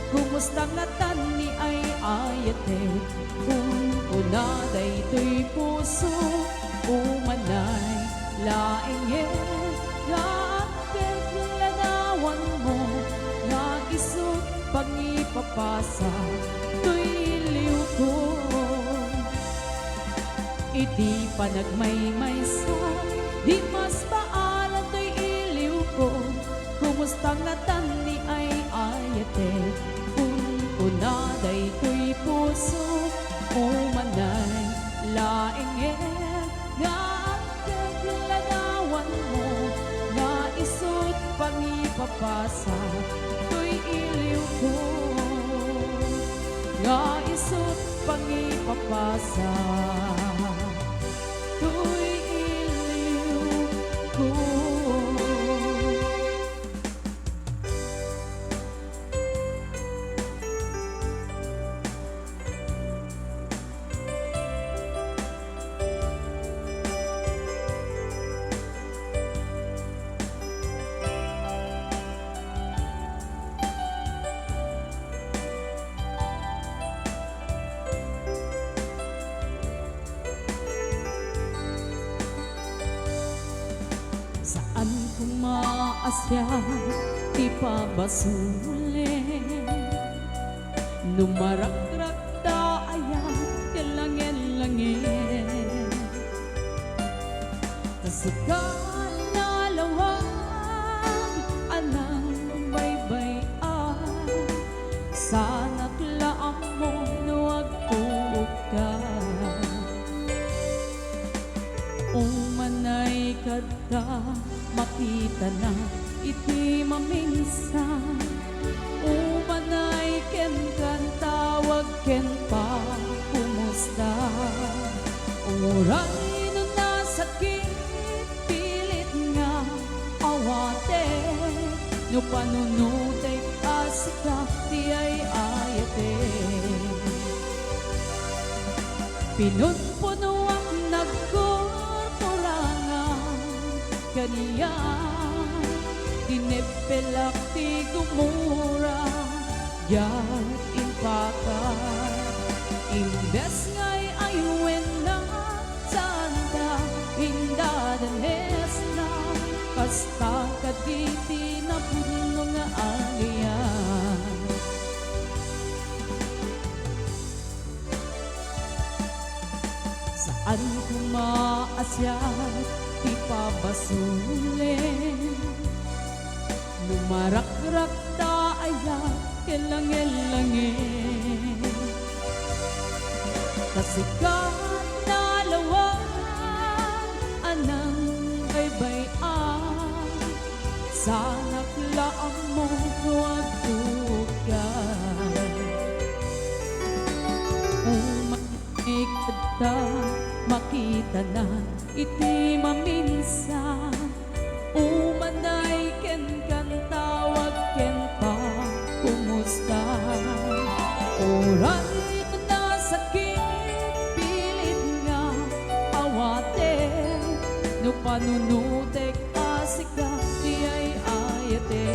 Kumusta nga tani ay ayate Kung unaday to'y puso Umanay laingin Naapit lanawan mo Nagisot pangipapasa To'y iliw ko Iti pa nagmaymaysa Di mas paalan to'y iliw ko Kumusta nga tani ay ayate Kung unaday to'y puso Umanay laingin Naapit lanawan mo Naisut pangipapasa To'y iliw ko Naisut pangipapasa To'y iliw ko Saan kumaasya Di pa basulin Numarakrak daayan Kalangin-langin Tasukan na lawang Anang baybayan Sana klaang mo Nuwag tuog ka Umanay kada makita na iti maminsan Umanay ken kan tawag ken pa kumusta Uray no nasakit pilit nga awate No panunutay asika ti ay ayate Pinunpuno ang nagkorporangan Kaniya Dinepelak ti gumura Yat impakar Imbes nga'y ayuin na Santa Indadanes na Kasta kaditi na puno nga agayan. Saan kumaasya di pa basulin, lumarakrak ta ayak kelang-elangin. Kasikat na lawang anang baybayan, sanak laang mo huwag tukay. Umanikad ta, makita na iti maminsan, umanay ken kan tawag ken pa kumusta. Oray na sakit pilit nga awate, no panunutek asika di ay ayate.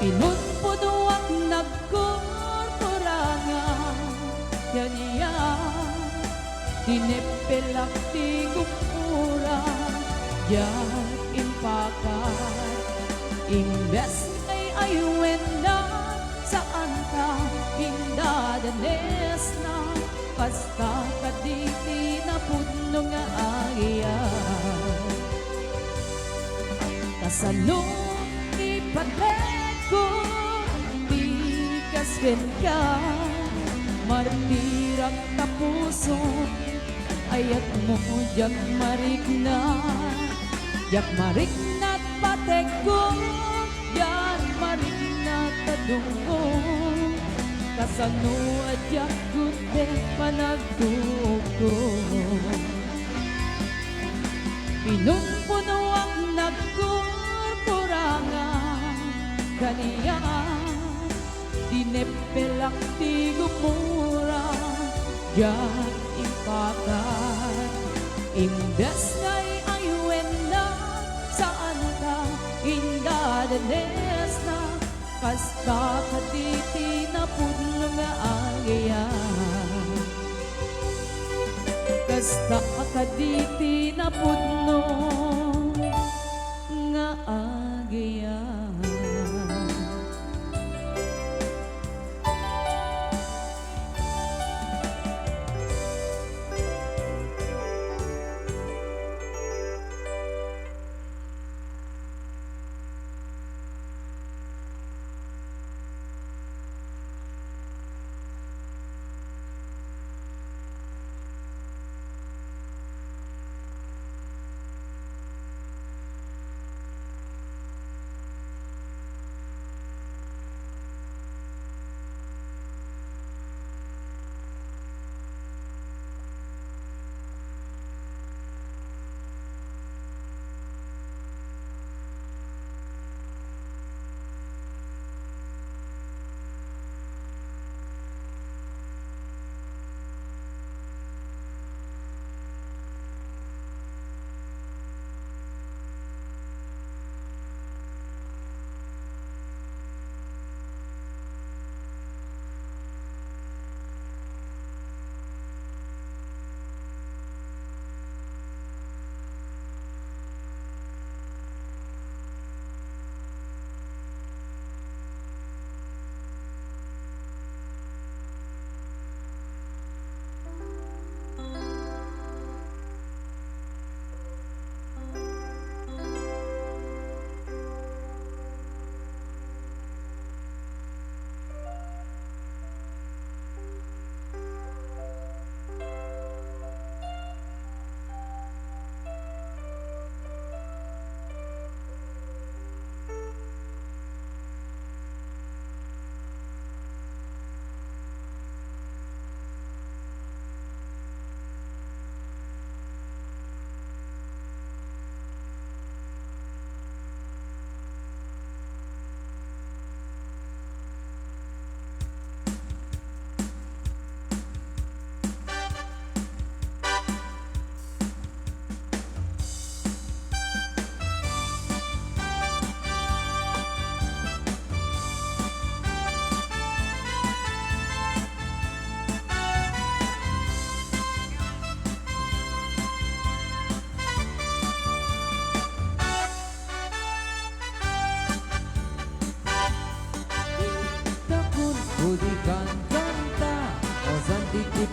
Pinunpunuak nagkurkuranga kanya, dinepelak di gupura yan impakat. Imbes ay ayuin na saan ka indadanes na, basta kaditi na puno nga ayan. Kasalong ipatek ko di kasken ka, martirang tapuso ayat mo jak marignat patek ko, jak marignat tadungo. Kasano adyak kutte panagtuko, pinumpuno ang nagkurkurangan kaniya, dinepelak di gumura yan impakat. Imbes nga'y ayuin na saan ka indadanes na, kasta kaditi na puno nga agayan. Kasta kaditi na puno nga agayan.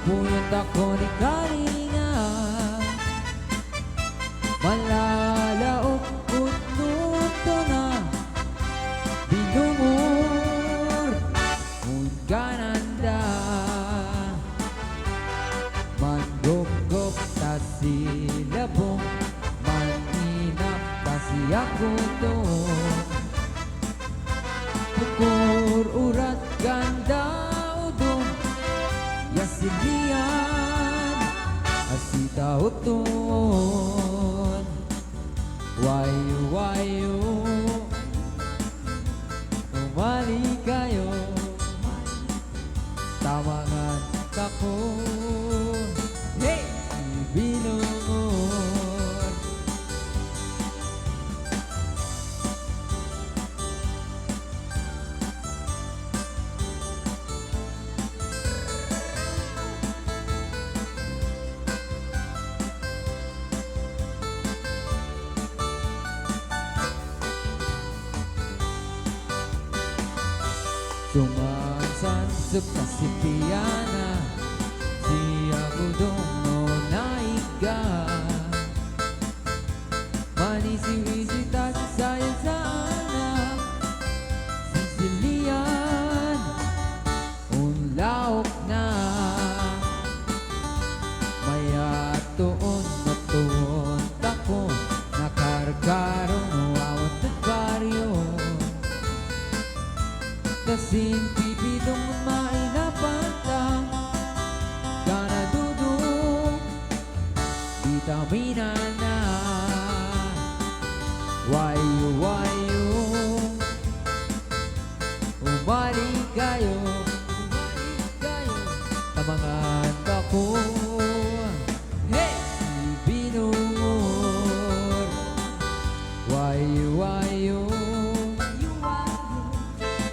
Puyat ako ni Karina, malalaok kututo na binumur kung gananda. Manggugop ta silabong, maninap ta siya kutong. Pukur urat ganda udong, yasilian asita uton. Wayo wayo, umali kayo, tamangan kako. Hey, binungon. Sumasansap na si Piana, siya kudong no naiga. Manisiwisita si Sayan sa anak, Sicilian, unlaok na. Maya tuon na tuon tako, nakarkarong awat at baryo. Kasin pipitong mainapatang, kana dudong vitamina na. Wayo wayo, umali kayo, tamangan ako. Hey, binungon. Wayo wayo,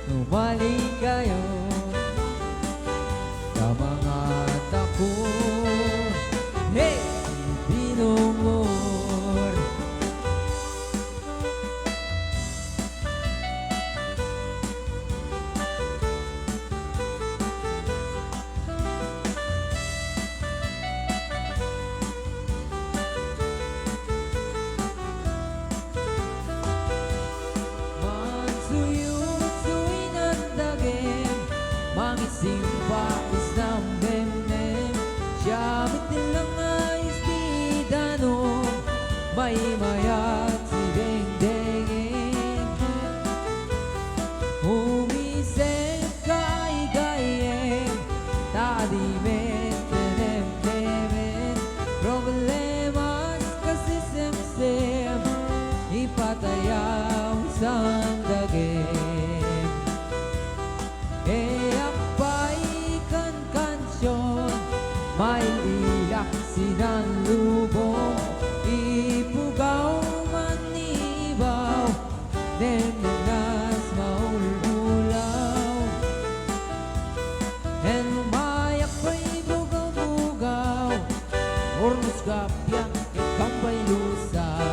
umali kayo, tamangan ako. Hey, binungon. Mansuyusoy ng dagim, mangisimba isang memem. Siyamit nilang ayos di danong, may mayat si dengdengin. Umisip kay-gayem, tadimen tenem-temen. Problemas kasi sem-sem, ipatayaw sa dagim. Apay kan kansyon, may ilak sinalubong. Ipugaw manibaw, nenenas maululaw. En umayak pa'y bugaw-bugaw, ormus kapyak, ikang pa'y lusaw.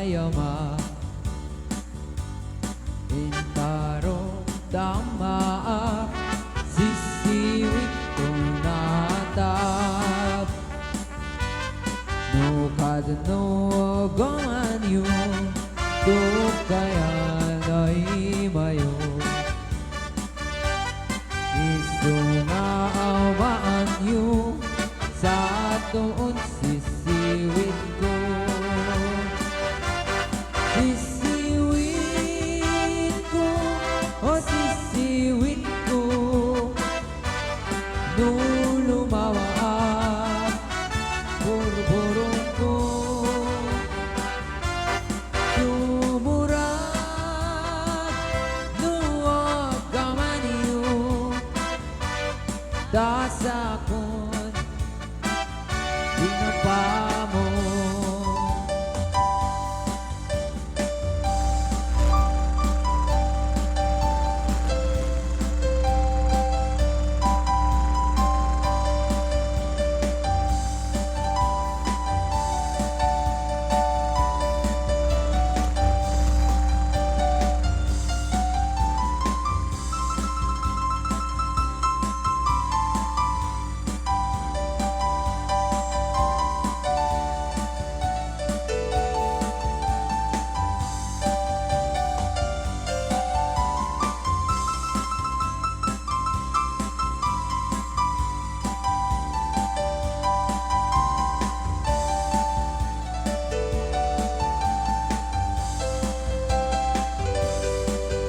sayama Intaro tama sisiwit ko natap No kadano gaman yun Do kaya na'y mayo Isumaamaan yun Sa tuon sisiwit ko Sisiwit ko O sisiwit ko Nung lumawa Burburong ko Sumurat Nuwag kamaniyo Dasakon Binaba mo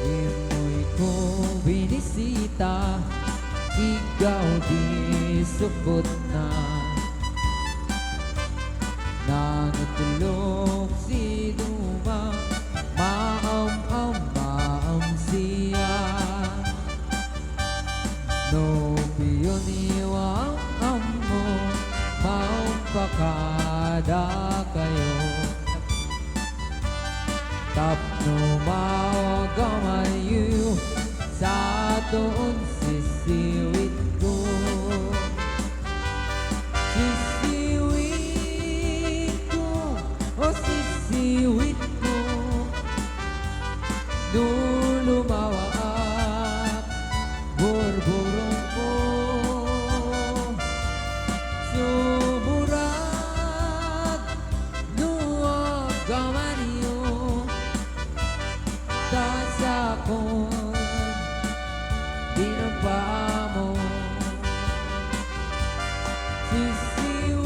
Imoy ko binisita Ikaw di supot na Nangutulog si Duma Maam siya No piyoniwang amo Maumpakada kayo Tapno mawagamayu Sa tuon sisiwit ko Sisiwit ko O sisiwit ko Dulumawa Burburong ko Sumurat Nuwag kamaniyo Dasakon Binaba mo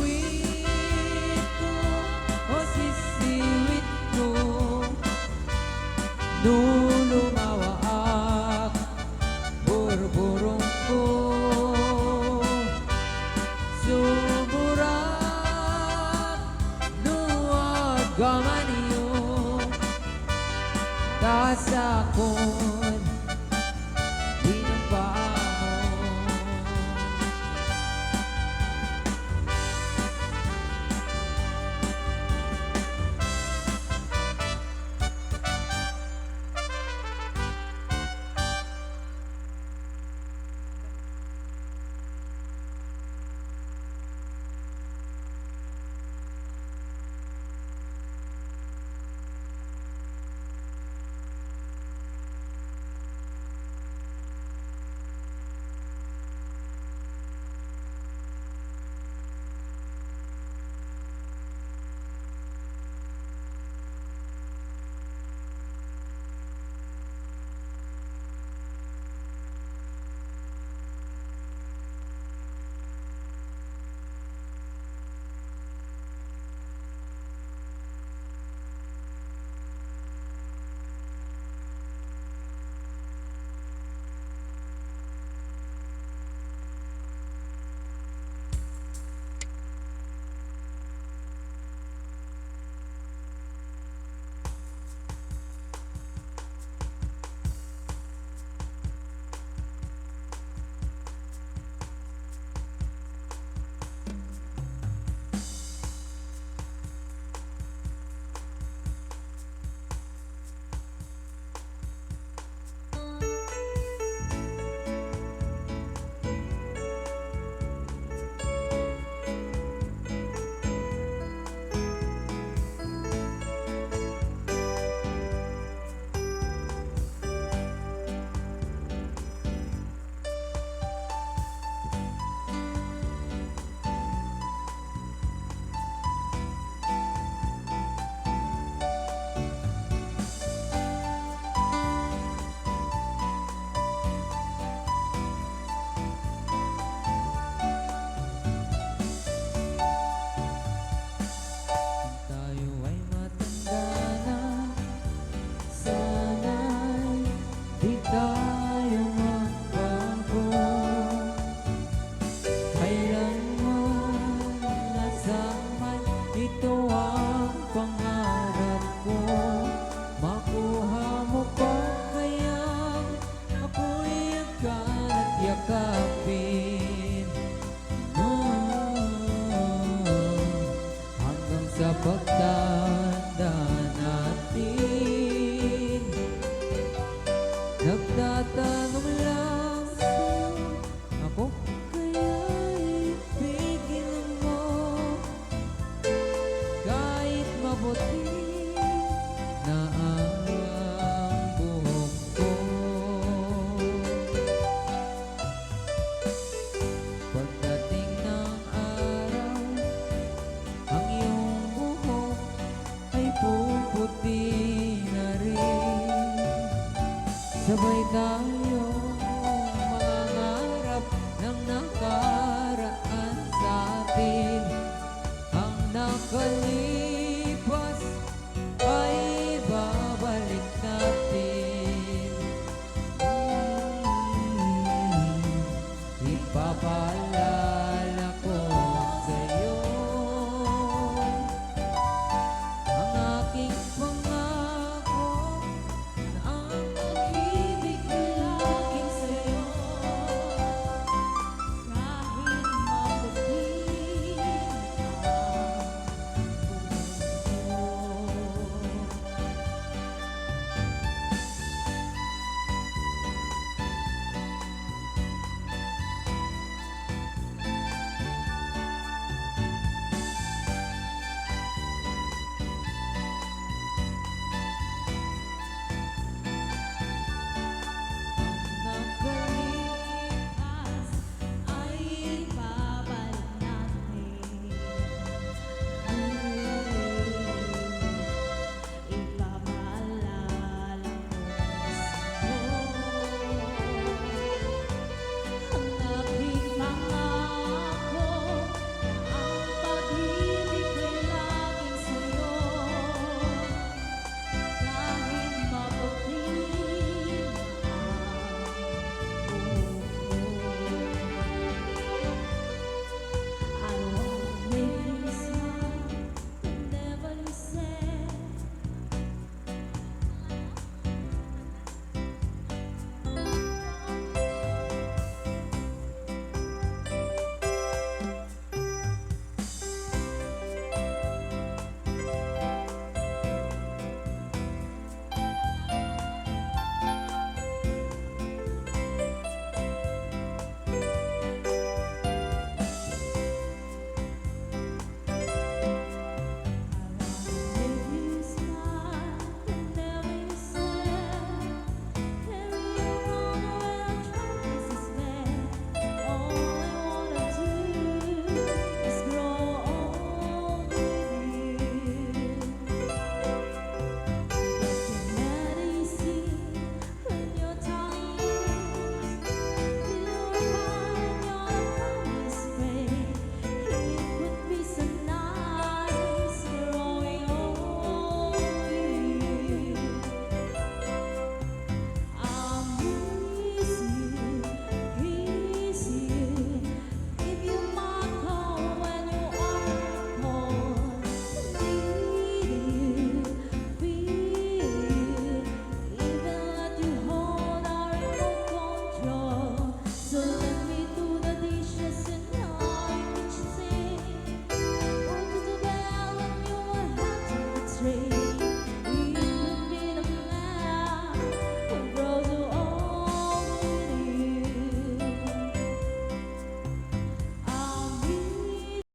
Sisiwit ko O sisiwit ko Nung lumawaak Burburong ko Sumurat Nuwag kamaniyo Dasakon Binaba mo kang